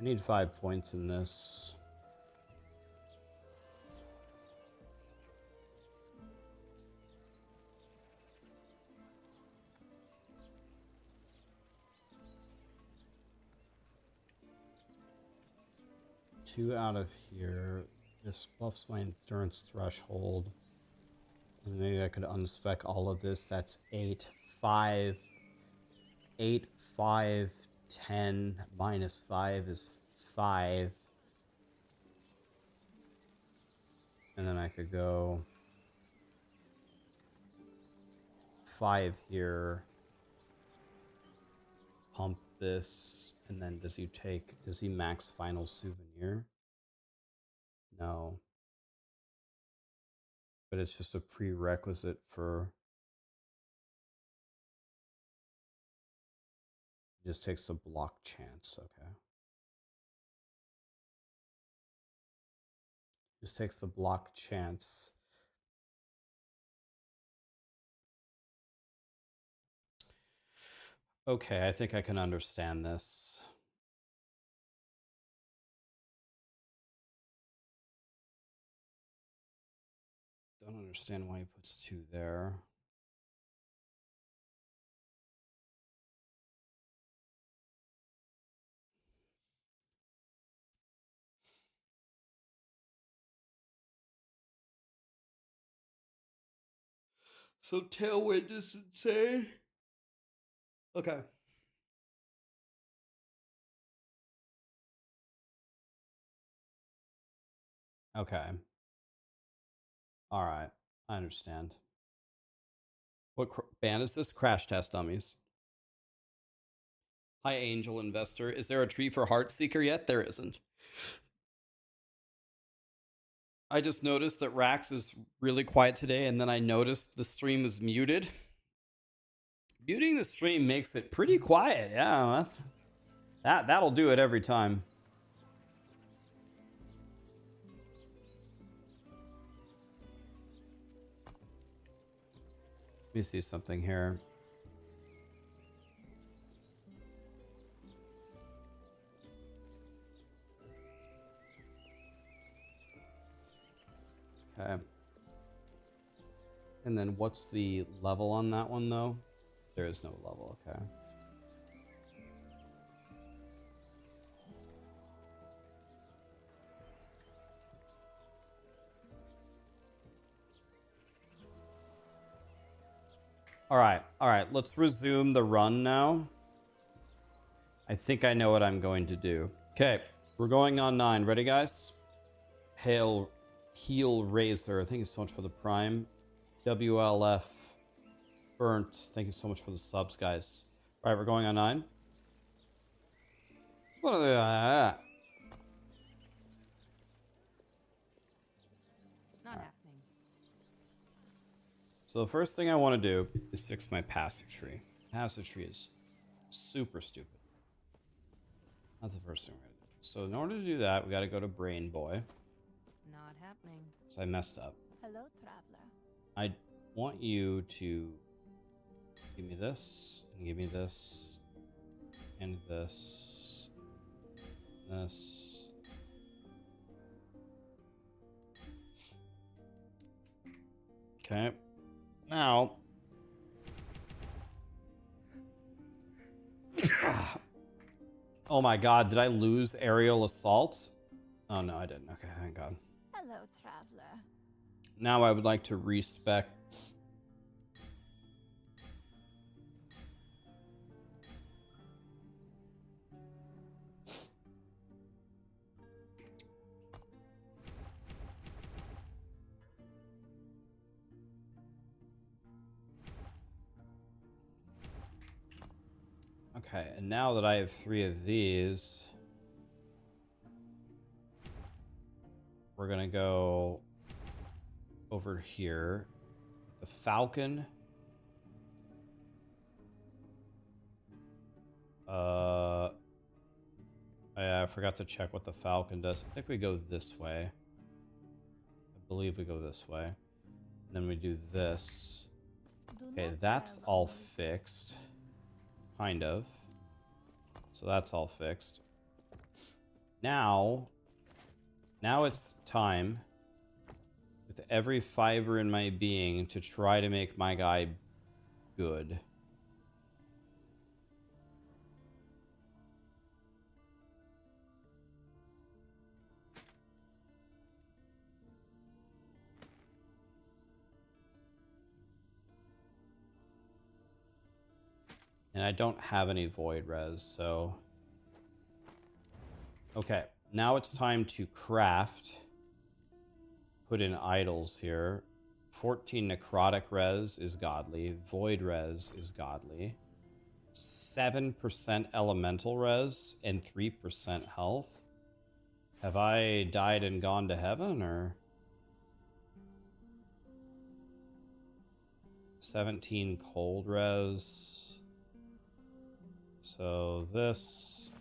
I need 5 points in this. Two out of here. This buffs my endurance threshold. And maybe I could unspec all of this. That's 8, 5, 8, 5, 10. Minus 5 is 5. And then I could go 5 here. Pump this. And then does he max final souvenir? No. But it's just a prerequisite for... Just takes the block chance, okay. Just takes the block chance. Okay, I think I can understand this. Don't understand why he puts 2 there. So Tailwind is insane. Okay. Okay. All right. I understand. What band is this? Crash Test Dummies. Hi, Angel Investor. Is there a tree for Heartseeker yet? There isn't. I just noticed that Rax is really quiet today, and then I noticed the stream is muted. Muting the stream makes it pretty quiet. Yeah, that'll do it every time. Let me see something here. Okay. And then what's the level on that one, though? There is no level, okay. All right, let's resume the run now. I think I know what I'm going to do. Okay, we're going on 9. Ready, guys? Heel Razor, thank you so much for the prime. WLF Burnt, thank you so much for the subs, guys. All right, we're going on 9. What are they? Not happening. So the first thing I want to do is fix my passive tree. Passive tree is super stupid. That's the first thing we're going to do. So in order to do that, we got to go to Brain Boy. Not happening. So I messed up. Hello, traveler. I want you to give me this, and give me this, and this, this. Okay. Now. Oh my god, did I lose aerial assault? Oh no, I didn't. Okay, thank god. Hello, traveler. Now I would like to respec. Okay, and now that I have 3 of these, we're gonna go over here. The Falcon. I forgot to check what the Falcon does. I think we go this way. I believe we go this way. And then we do this. Okay, that's all fixed. Kind of. So that's all fixed. Now it's time, with every fiber in my being, to try to make my guy good. And I don't have any void res, so... Okay, now it's time to craft. Put in idols here. 14 necrotic res is godly. Void res is godly. 7% elemental res and 3% health. Have I died and gone to heaven, or... 17 cold res... So this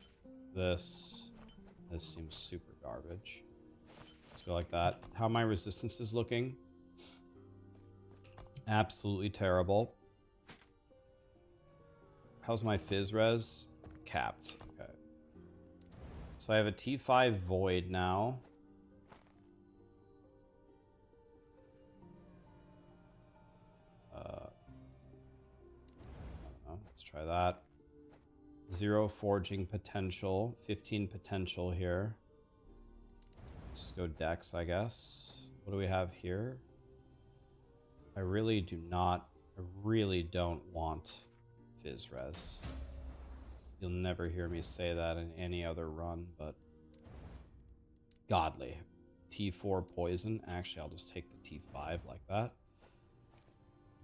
seems super garbage. Let's go like that. How are my resistances looking? Absolutely terrible. How's my fizz res? Capped. Okay. So I have a T5 void now. Let's try that. 0 forging potential, 15 potential here. Let's go dex, I guess. What do we have here? I really don't want fizz res. You'll never hear me say that in any other run, but godly. T4 poison. Actually, I'll just take the T5 like that.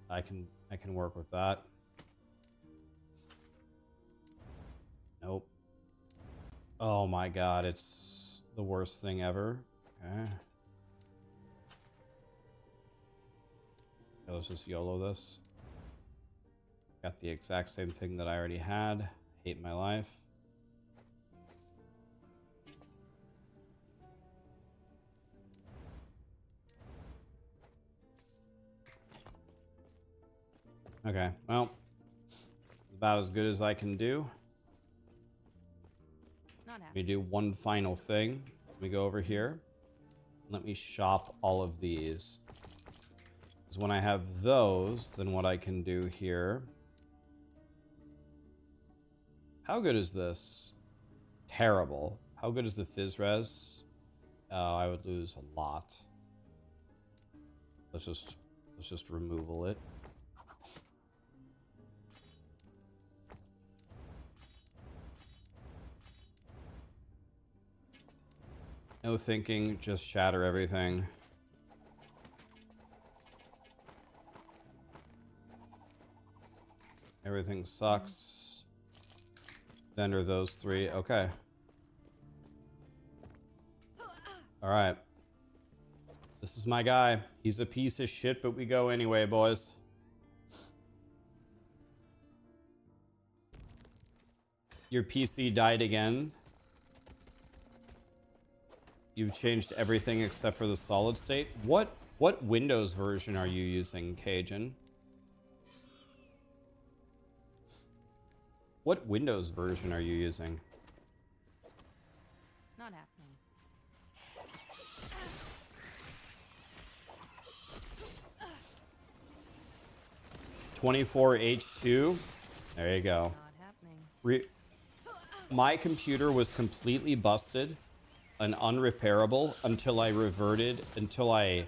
I can work with that. Nope. Oh my god, it's the worst thing ever. Okay. Let's just YOLO this. Got the exact same thing that I already had. Hate my life. Okay, well, about as good as I can do. Let me do one final thing. Let me go over here. Let me shop all of these. Because when I have those, then what I can do here... How good is this? Terrible. How good is the fizz res? I would lose a lot. Let's just removal it. No thinking, just shatter everything. Everything sucks. Vendor those 3. Okay. Alright. This is my guy. He's a piece of shit, but we go anyway, boys. Your PC died again. You've changed everything except for the solid state. What Windows version are you using, Cajun? What Windows version are you using? Not happening. 24H2. There you go. Not happening. My computer was completely busted and unrepairable until I reverted, until I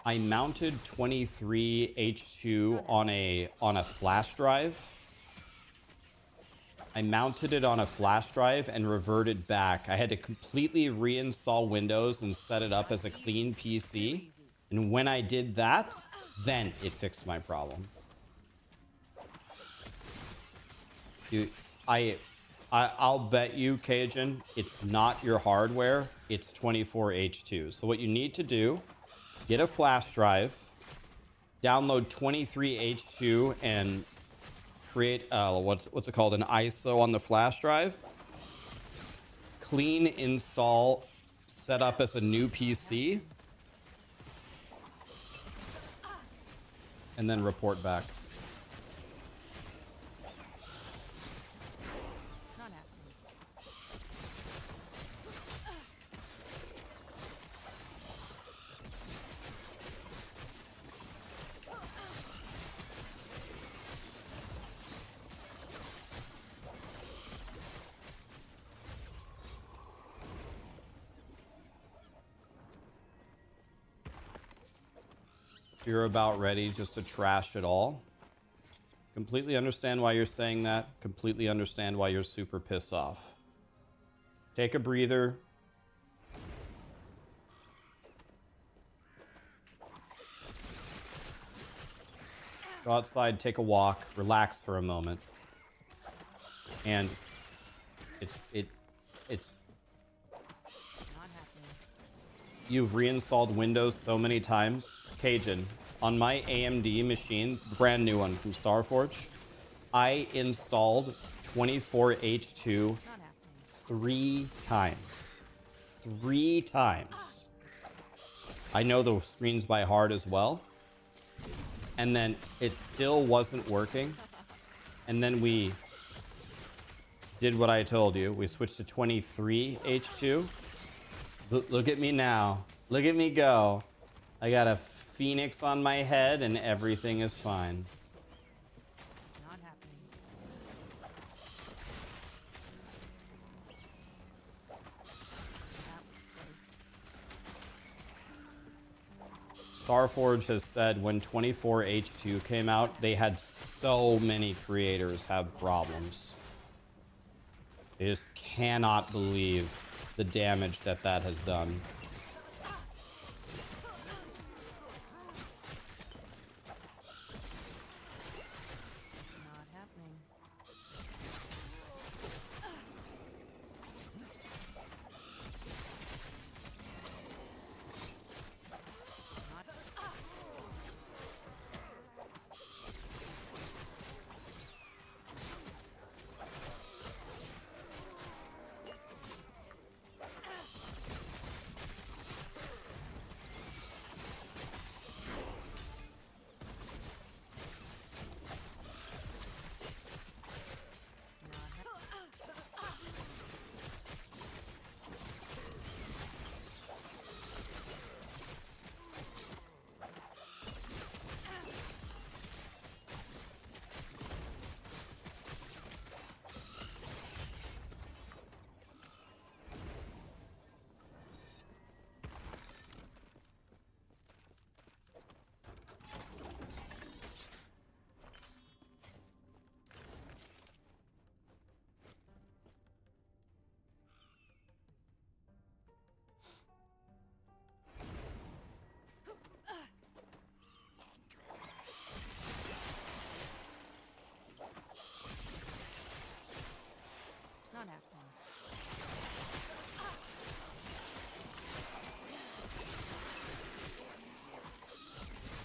mounted 23H2 on a flash drive. I mounted it on a flash drive and reverted back. I had to completely reinstall Windows and set it up as a clean PC. And when I did that, then it fixed my problem. I'll bet you, Cajun, it's not your hardware, it's 24H2. So what you need to do, get a flash drive, download 23H2 and create what's it called, an ISO on the flash drive. Clean install, set up as a new PC, and then report back. Not happening. You're about ready just to trash it all. Completely understand why you're saying that. Completely understand why you're super pissed off. Take a breather. Go outside, take a walk, relax for a moment. And it's Not happening. you've reinstalled Windows so many times. Cajun, on my AMD machine, brand new one from Starforge, I installed 24H2 Not happening. 3 times. 3 times. I know the screens by heart as well. And then it still wasn't working. And then we did what I told you. We switched to 23H2. Look at me now. Look at me go. I got a phoenix on my head and everything is fine. Not happening. That was close. Starforge has said when 24H2 came out, they had so many creators have problems. They just cannot believe the damage that has done. Not happening. Not.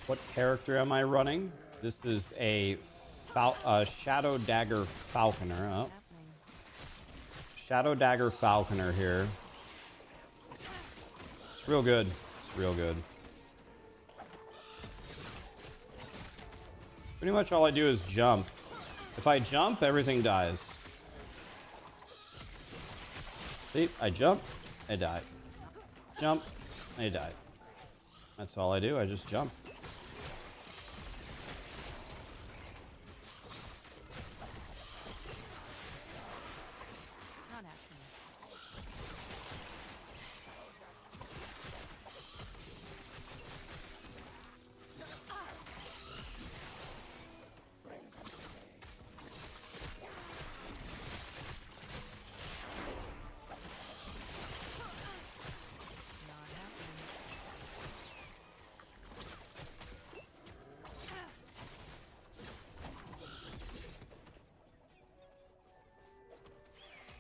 What character am I running? This is a Shadow Dagger Falconer. Oh. Shadow Dagger Falconer here. It's real good. It's real good. Pretty much all I do is jump. If I jump, everything dies. See, I jump, I die. Jump, I die. That's all I do, I just jump.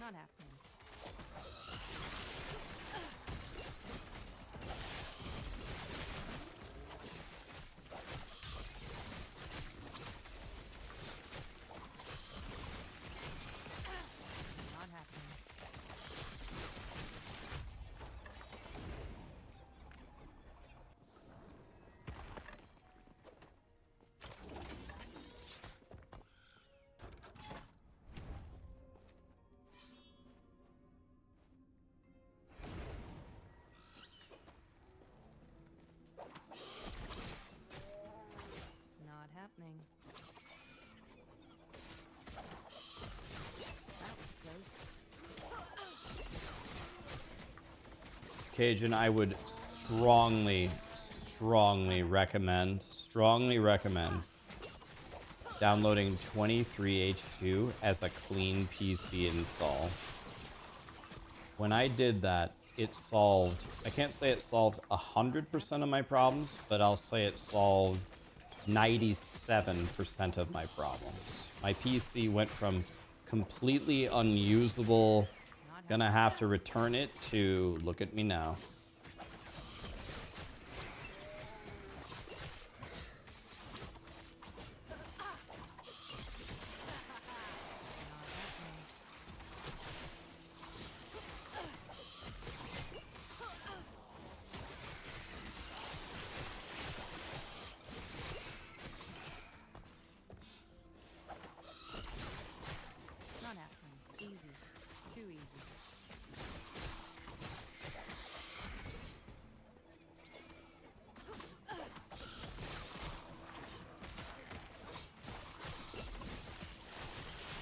Not happening. Not happening. Not happening. Not happening. Not happening. That was close. Cajun, I would strongly recommend downloading 23H2 as a clean PC install. When I did that, it solved, I can't say it solved 100% of my problems, but I'll say it solved 97% of my problems. My PC went from completely unusable, gonna have to return it, to look at me now. Not happening. Easy. Too easy.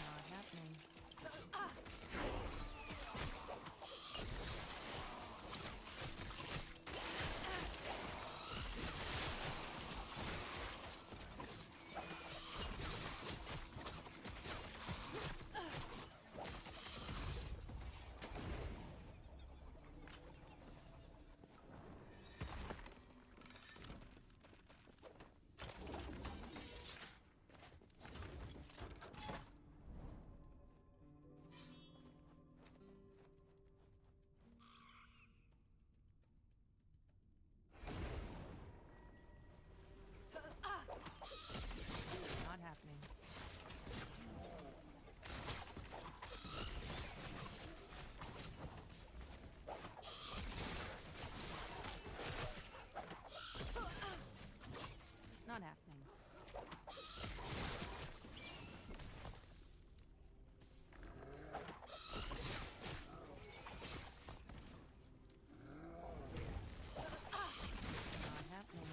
Not happening. Not happening. Not happening. Not happening.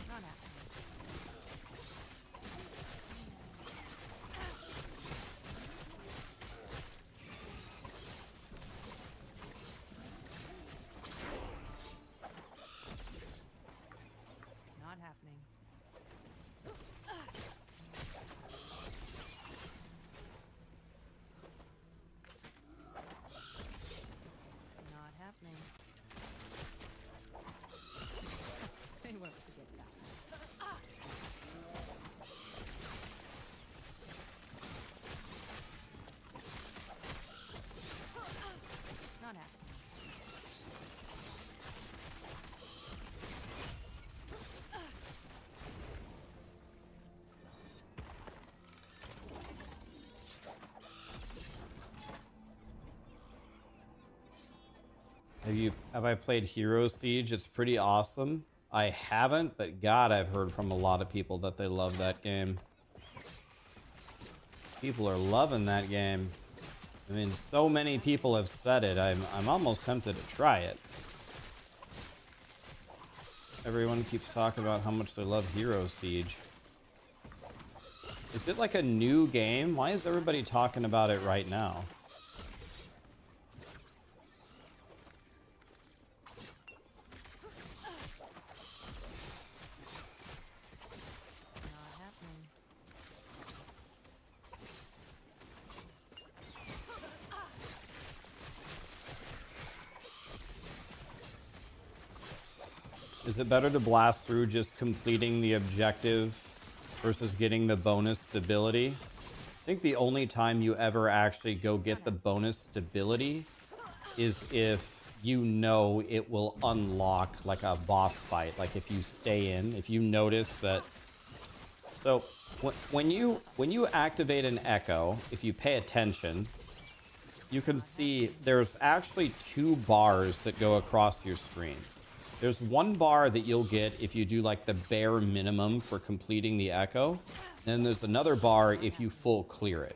Not happening. Not happening. Not happening. They won't forget that. Have I played Hero Siege? It's pretty awesome. I haven't, but God, I've heard from a lot of people that they love that game. People are loving that game. I mean, so many people have said it. I'm almost tempted to try it. Everyone keeps talking about how much they love Hero Siege. Is it like a new game? Why is everybody talking about it right now? Not happening. Is it better to blast through just completing the objective versus getting the bonus stability? I think the only time you ever actually go get the bonus stability is if you know it will unlock like a boss fight. Like if you stay in, if you notice that. So when you activate an echo, if you pay attention, you can see there's actually 2 bars that go across your screen. There's one bar that you'll get if you do like the bare minimum for completing the echo. Then there's another bar if you full clear it.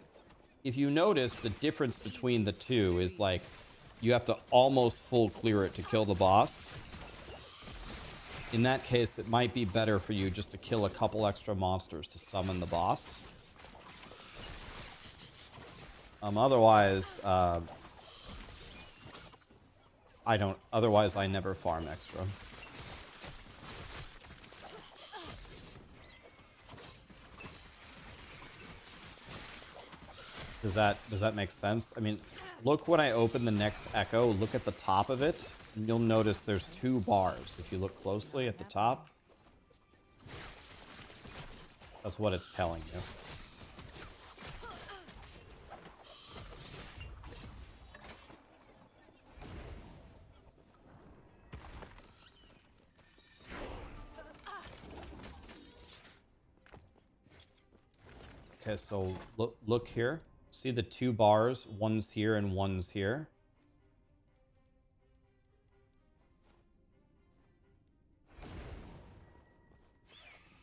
If you notice, the difference between the two is like you have to almost full clear it to kill the boss. In that case, it might be better for you just to kill a couple extra monsters to summon the boss. Otherwise, I never farm extra. Does that make sense? I mean, look when I open the next echo, look at the top of it, and you'll notice there's 2 bars. If you look closely at the top, that's what it's telling you. Okay, so look here. See the 2 bars? One's here and one's here.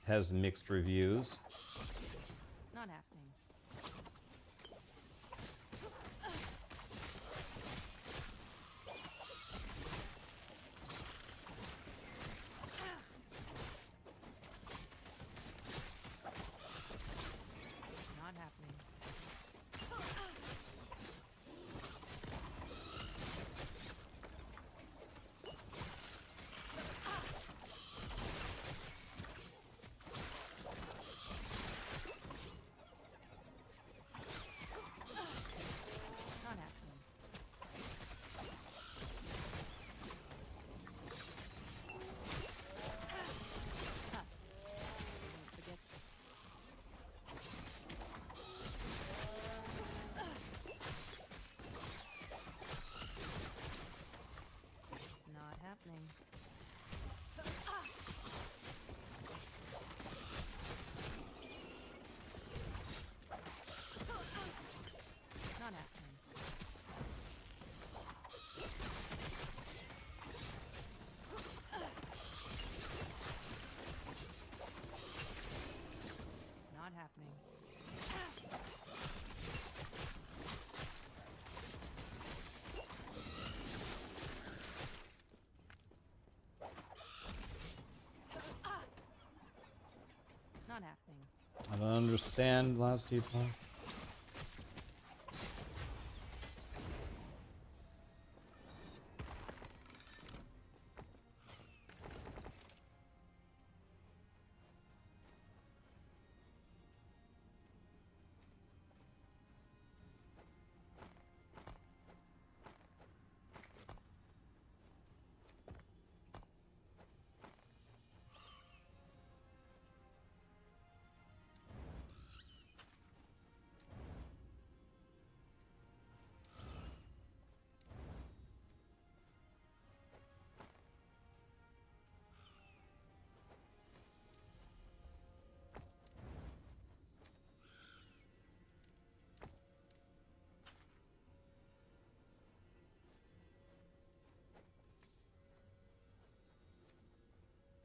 Has mixed reviews. Not happening. Not happening. Not happening. Huh. Don't forget. Not happening. Not happening. Not happening. Not happening. I don't understand last Epoch.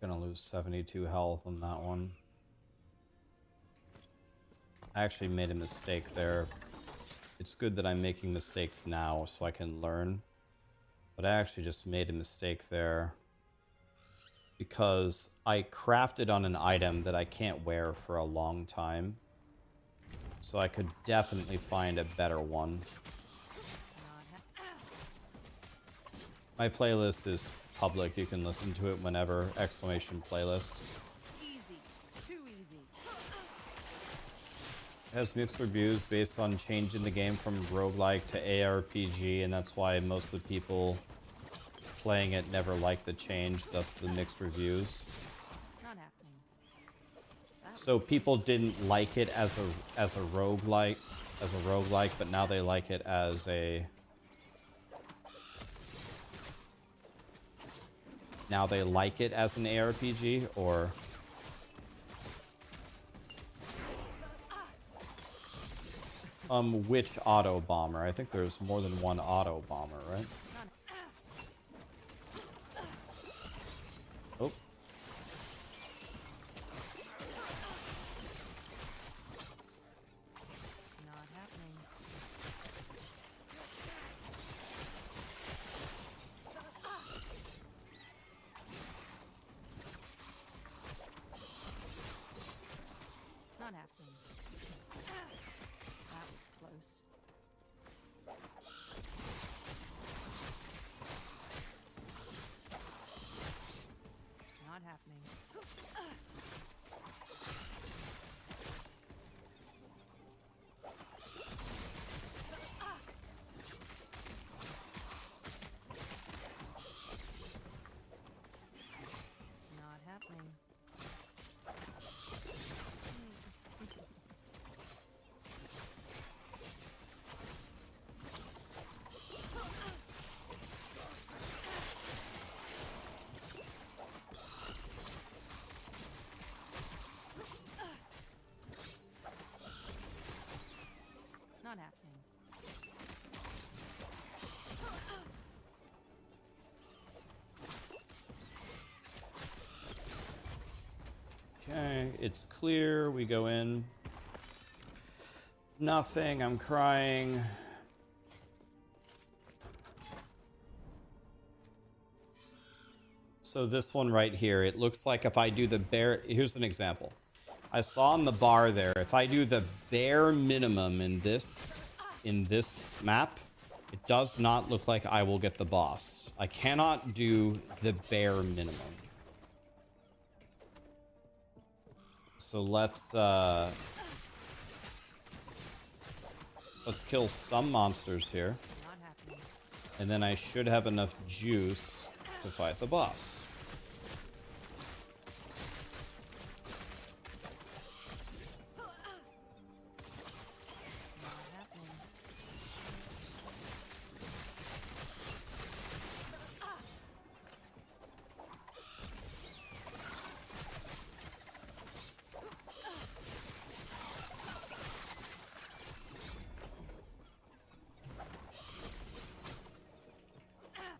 gonna lose 72 health on that one. I actually made a mistake there. It's good that I'm making mistakes now so I can learn. But I actually just made a mistake there. Because I crafted on an item that I can't wear for a long time. So I could definitely find a better one. My playlist is public. You can listen to it whenever. Exclamation playlist. Easy. Too easy. It has mixed reviews based on changing the game from roguelike to ARPG, and that's why most of the people playing it never like the change, thus the mixed reviews. Not happening. So people didn't like it as a roguelike, but now they like it as a now they like it as an ARPG, or which auto bomber? I think there's more than one auto bomber, right? Oh. Not happening. Not happening. That was close. Not happening. Not happening. Not happening. Okay, it's clear. We go in. Nothing. I'm crying. So this one right here, it looks like if I do the bare... Here's an example. I saw on the bar there, if I do the bare minimum in this map, it does not look like I will get the boss. I cannot do the bare minimum. So let's kill some monsters here. Not happening. And then I should have enough juice to fight the boss. Not happening.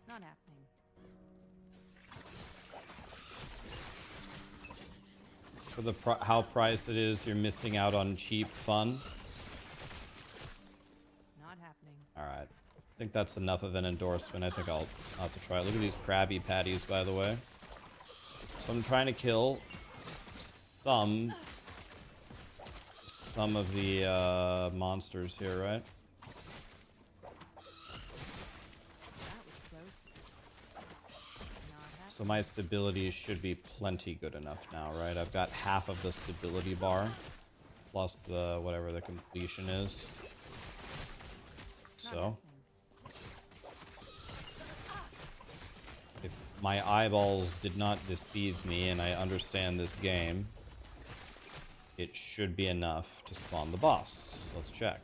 Not happening. For the how priced it is, you're missing out on cheap fun. Not happening. All right. I think that's enough of an endorsement. I think I'll have to try it. Look at these Krabby Patties, by the way. So I'm trying to kill some of the monsters here, right? That was close. Not happening. So my stability should be plenty good enough now, right? I've got half of the stability bar, plus the whatever the completion is. Not So, happening. if my eyeballs did not deceive me and I understand this game, it should be enough to spawn the boss. Let's check.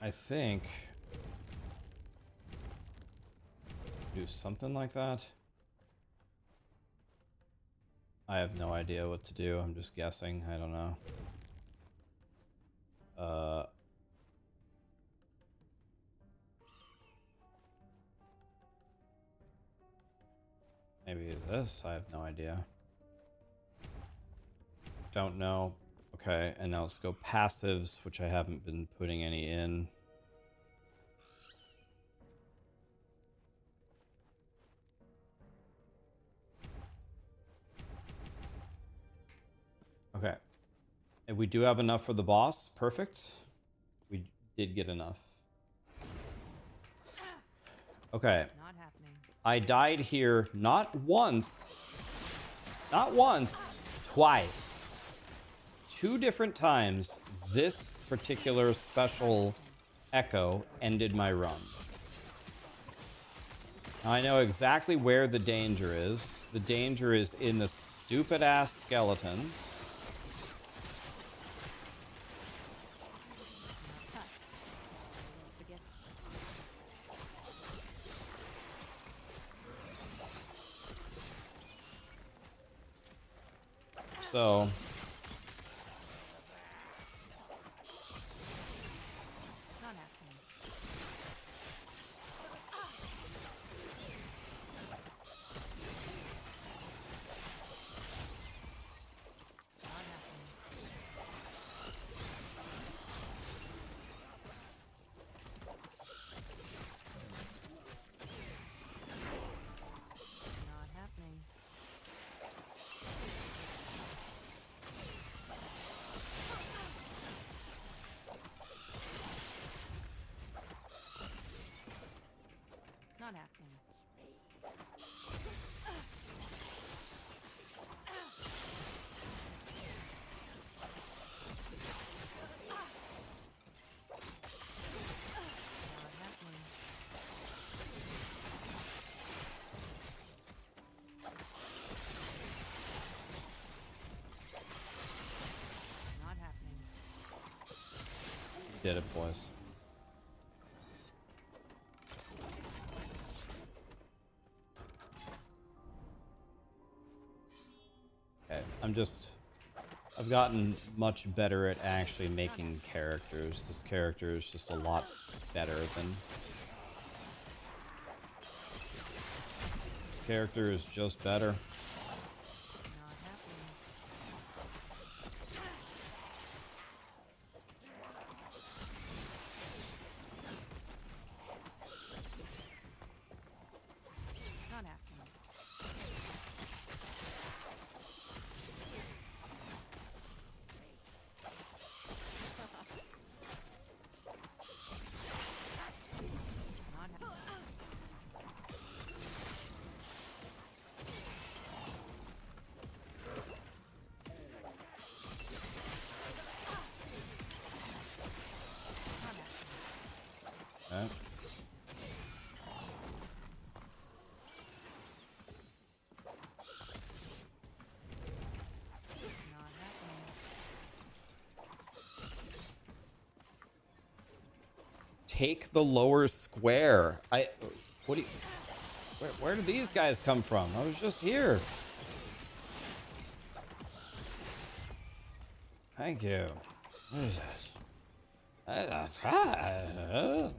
I think Do something like that. I have no idea what to do. I'm just guessing. I don't know. Maybe this? I have no idea. Don't know. Okay, and now let's go passives, which I haven't been putting any in. Okay. And we do have enough for the boss. Perfect. We did get enough. Okay. Not happening. I died here not once, twice. 2 different times this particular special echo ended my run. Now I know exactly where the danger is. The danger is in the stupid ass skeletons. So Not happening. Not happening. Not happening. Not happening. Not happening. Not happening. did it, boys. Okay, I've gotten much better at actually making characters. This character is just a lot better than... This character is just better. Not happening. Not happening. Not happening. Not happening. Okay. Not happening. Take the lower square. What do you... Where did these guys come from? I was just here. Thank you. What is this? Not happening.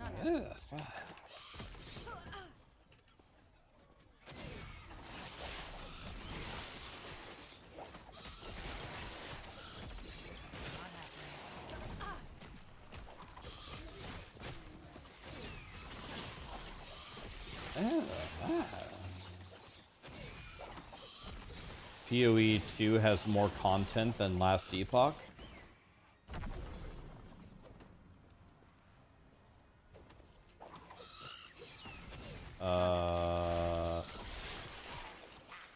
POE2 has more content than last Epoch.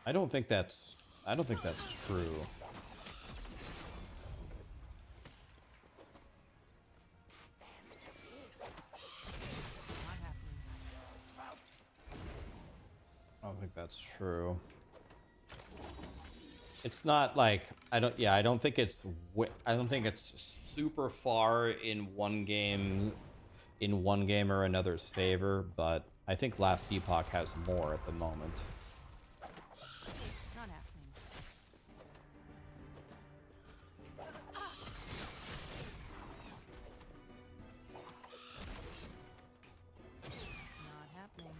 I don't think that's true. Not happening. I don't think that's true. It's not like I don't think it's super far in one game or another's favor, but I think Last Epoch has more at the moment. Not happening. Not happening. Not happening.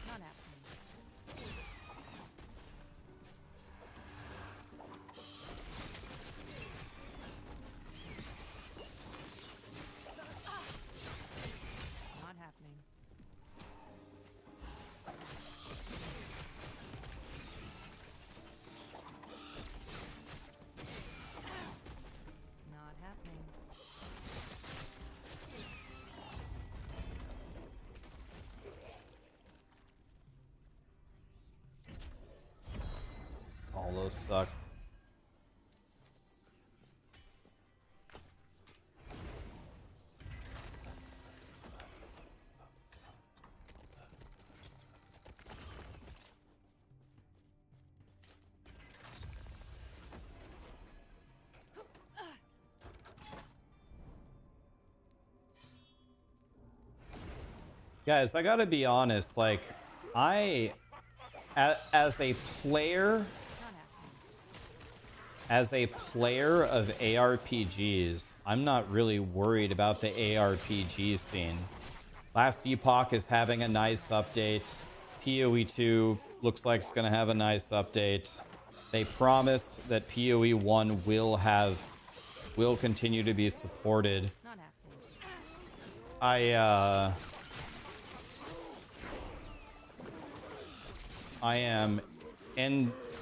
Not happening. Not happening. Not happening. All those suck. Guys, I gotta be honest, like, as a player, Not happening. as a player of ARPGs, I'm not really worried about the ARPG scene. Last Epoch is having a nice update. POE2 looks like it's gonna have a nice update. They promised that POE1 will continue to be supported. Not happening. I am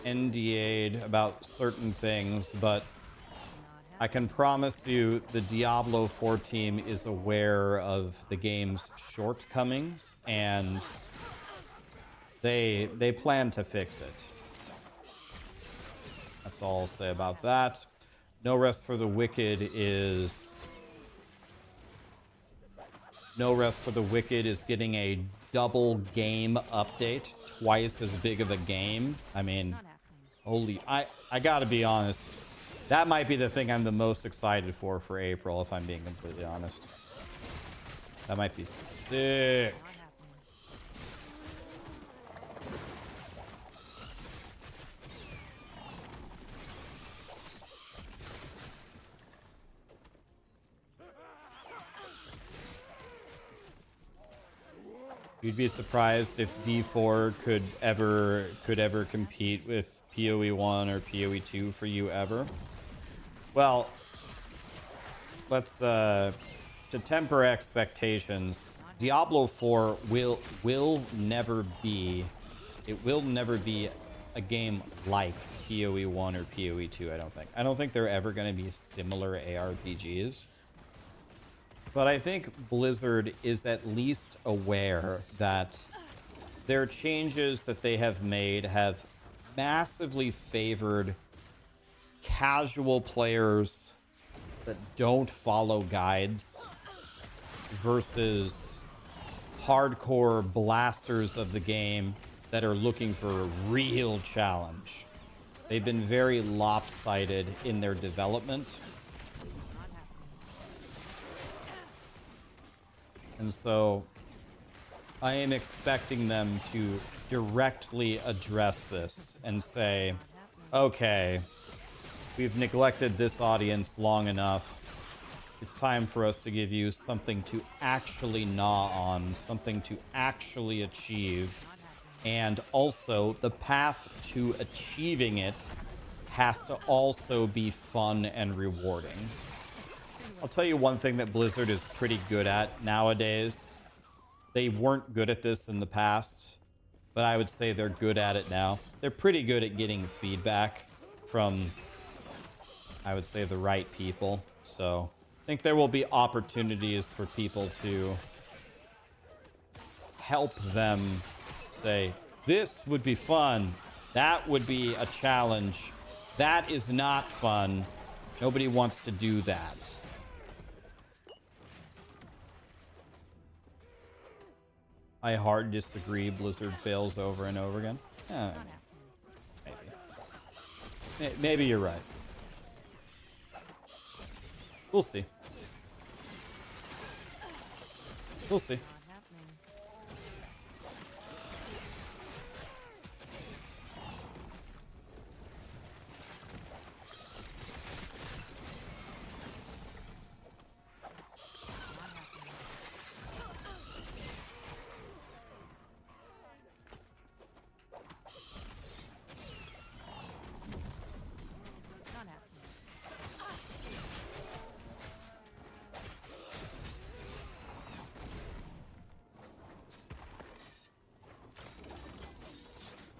NDA'd about certain things, but I can promise you the Diablo 4 team is aware of the game's shortcomings, and they plan to fix it. That's all I'll say about that. No Rest for the Wicked is getting a double game update, twice as big of a game. I mean, Not happening. holy, I gotta be honest. That might be the thing I'm the most excited for April, if I'm being completely honest. That might be sick. Not happening. You'd be surprised if D4 could ever compete with POE1 or POE2 for you ever. Well, let's to temper expectations. Diablo 4 will never be a game like POE1 or POE2, I don't think. I don't think they're ever going to be similar ARPGs. But I think Blizzard is at least aware that their changes that they have made have massively favored casual players that don't follow guides versus hardcore blasters of the game that are looking for a real challenge. They've been very lopsided in their development. And so I am expecting them to directly address this and say, okay, we've neglected this audience long enough. It's time for us to give you something to actually gnaw on, something to actually achieve. And also, the path to achieving it has to also be fun and rewarding. I'll tell you one thing that Blizzard is pretty good at nowadays. They weren't good at this in the past, but I would say they're good at it now. They're pretty good at getting feedback from, I would say, the right people. So I think there will be opportunities for people to help them say, this would be fun. That would be a challenge. That is not fun. Nobody wants to do that. I hard disagree. Blizzard fails over and over again. Maybe. Maybe you're right. We'll see. We'll see.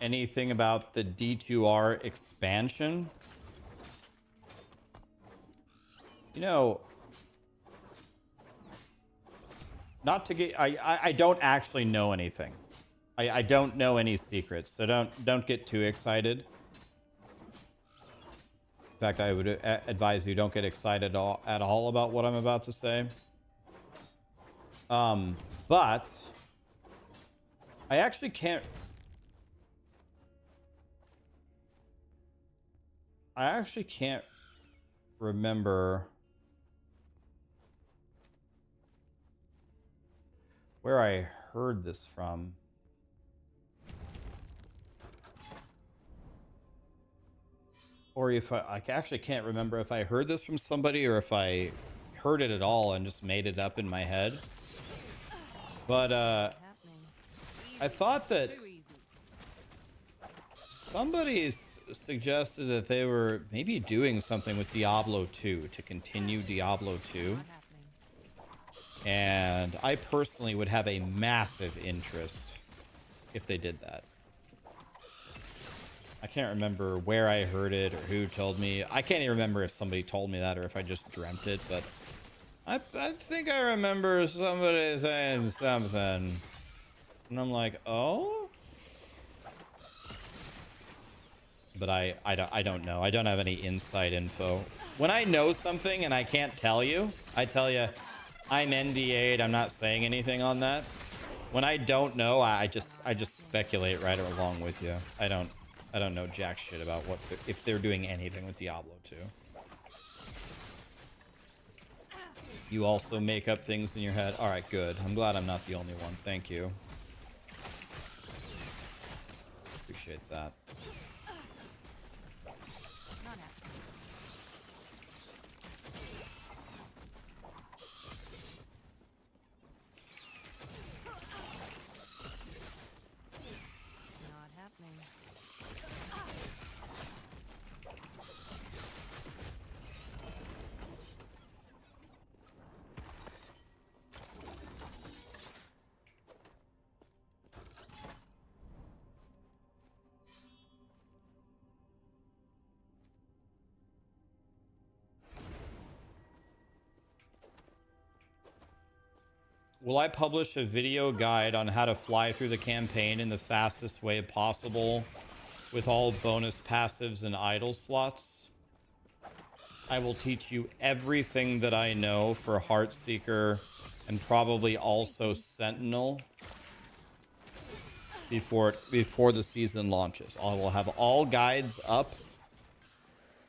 Anything about the D2R expansion? You know, not to get, I don't actually know anything. I don't know any secrets, so don't get too excited. In fact, I would advise you don't get excited at all about what I'm about to say. But I actually can't. I actually can't remember where I heard this from. Or if I actually can't remember if I heard this from somebody or if I heard it at all and just made it up in my head. But I thought that somebody suggested that they were maybe doing something with Diablo 2 to continue Diablo 2. And I personally would have a massive interest if they did that. I can't remember where I heard it or who told me. I can't even remember if somebody told me that or if I just dreamt it, but I think I remember somebody saying something. And I'm like, oh? But I don't know. I don't have any inside info. When I know something and I can't tell you, I tell you, I'm NDA'd. I'm not saying anything on that. When I don't know, I just speculate right along with you. I don't know jack shit about what if they're doing anything with Diablo 2. You also make up things in your head. All right, good. I'm glad I'm not the only one. Thank you. Appreciate that. Will I publish a video guide on how to fly through the campaign in the fastest way possible with all bonus passives and idle slots? I will teach you everything that I know for Heartseeker and probably also Sentinel before the season launches. I will have all guides up.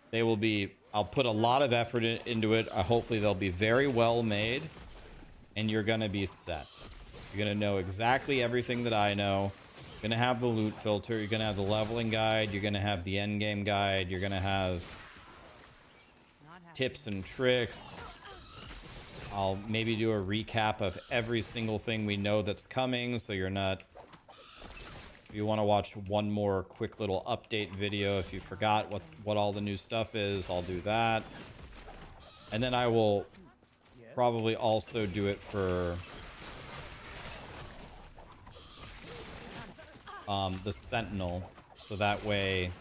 They will be, I'll put a lot of effort into it. Hopefully they'll be very well made. And you're gonna be set. You're gonna know exactly everything that I know. You're gonna have the loot filter. You're gonna have the leveling guide. You're gonna have the endgame guide. You're gonna have tips and tricks. I'll maybe do a recap of every single thing we know that's coming, so you're not. If you want to watch one more quick little update video, if you forgot what all the new stuff is, I'll do that. And then I will probably also do it for the Sentinel, so that way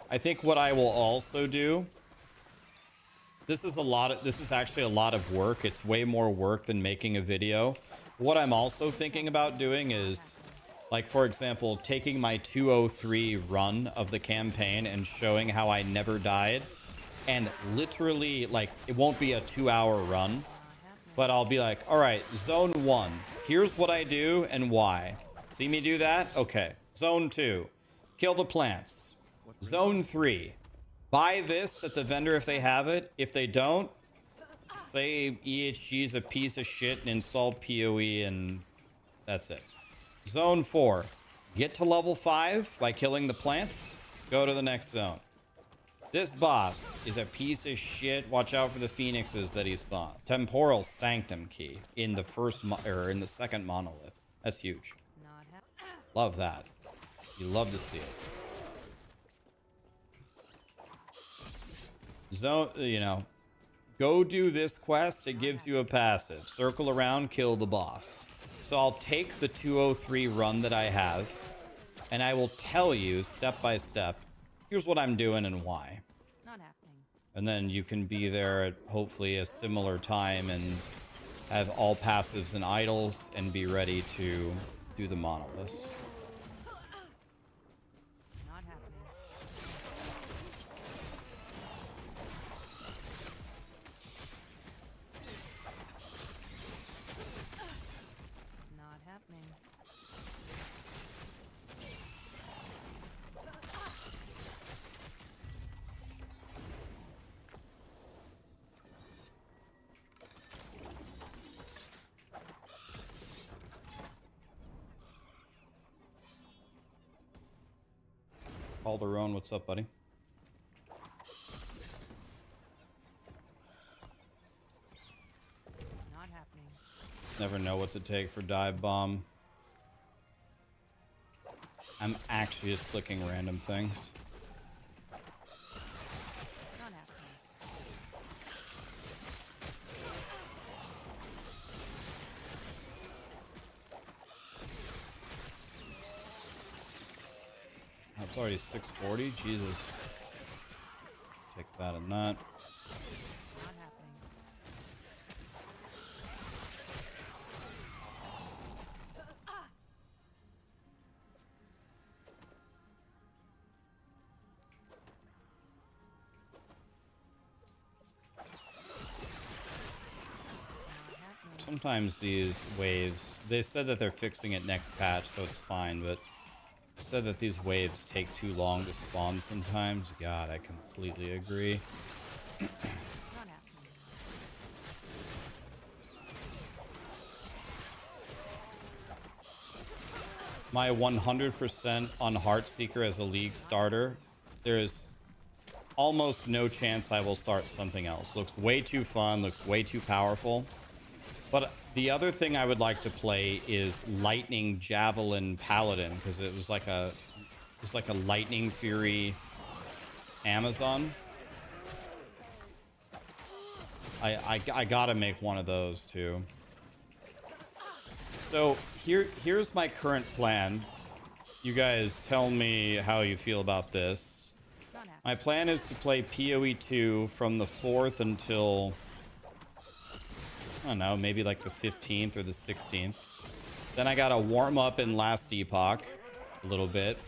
I think what I will also do, this is actually a lot of work. It's way more work than making a video. What I'm also thinking about doing is, like, for example, taking my 203 run of the campaign and showing how I never died. And literally, like, it won't be a 2-hour run, But I'll be like, all right, zone 1. Here's what I do and why. See me do that? Okay. Zone 2. Kill the plants. Zone 3. Buy this at the vendor if they have it. If they don't, say EHG is a piece of shit and install POE and that's it. Zone 4. Get to level 5 by killing the plants. Go to the next zone. This boss is a piece of shit. Watch out for the phoenixes that he spawned. Temporal Sanctum key in the in the second monolith. That's huge. Love that. You love to see it. Zone, you know, go do this quest. It gives you a passive. Circle around, kill the boss. So I'll take the 203 run that I have, and I will tell you step by step, here's what I'm doing and why. Not happening. And then you can be there at hopefully a similar time and have all passives and idols and be ready to do the monoliths. Not happening. Not happening. Calderon, what's up, buddy? Not happening. Never know what to take for dive bomb. I'm actually just clicking random things. Not happening. It's already 640. Jesus. Take that and that. Not happening. Sometimes these waves, they said that they're fixing it next patch, so it's fine, but they said that these waves take too long to spawn sometimes. God, I completely agree. Not happening. My 100% on Heartseeker as a league starter, there is almost no chance I will start something else. Looks way too fun, looks way too powerful. But the other thing I would like to play is Lightning Javelin Paladin, because it was like a Lightning Fury Amazon. I gotta make one of those too. So here's my current plan. You guys tell me how you feel about this. My plan is to play POE2 from the 4th until, I don't know, maybe like the 15th or the 16th. Then I gotta warm up in Last Epoch a little bit.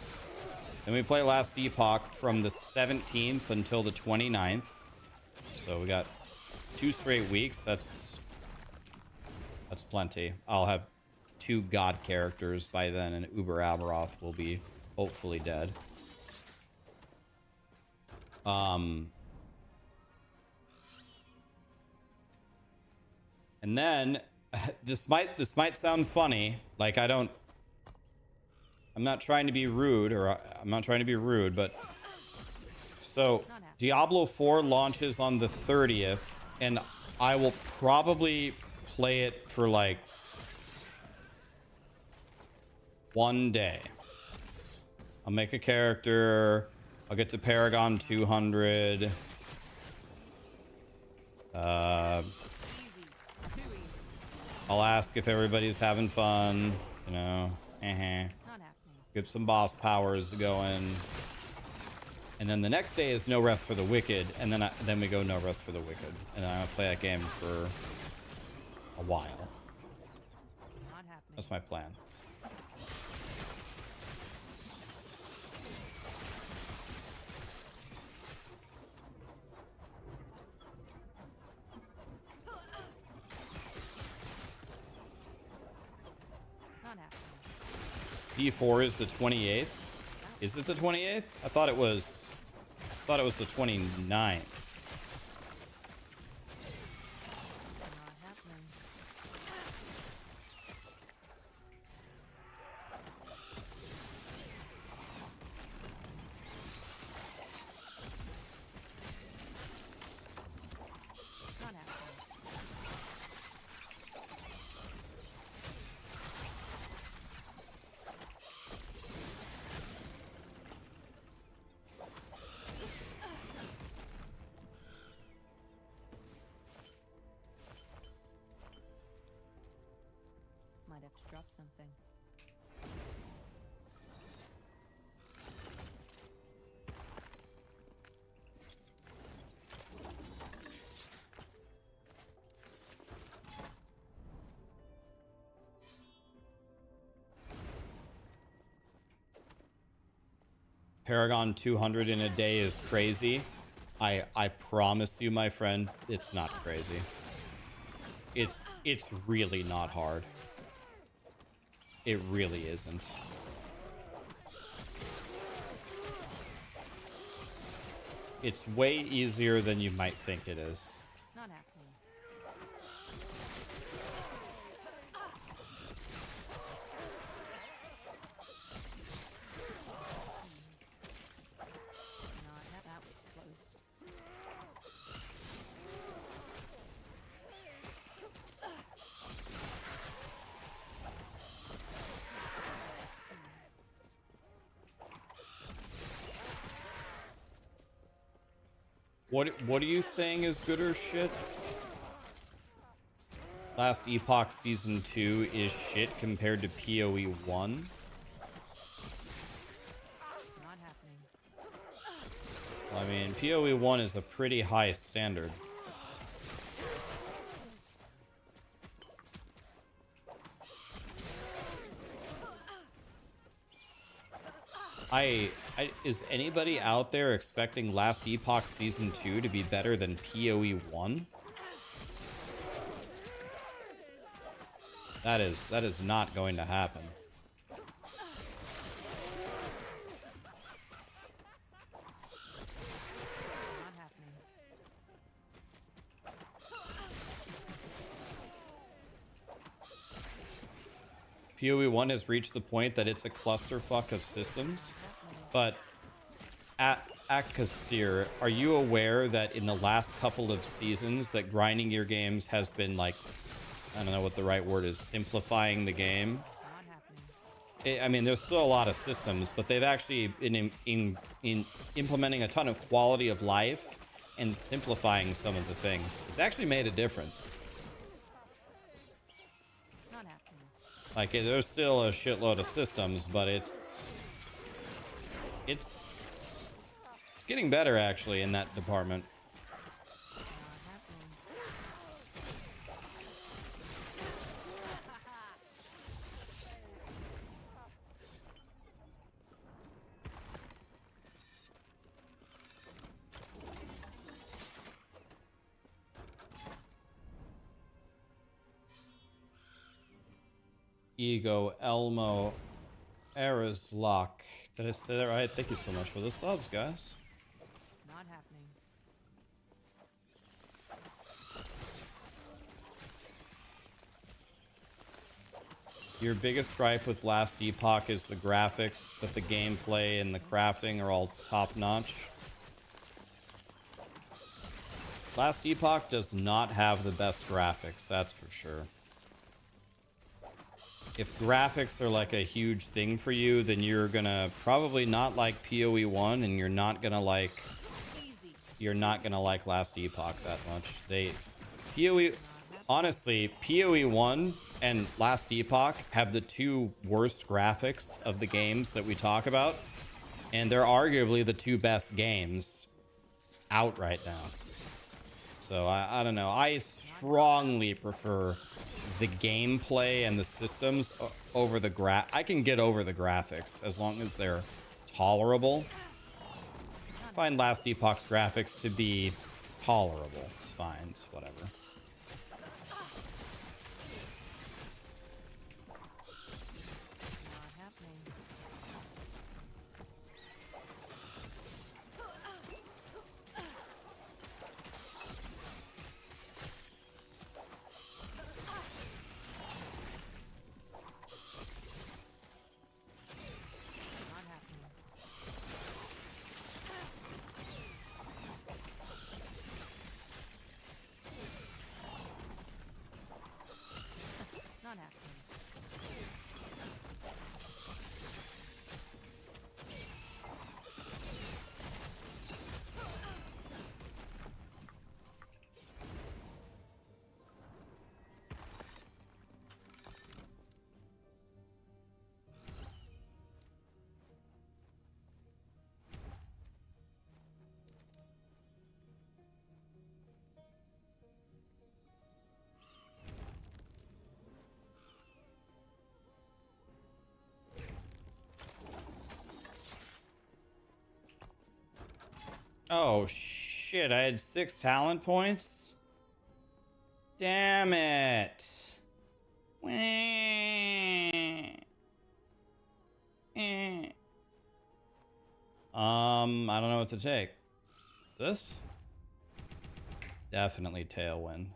Then we play Last Epoch from the 17th until the 29th. So we got 2 straight weeks. That's plenty. I'll have 2 god characters by then, and Uber Amaroth will be hopefully dead. And then this might sound funny, like I'm not trying to be rude, but so Diablo 4 launches on the 30th, and I will probably play it for like 1 day. I'll make a character, I'll get to Paragon 200. I'll ask if everybody's having fun, you know. Get some boss powers going. And then the next day is No Rest for the Wicked, and then we go No Rest for the Wicked. And then I'm gonna play that game for a while. That's my plan. P4 is the 28th. Is it the 28th? I thought it was the 29th. Not happening. Not happening. Might have to drop something. Paragon 200 in a day is crazy. I promise you, my friend, it's not crazy. It's really not hard. It really isn't. It's way easier than you might think it is. Not happening. That was close. What are you saying is good or shit? Last Epoch Season 2 is shit compared to POE 1? Not happening. I mean, POE 1 is a pretty high standard. Is anybody out there expecting Last Epoch Season 2 to be better than POE 1? That is not going to happen. Not happening. POE 1 has reached the point that it's a clusterfuck of systems. But at Castir, are you aware that in the last couple of seasons that grinding your games has been like, I don't know what the right word is, simplifying the game? Not happening. I mean, there's still a lot of systems, but they've actually been in implementing a ton of quality of life and simplifying some of the things. It's actually made a difference. Not happening. Like, there's still a shitload of systems, but it's getting better actually in that department. Not happening. Ego Elmo Arizlock. Did I say that right? Thank you so much for the subs, guys. Not happening. Your biggest gripe with Last Epoch is the graphics, but the gameplay and the crafting are all top-notch. Last Epoch does not have the best graphics, that's for sure. If graphics are like a huge thing for you, then you're gonna probably not like POE 1, and you're not gonna like Last Epoch that much. Honestly, POE 1 and Last Epoch have the two worst graphics of the games that we talk about, and they're arguably the two best games out right now. So I don't know. I strongly prefer the gameplay and the systems over the I can get over the graphics as long as they're tolerable. I find Last Epoch's graphics to be tolerable. It's fine. It's whatever. Not happening. Oh, shit. I had 6 talent points? Damn it. Wah. Eh. I don't know what to take. This? Definitely Tailwind.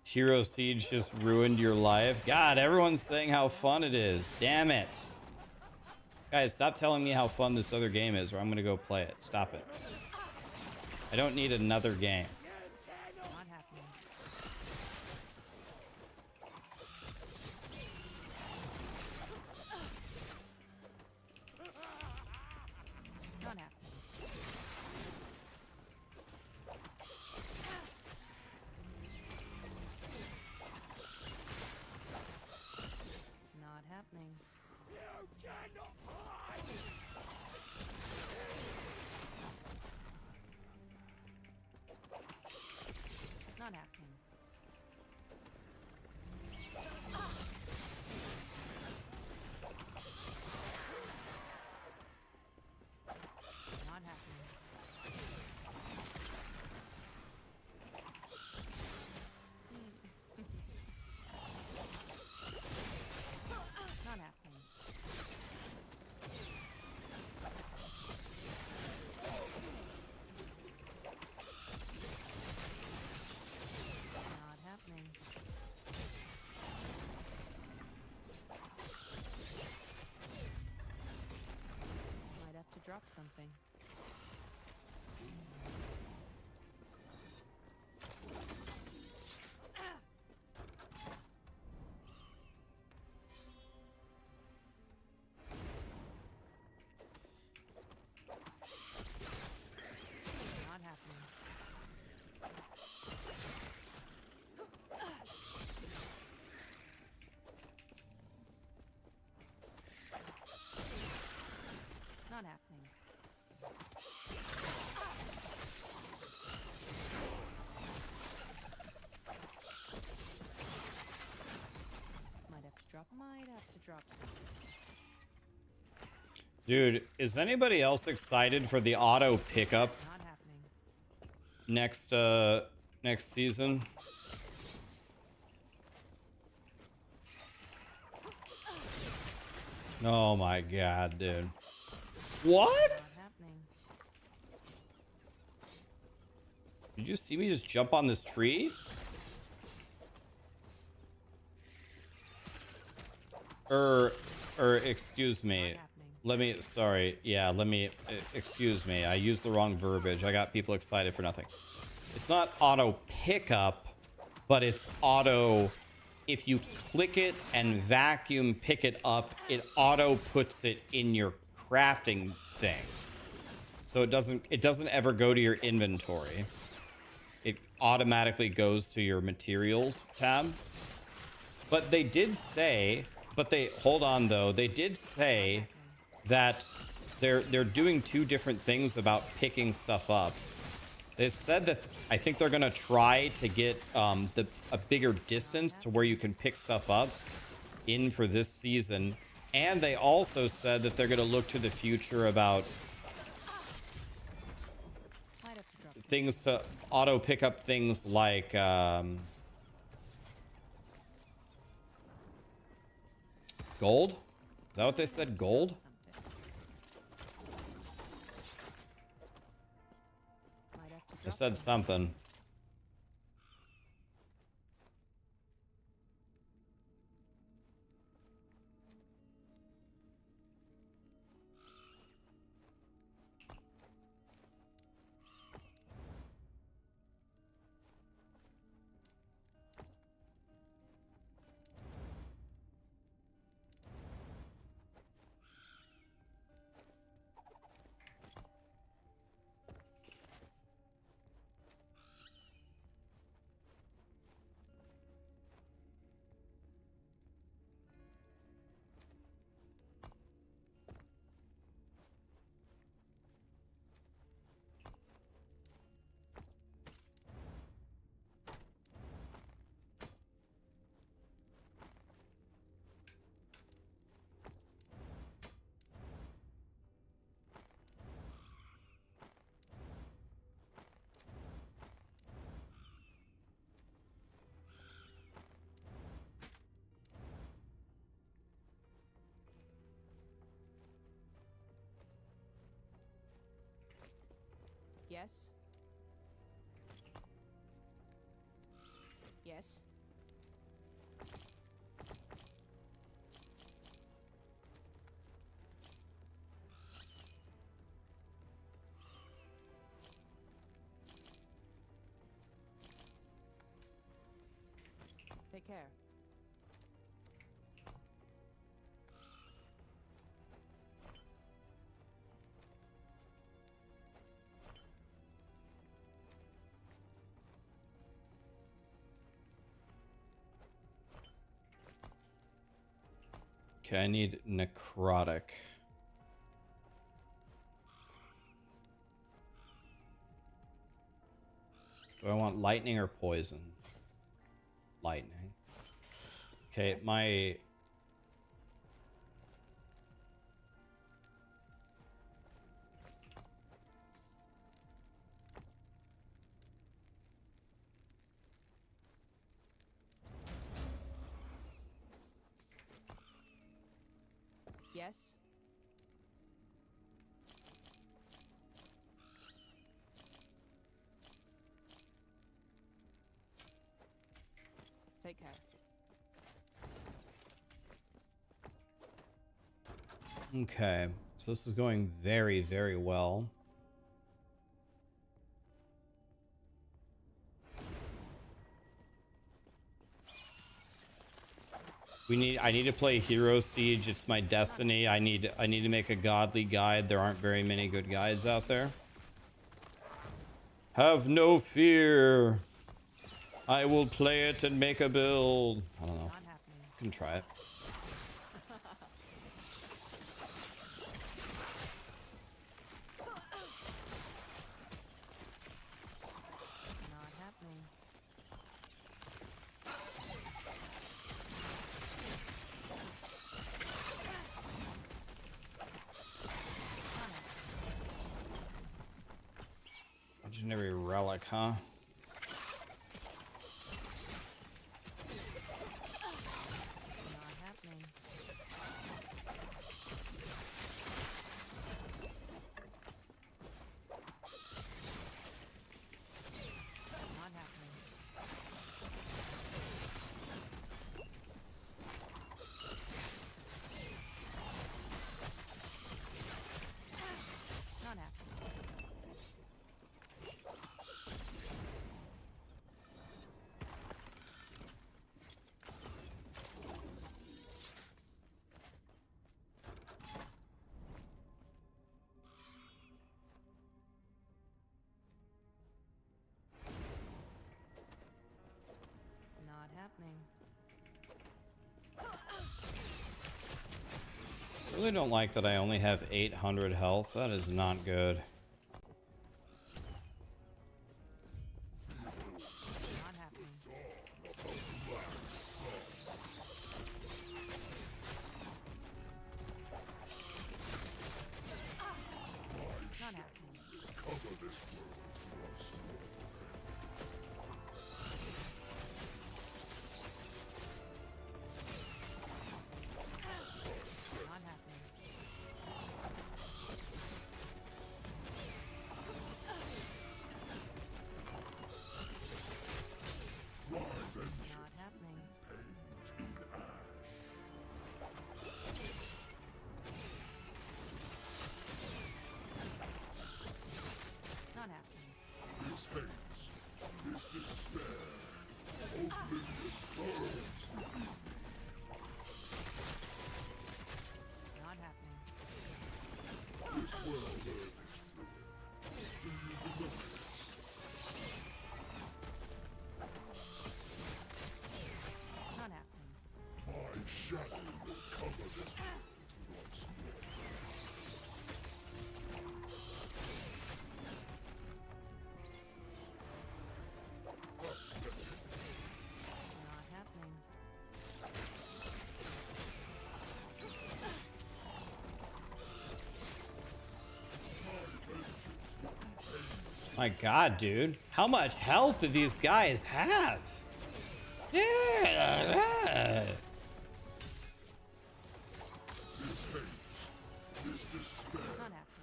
Hero Siege just ruined your life. God, everyone's saying how fun it is. Damn it. Guys, stop telling me how fun this other game is, or I'm gonna go play it. Stop it. I don't need another game. Not happening. Not happening. Not happening. Not happening. Not happening. Not happening. Not happening. Might have to drop something. Not happening. Not happening. Might have to drop something. Dude, is anybody else excited for the auto pickup Not happening. next season? Oh my god, dude. What? Not happening. Did you see me just jump on this tree? Excuse me. Not happening. Let me, sorry. Yeah, let me, excuse me. I used the wrong verbiage. I got people excited for nothing. It's not auto pickup, but it's auto, if you click it and vacuum pick it up, it auto puts it in your crafting thing. So it doesn't ever go to your inventory. It automatically goes to your materials tab. But they did say, hold on though, they did say that they're doing 2 different things about picking stuff up. They said that I think they're gonna try to get a bigger distance to where you can pick stuff up in for this season, and they also said that they're gonna look to the future about Might have to drop something. things to auto pick up things like gold. Is that what they said? Gold? Something. Might have to They drop said something. something. Yes. Yes. Take care. Okay, I need necrotic. Do I want lightning or poison? Lightning. Okay, Yes. my... Yes. Take care. Okay, so this is going very, very well. I need to play Hero Siege. It's my destiny. I need to make a godly guide. There aren't very many good guides out there. Have no fear. I will play it and make a build. I don't know. Not happening. I can try it. Not happening. Legendary relic, huh? Not happening. Not happening. Not happening. Not happening. I really don't like that I only have 800 health. That is not good. Not happening. Not happening. Not happening. Not happening. Not happening. Not happening. Not happening. Not happening. My god, dude. How much health do these guys have? Yeah. Not happening.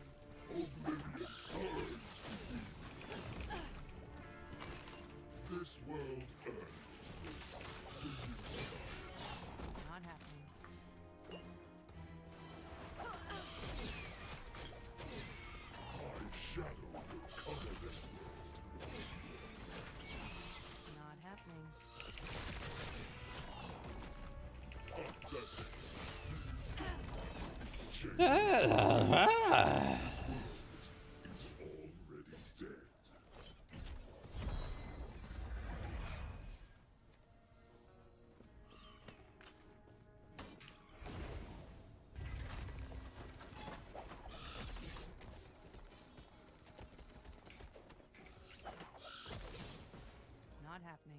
Not happening.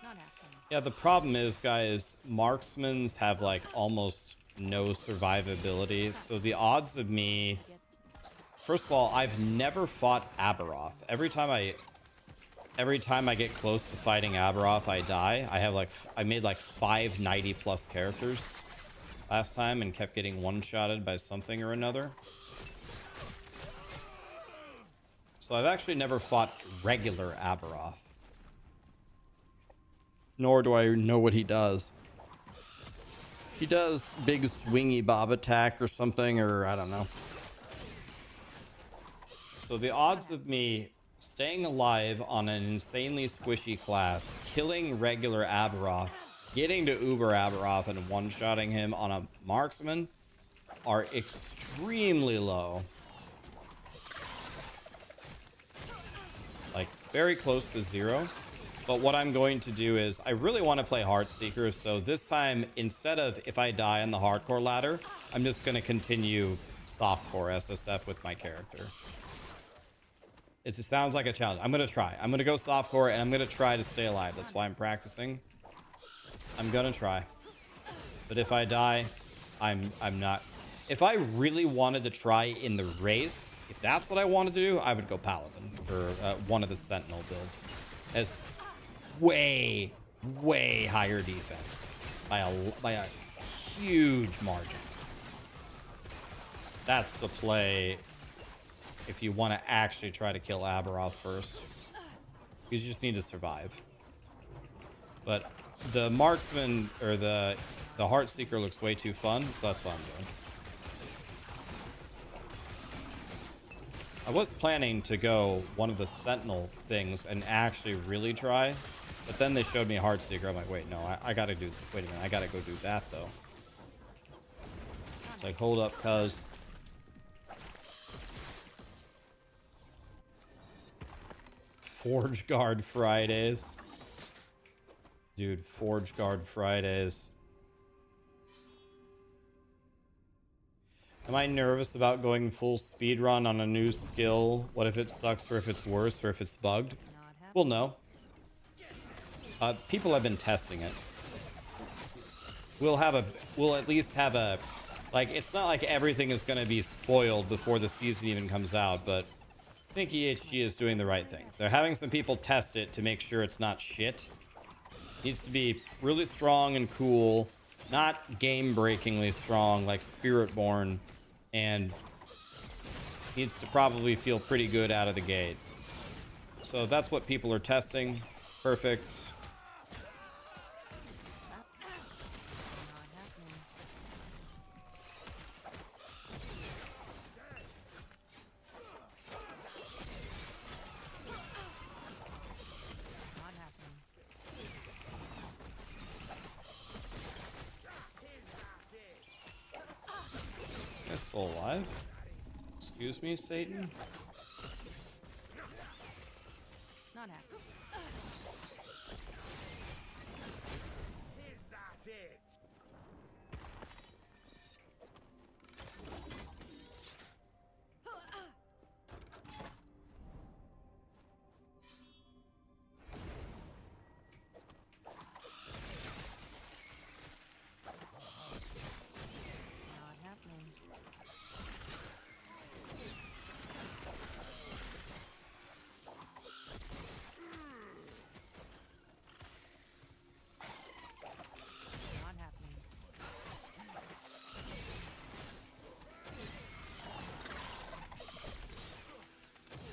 Not happening. Yeah, the problem is, guys, marksmans have like almost no survivability. So the odds of me, first of all, I've never fought Aberoth. Every time I get close to fighting Aberoth, I die. I made like 5 90+ characters last time and kept getting one-shotted by something or another. So I've actually never fought regular Aberoth. Nor do I know what he does. He does big swingy bob attack or something, or I don't know. So the odds of me staying alive on an insanely squishy class, killing regular Aberoth, getting to Uber Aberoth and one-shotting him on a marksman are extremely low. Like, very close to 0. But what I'm going to do is, I really want to play Heartseeker, so this time, instead of if I die on the hardcore ladder, I'm just going to continue softcore SSF with my character. It sounds like a challenge. I'm going to try. I'm going to go softcore, and I'm going to try to stay alive. That's why I'm practicing. I'm going to try. But if I die, I'm not... If I really wanted to try in the race, if that's what I wanted to do, I would go Paladin for one of the Sentinel builds. As way higher defense by a huge margin. That's the play if you want to actually try to kill Aberoth first, because you just need to survive. But the marksman or the Heartseeker looks way too fun, so that's what I'm doing. I was planning to go one of the Sentinel things and actually really try, but then they showed me Heartseeker. I'm like, wait, no, I gotta do, wait a minute, I gotta go do that though. It's like, hold up, cuz. Forge Guard Fridays. Dude, Forge Guard Fridays. Am I nervous about going full speedrun on a new skill? What if it sucks, or if it's worse, or if it's bugged? Well, no. People have been testing it. We'll at least have a, like, it's not like everything is going to be spoiled before the season even comes out, but I think EHG is doing the right thing. They're having some people test it to make sure it's not shit. It needs to be really strong and cool, not game-breakingly strong like Spiritborn, and needs to probably feel pretty good out of the gate. So that's what people are testing. Perfect. Is still alive? Excuse me, Satan? Not happening. Is that it? Not happening. Not happening.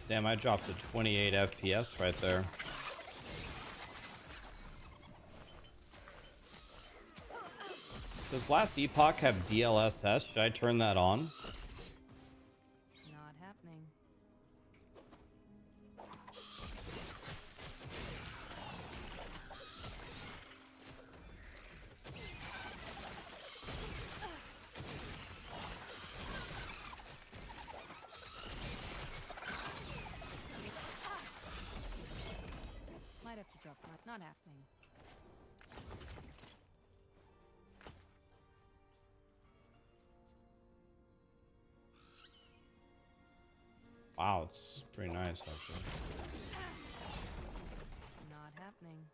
Damn, I dropped to 28 FPS right there. Does Last Epoch have DLSS? Should I turn that on? Not happening. Might have to drop. Not happening. Wow, it's pretty nice actually. Not happening.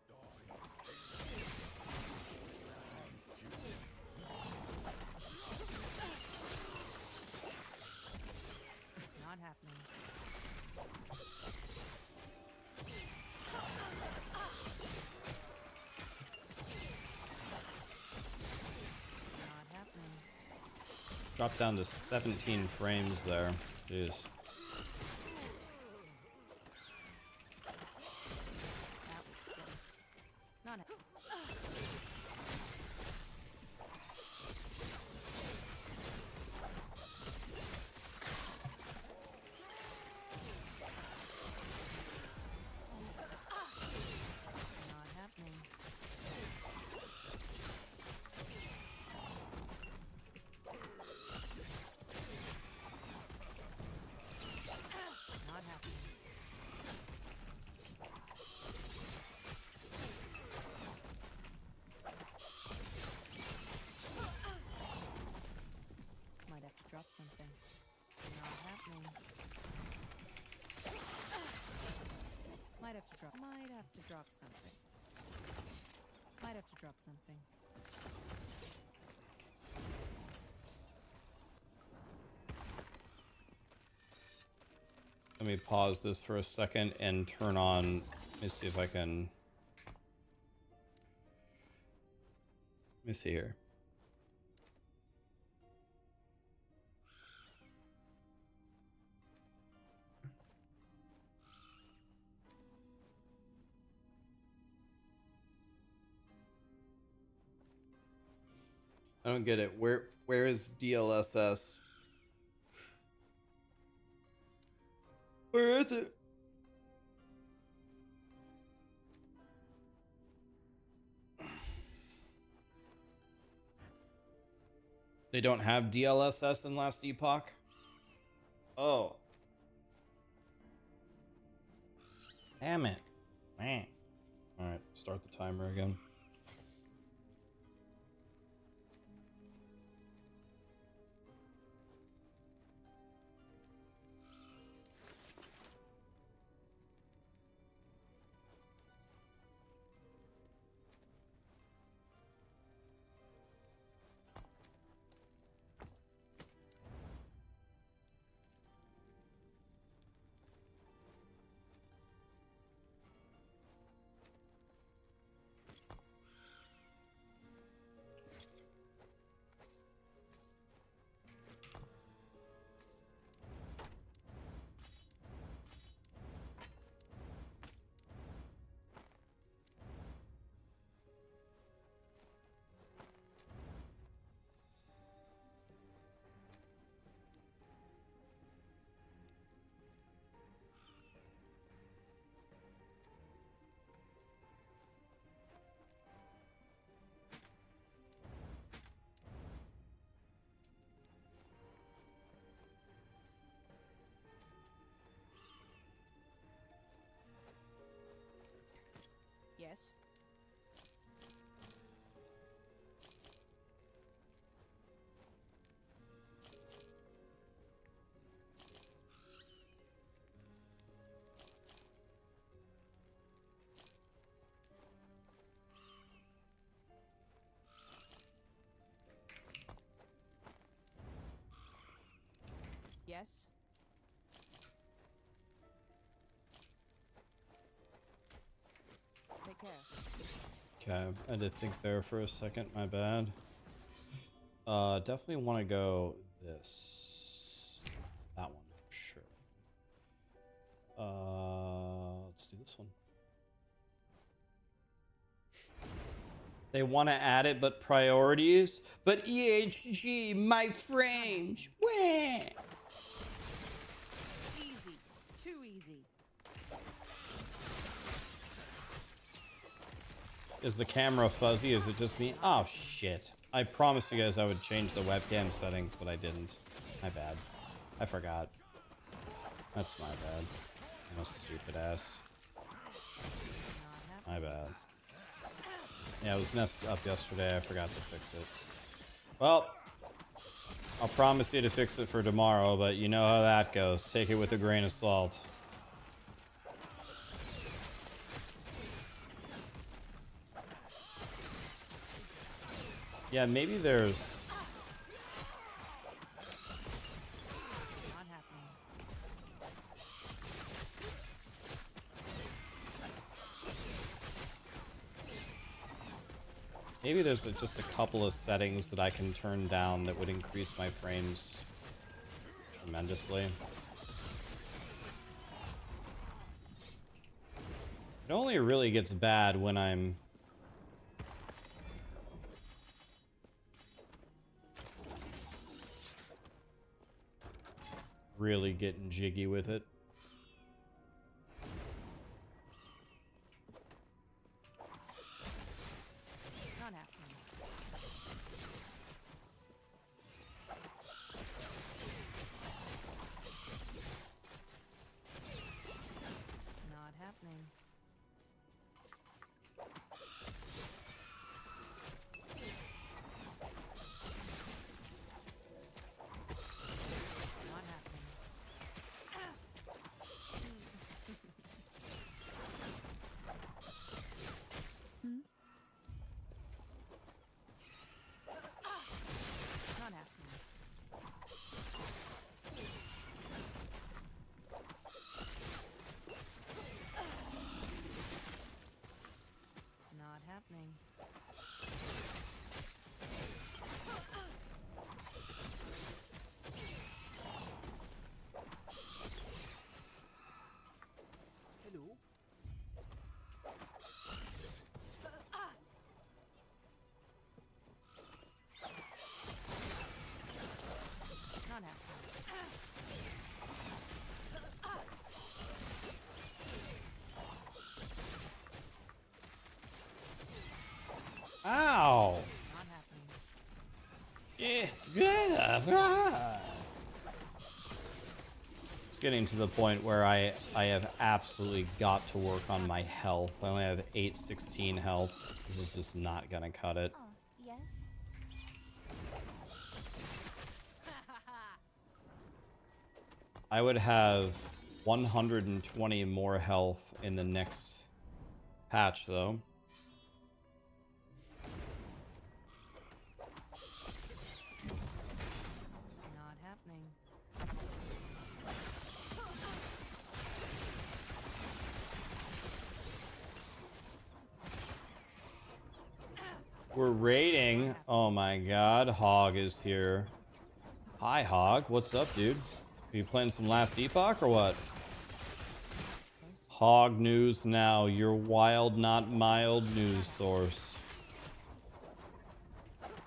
Not happening. Not happening. Dropped down to 17 frames there. Jeez. That was close. Not happening. Not happening. Not happening. Might have to drop something. Not happening. Might have to drop. Might have to drop something. Might have to drop something. Let me pause this for a second and turn on. Let me see if I can. Let me see here. I don't get it. Where is DLSS? Where is it? They don't have DLSS in Last Epoch? Oh. Damn it. Man. Alright, start the timer again. Yes. Yes. Take care. Okay, I did think there for a second, my bad. Definitely want to go this. That one, for sure. Let's do this one. They want to add it, but priorities. But EHG, my frames. Wah! Easy. Too easy. Is the camera fuzzy? Is it just me? Oh, shit. I promised you guys I would change the webcam settings, but I didn't. My bad. I forgot. That's my bad. I'm a stupid ass. My bad. Yeah, it was messed up yesterday. I forgot to fix it. Well, I'll promise you to fix it for tomorrow, but you know how that goes. Take it with a grain of salt. Yeah, maybe there's... Not happening. Maybe there's just a couple of settings that I can turn down that would increase my frames tremendously. It only really gets bad when I'm... really getting jiggy with it. Not happening. Not happening. Not happening. Not happening. Not happening. Hello. Not happening. Ow! Not happening. It's getting to the point where I have absolutely got to work on my health. I only have 816 health. This is just not gonna cut it. Oh, yes? I would have 120 more health in the next patch, though. Not happening. We're raiding. Oh my god, Hog is here. Hi, Hog. What's up, dude? Are you playing some Last Epoch or what? Hog News Now, your wild, not mild news source.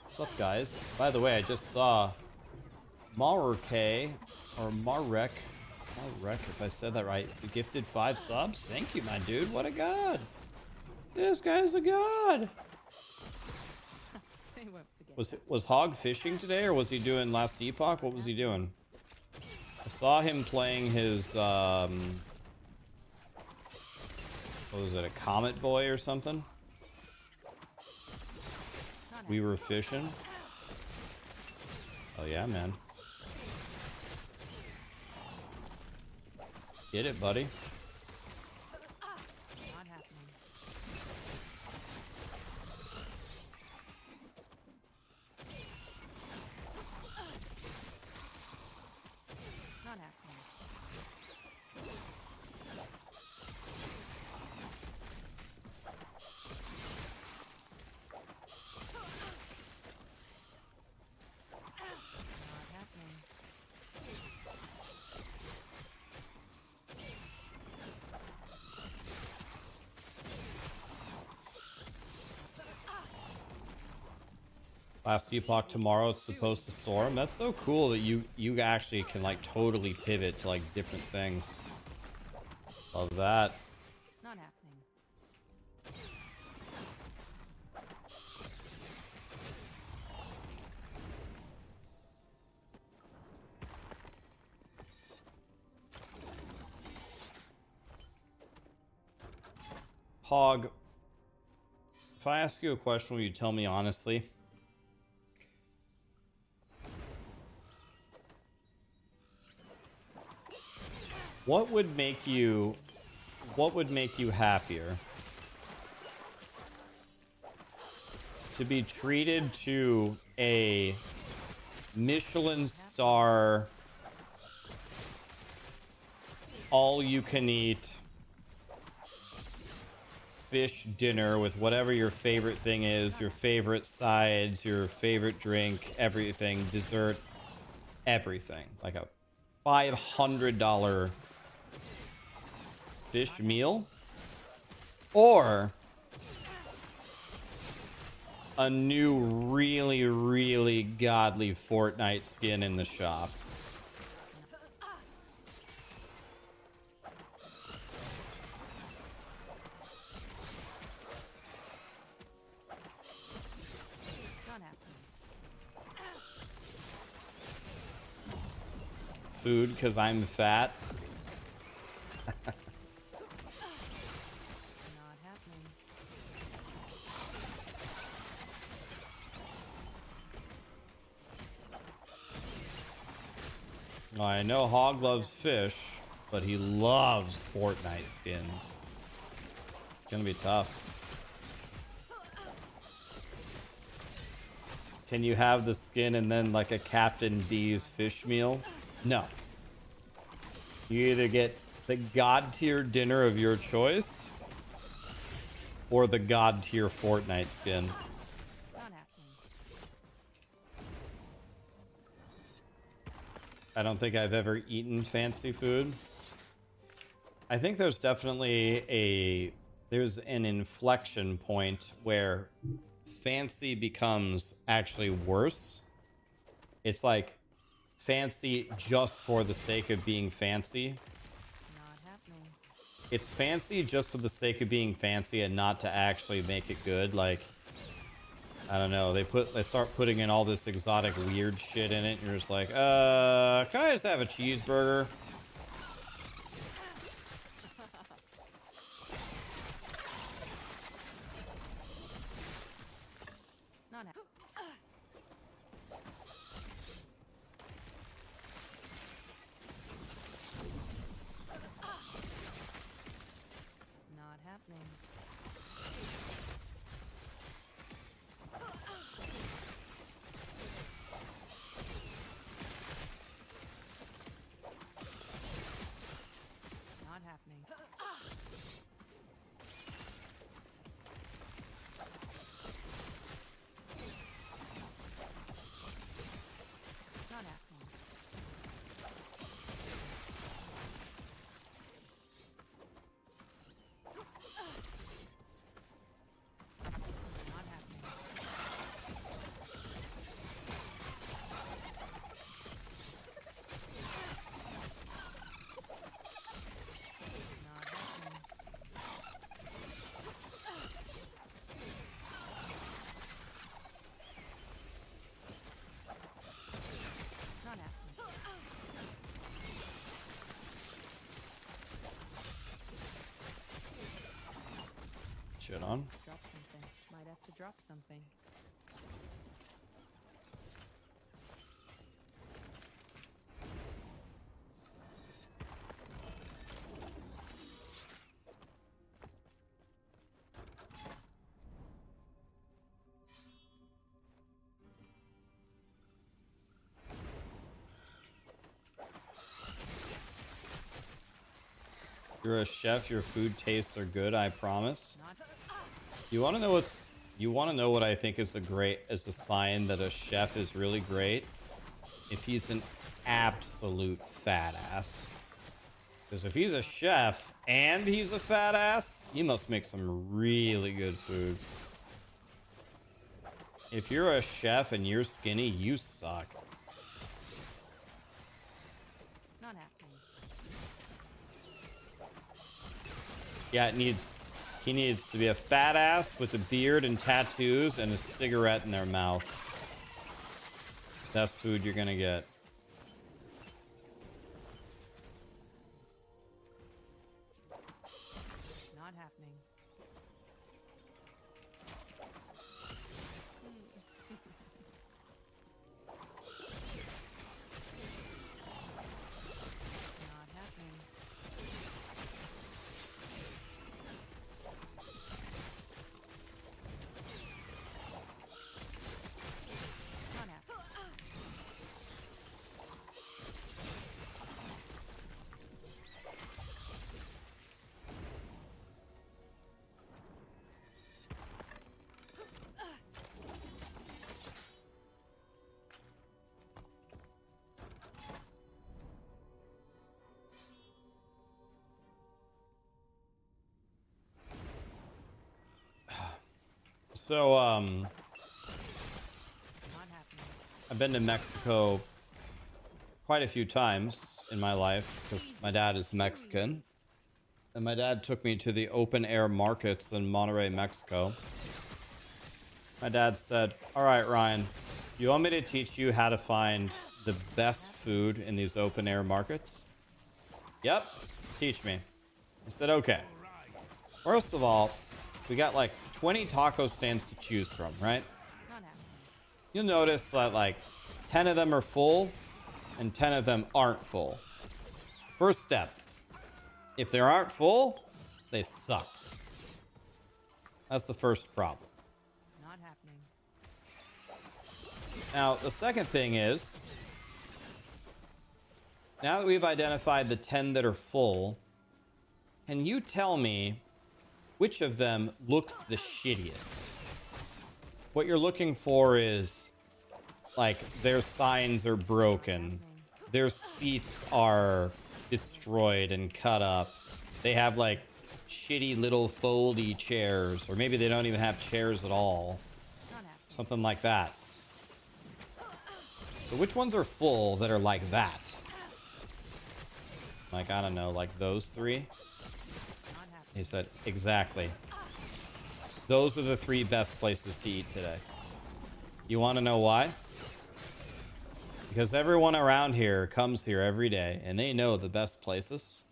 What's up, guys? By the way, I just saw Marek, or Marek, if I said that right, gifted 5 subs. Thank you, my dude. What a god. This guy's a god. They won't forget. Was Hog fishing today, or was he doing Last Epoch? What was he doing? I saw him playing his, what was it, a Comet Boy or something? We were fishing. Oh yeah, man. Get it, buddy. Not happening. Not happening. Not happening. Last Epoch tomorrow, it's supposed to storm. That's so cool that you actually can like totally pivot to like different things. Love that. Not happening. Hog, if I ask you a question, will you tell me honestly? What would make you happier? To be treated to a Michelin star, all you can eat fish dinner with whatever your favorite thing is, your favorite sides, your favorite drink, everything, dessert, everything. Like a $500 fish meal, or a new really, really godly Fortnite skin in the shop. Not happening. Food, because I'm fat. Not happening. Well, I know Hog loves fish, but he loves Fortnite skins. It's gonna be tough. Can you have the skin and then like a Captain D's fish meal? No. You either get the god tier dinner of your choice or the god tier Fortnite skin. Not happening. I don't think I've ever eaten fancy food. I think there's definitely there's an inflection point where fancy becomes actually worse. It's like fancy just for the sake of being fancy. Not happening. It's fancy just for the sake of being fancy and not to actually make it good. Like, I don't know, they start putting in all this exotic weird shit in it, and you're just like, can I just have a cheeseburger? Not happening. Not happening. Not happening. Not happening. Not happening. Not happening. Not happening. Shit on. Drop something. Might have to drop something. You're a chef, your food tastes are good, I promise. Not You want to know what I think is a sign that a chef is really great? If he's an absolute fat ass. Because if he's a chef and he's a fat ass, he must make some really good food. If you're a chef and you're skinny, you suck. Not happening. Yeah, he needs to be a fat ass with a beard and tattoos and a cigarette in their mouth. Best food you're gonna get. Not happening. Not happening. Not happening. So, Not happening. I've been to Mexico quite a few times in my life because my dad is Mexican. And my dad took me to the open air markets in Monterrey, Mexico. My dad said, "All right, Ryan, you want me to teach you how to find the best food in these open air markets?" "Yep, teach me." I said, "Okay. First of all, we got like 20 taco stands to choose from, right? Not happening. You'll notice that like 10 of them are full and 10 of them aren't full. First step, if they aren't full, they suck. That's the first problem. Not happening. Now, the second thing is, now that we've identified the 10 that are full, can you tell me which of them looks the shittiest? What you're looking for is, like, their signs are broken. Their seats are destroyed and cut up. They have, like, shitty little foldy chairs. Or maybe they don't even have chairs at all. Not happening. Something like that. So which ones are full that are like that? Like, I don't know, like those three? Not happening. He said, exactly. Those are the 3 best places to eat today. You want to know why? Because everyone around here comes here every day and they know the best places.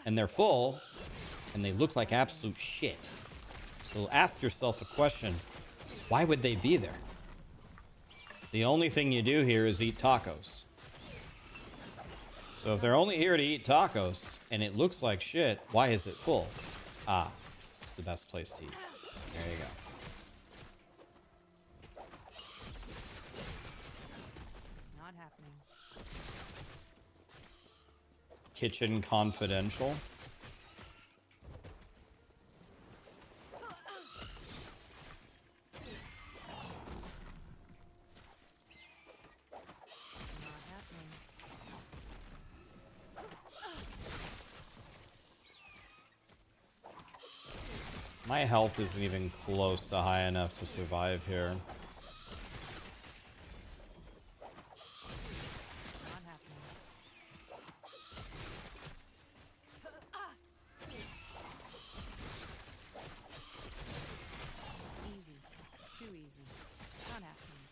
And they're full and they look like absolute shit. So ask yourself a question. Why would they be there? The only thing you do here is eat tacos. So if they're only here to eat tacos and it looks like shit, why is it full? Ah, it's the best place to eat. There you go. Not happening. Kitchen Confidential. Not happening. My health isn't even close to high enough to survive here. Not happening. Easy. Too easy. Not happening.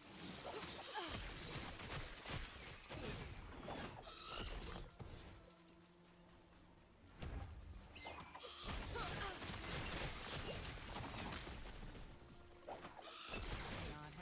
Not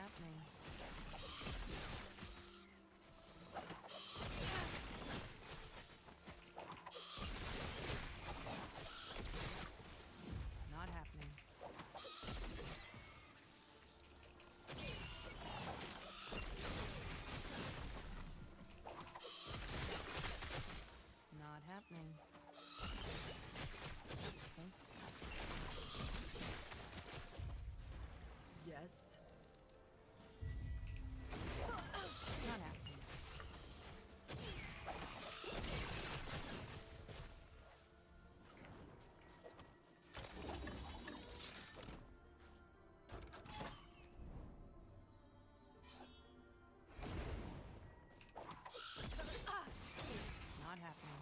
happening.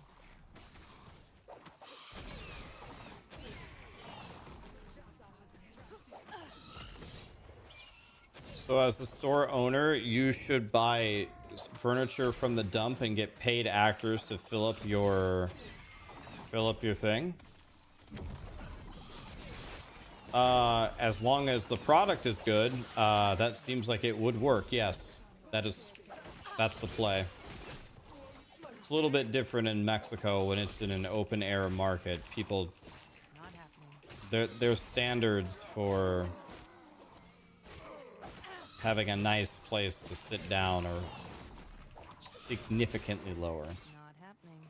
So as a store owner, you should buy furniture from the dump and get paid actors to fill up your thing. As long as the product is good, that seems like it would work. Yes, that's the play. It's a little bit different in Mexico when it's in an open air market. People, Not happening. there's standards for having a nice place to sit down or significantly lower. Not happening.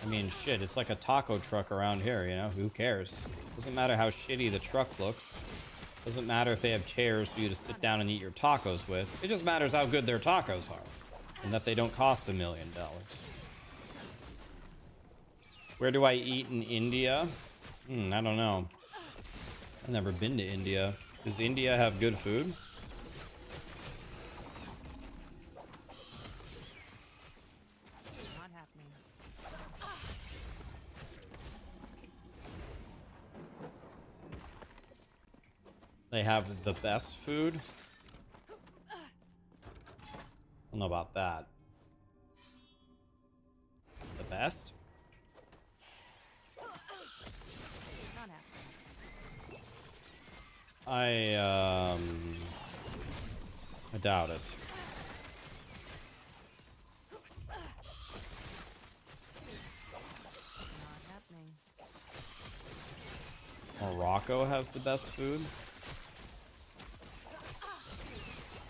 I mean, shit, it's like a taco truck around here, you know? Who cares? Doesn't matter how shitty the truck looks. Doesn't matter if they have chairs for you to sit down and eat your tacos with. It just matters how good their tacos are. And that they don't cost $1 million. Where do I eat in India? I don't know. I've never been to India. Does India have good food? Not happening. They have the best food? I don't know about that. The best? Not happening. I doubt it. Not happening. Morocco has the best food?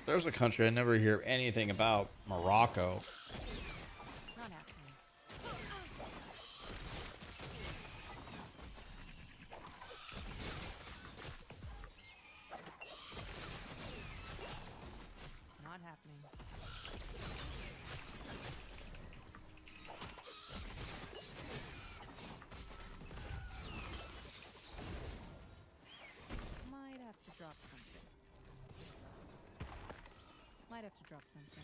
There's a country I never hear anything about. Morocco. Not happening. Not happening. Might have to drop something. Might have to drop something.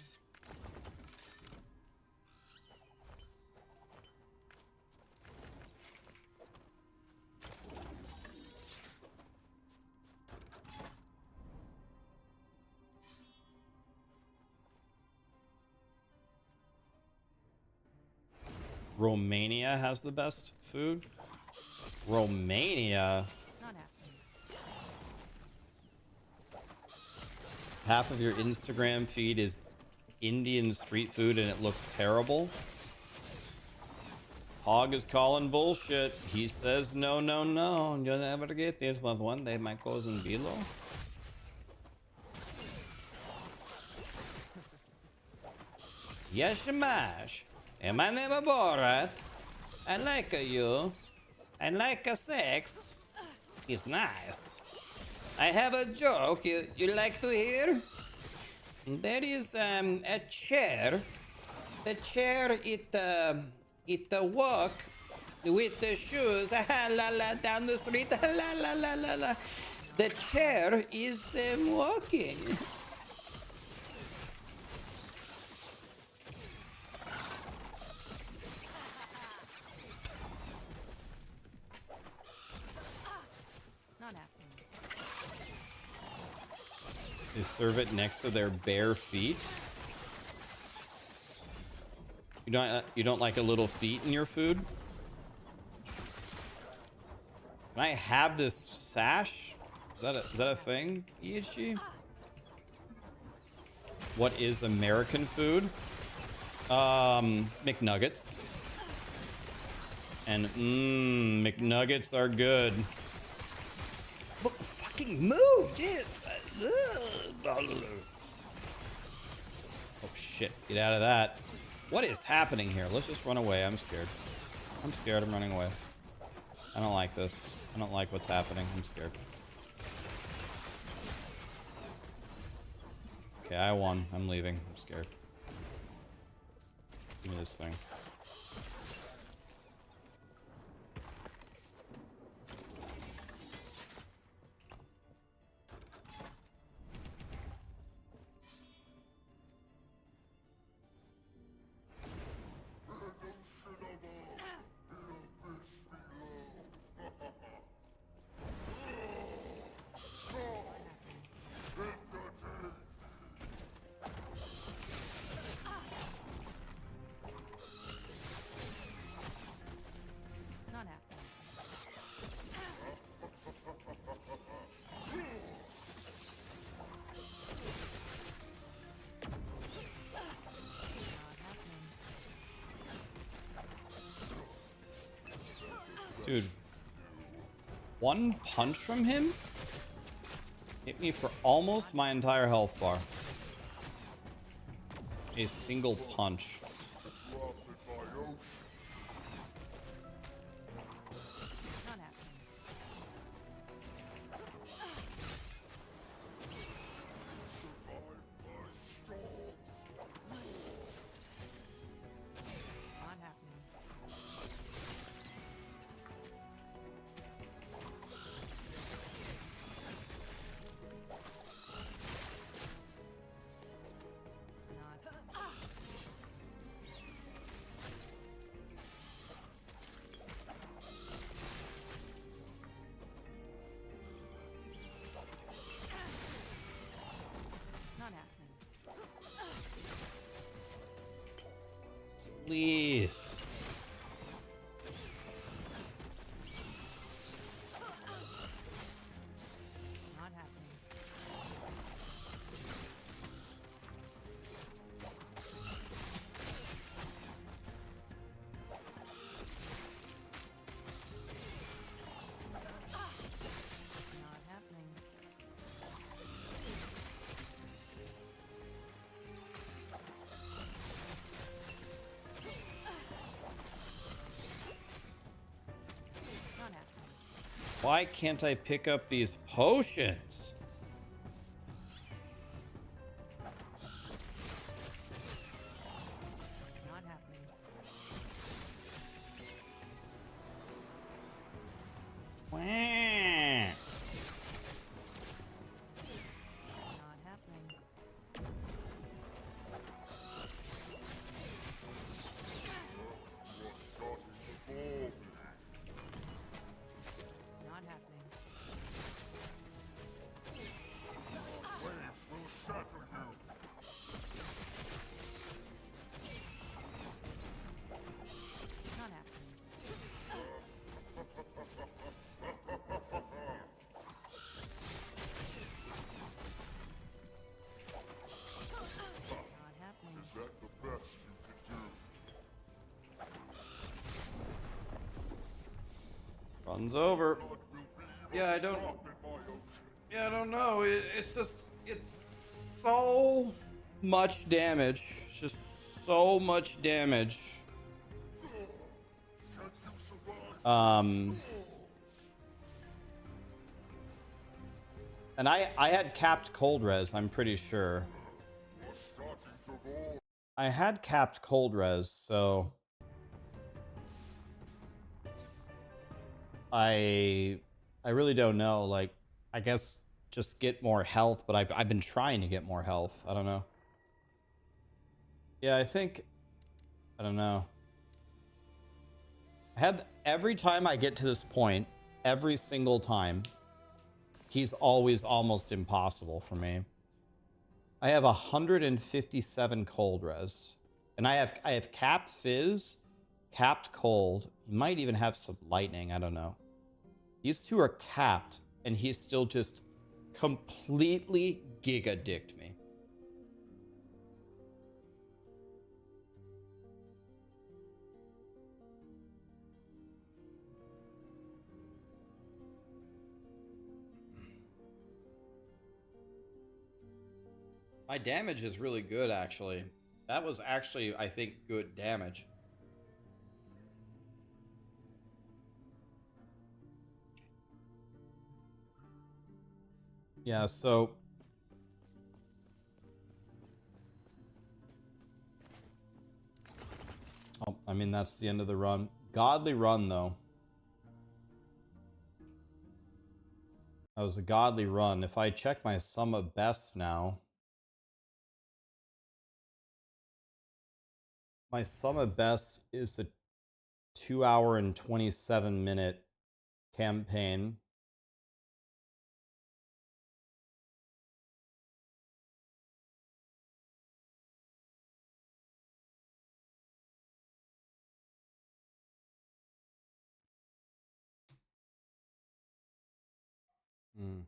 Romania has the best food? Romania? Not happening. Half of your Instagram feed is Indian street food and it looks terrible? Hog is calling bullshit. He says no, no, no. You'll never get this, but one day my cousin below. Yes, Mash. And my name is Borat. I like you. I like sex. It's nice. I have a joke you like to hear? There is a chair. The chair it walk with the shoes la la down the street la la la la la. The chair is walking. Not happening. They serve it next to their bare feet. You don't like a little feet in your food? Can I have this sash? Is that a thing? EHG? What is American food? McNuggets. And McNuggets are good. But fucking move, dude. Oh shit, get out of that. What is happening here? Let's just run away. I'm scared. I'm scared. I'm running away. I don't like this. I don't like what's happening. I'm scared. Okay, I won. I'm leaving. I'm scared. Give me this thing. Dude. One punch from him hit me for almost my entire health bar. A single punch. Not happening. Not happening. Not. Not happening. Please. Not happening. Not happening. Not happening. Why can't I pick up these potions? Not happening. Wah. Not happening. Not happening. Not happening. Not happening. Is that the best you could do? Run's over. Blood will be Yeah, I don't. up in my ocean. Yeah, I don't know. It's just. It's so much damage. Just so much damage. Can you survive? And I had capped cold res, I'm pretty sure. You're starting to bore. I had capped cold res, so I really don't know. Like, I guess just get more health, but I've been trying to get more health. I don't know. Yeah, I think, I don't know. Every time I get to this point, every single time, he's always almost impossible for me. I have 157 cold res, and I have capped fizz, capped cold. He might even have some lightning. I don't know. These two are capped, and he's still just completely giga dicked me. My damage is really good, actually. That was actually, I think, good damage. Yeah, so... Oh, I mean, that's the end of the run. Godly run, though. That was a godly run. If I check my sum of best now... My sum of best is a 2 hour and 27 minute campaign. Hmm.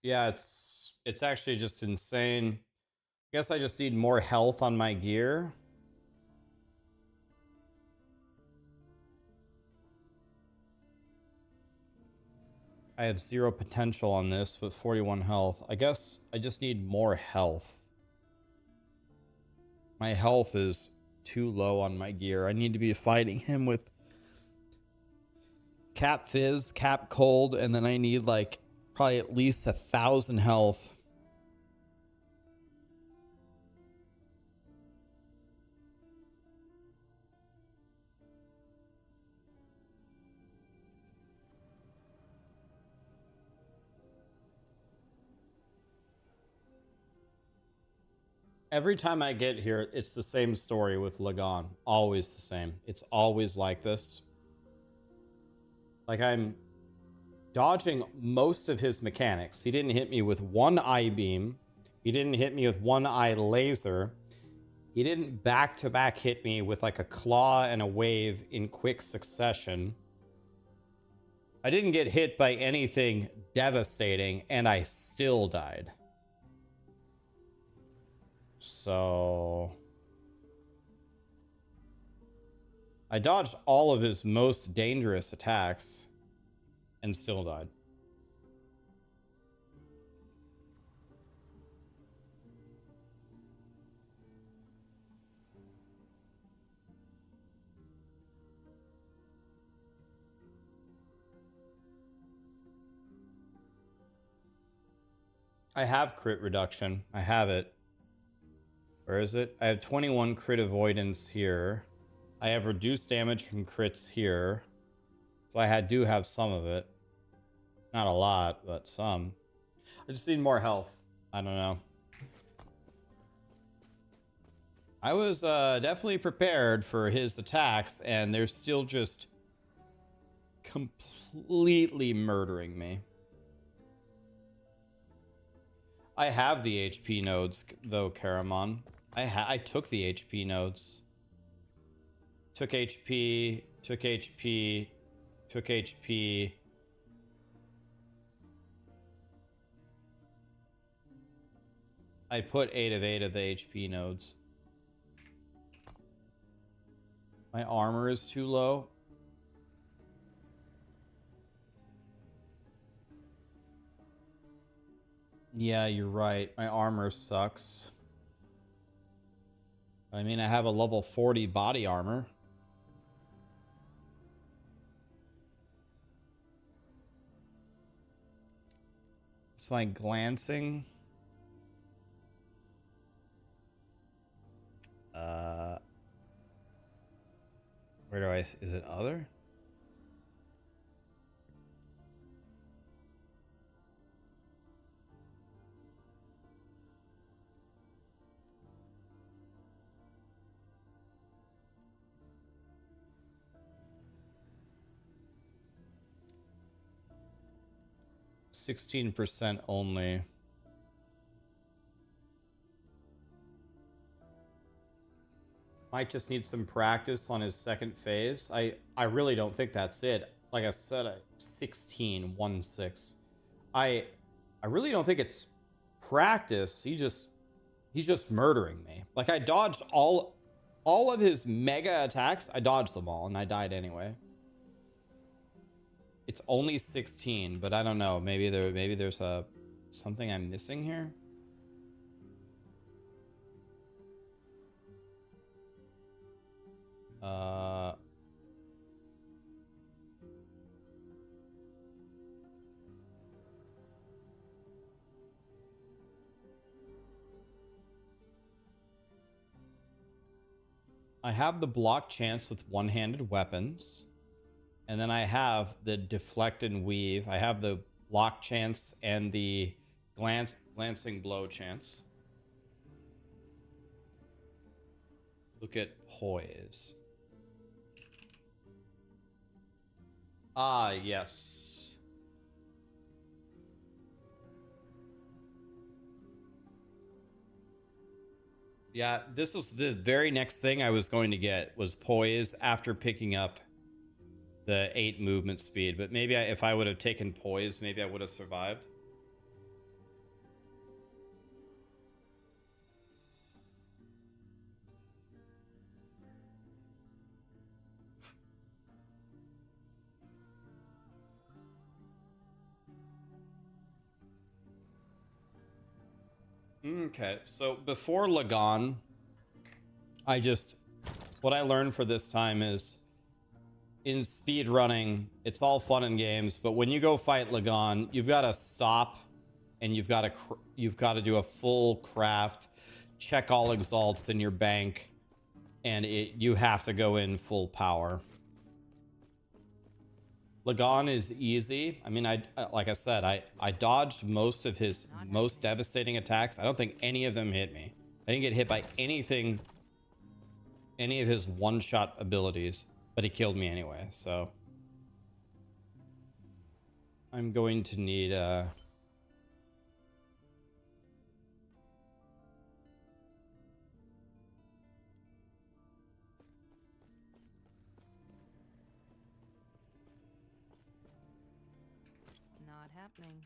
Yeah, it's It's actually just insane. I guess I just need more health on my gear. I have 0 potential on this with 41 health. I guess I just need more health. My health is too low on my gear. I need to be fighting him with Cap Fizz, Cap Cold, and then I need like probably at least 1,000 health. Every time I get here, it's the same story with Lagan. Always the same. It's always like this. Like I'm dodging most of his mechanics. He didn't hit me with one eye beam. He didn't hit me with one eye laser. He didn't back-to-back hit me with like a claw and a wave in quick succession. I didn't get hit by anything devastating, and I still died. So I dodged all of his most dangerous attacks and still died. I have crit reduction. I have it. Where is it? I have 21 crit avoidance here. I have reduced damage from crits here. So I do have some of it. Not a lot, but some. I just need more health. I don't know. I was definitely prepared for his attacks, and they're still just completely murdering me. I have the HP nodes, though, Karamon. I took the HP nodes. Took HP, took HP, took HP. I put 8 of 8 of the HP nodes. My armor is too low. Yeah, you're right. My armor sucks. I mean, I have a level 40 body armor. It's like glancing. Where do I... Is it other? %16 only. Might just need some practice on his second phase. I really don't think that's it. Like I said, 16, 1-6. I really don't think it's practice. He's just murdering me. Like I dodged all of his mega attacks. I dodged them all and I died anyway. It's only 16, but I don't know. Maybe there's something I'm missing here. I have the block chance with one-handed weapons. And then I have the deflect and weave. I have the block chance and the glancing blow chance. Look at poise. Ah, yes. Yeah, this was the very next thing I was going to get was poise after picking up the 8 movement speed. But maybe if I would have taken poise, maybe I would have survived. Okay, so before Lagan, what I learned for this time is in speed running, it's all fun and games, but when you go fight Lagan, you've got to stop and you've got to do a full craft, check all exalts in your bank, and you have to go in full power. Lagan is easy. I mean, like I said, I dodged most of his most devastating attacks. I don't think any of them hit me. I didn't get hit by anything, any of his one-shot abilities, but he killed me anyway. So I'm going to need Not happening.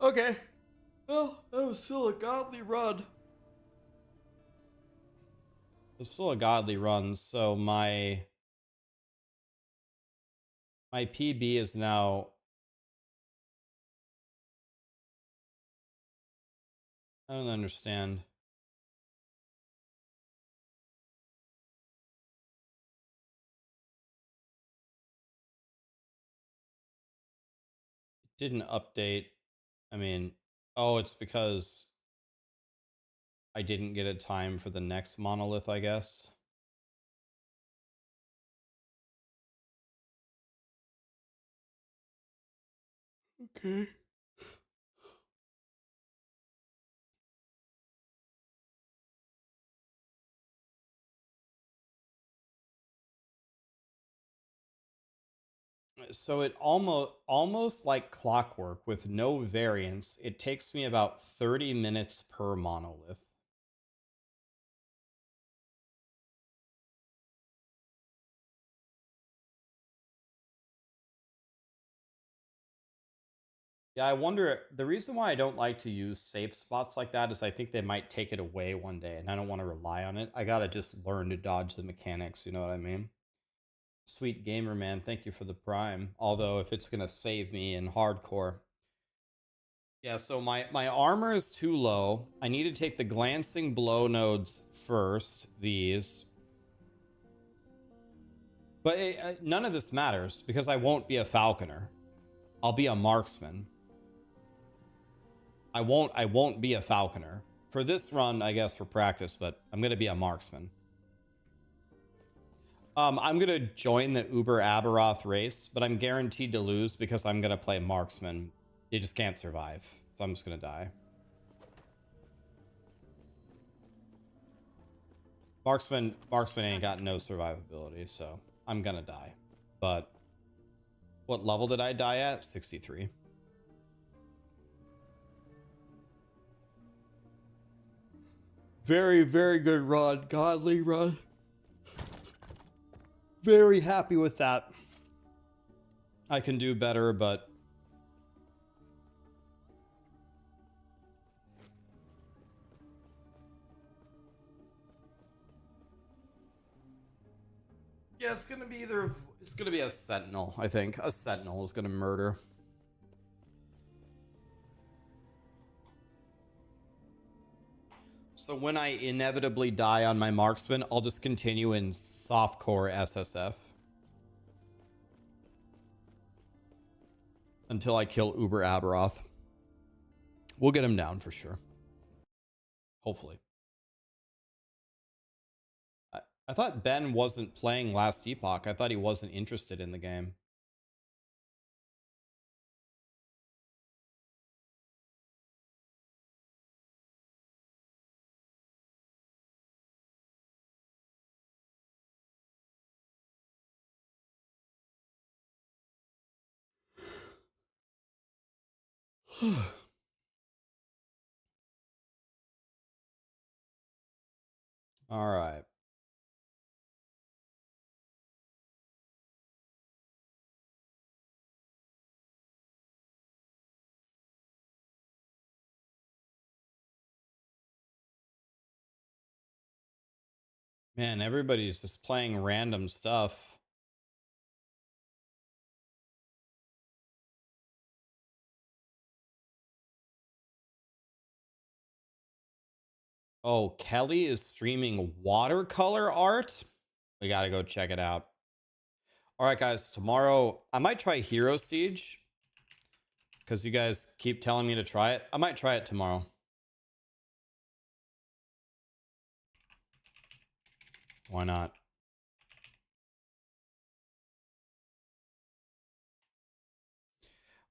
Okay. Well, that was still a godly run. It's still a godly run, so my PB is now, I don't understand. It didn't update. I mean, oh, it's because I didn't get a time for the next monolith, I guess. Okay. So it almost like clockwork with no variance. It takes me about 30 minutes per monolith. Yeah, I wonder, the reason why I don't like to use safe spots like that is I think they might take it away one day and I don't want to rely on it. I gotta just learn to dodge the mechanics, you know what I mean? Sweet gamer man, thank you for the prime. Although if it's gonna save me in hardcore. Yeah, so my armor is too low. I need to take the glancing blow nodes first, these. But none of this matters because I won't be a falconer. I'll be a marksman. I won't be a falconer. For this run, I guess for practice, but I'm gonna be a marksman. I'm gonna join the Uber Aberoth race, but I'm guaranteed to lose because I'm gonna play marksman. You just can't survive. So I'm just gonna die. Marksman ain't got no survivability, so I'm gonna die. But what level did I die at? 63. Very, very good run. Godly run. Very happy with that. I can do better, but yeah, it's gonna be it's gonna be a sentinel, I think. A sentinel is gonna murder. So when I inevitably die on my marksman, I'll just continue in softcore SSF. Until I kill Uber Aberoth. We'll get him down for sure. Hopefully. I thought Ben wasn't playing last Epoch. I thought he wasn't interested in the game. All right. Man, everybody's just playing random stuff. Oh, Kelly is streaming watercolor art. We got to go check it out. All right, guys. Tomorrow, I might try Hero Siege because you guys keep telling me to try it. I might try it tomorrow. Why not?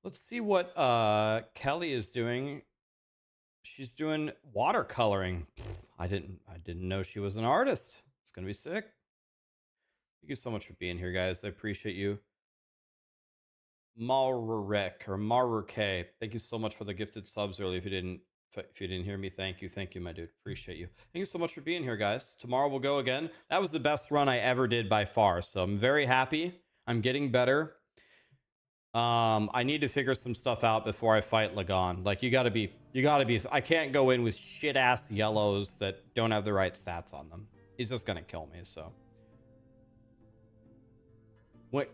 Let's see what Kelly is doing. She's doing watercoloring. Pfft, I didn't know she was an artist. It's gonna be sick. Thank you so much for being here, guys. I appreciate you. Marurek or Marurk, thank you so much for the gifted subs earlier. If you didn't hear me, thank you, my dude. Appreciate you. Thank you so much for being here, guys. Tomorrow we'll go again. That was the best run I ever did by far, so I'm very happy. I'm getting better. I need to figure some stuff out before I fight Lagon. Like, you gotta be, I can't go in with shit ass yellows that don't have the right stats on them. He's just gonna kill me, so.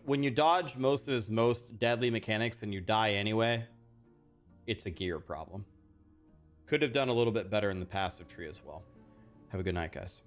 When you dodge most of his most deadly mechanics and you die anyway, it's a gear problem. Could have done a little bit better in the passive tree as well. Have a good night, guys.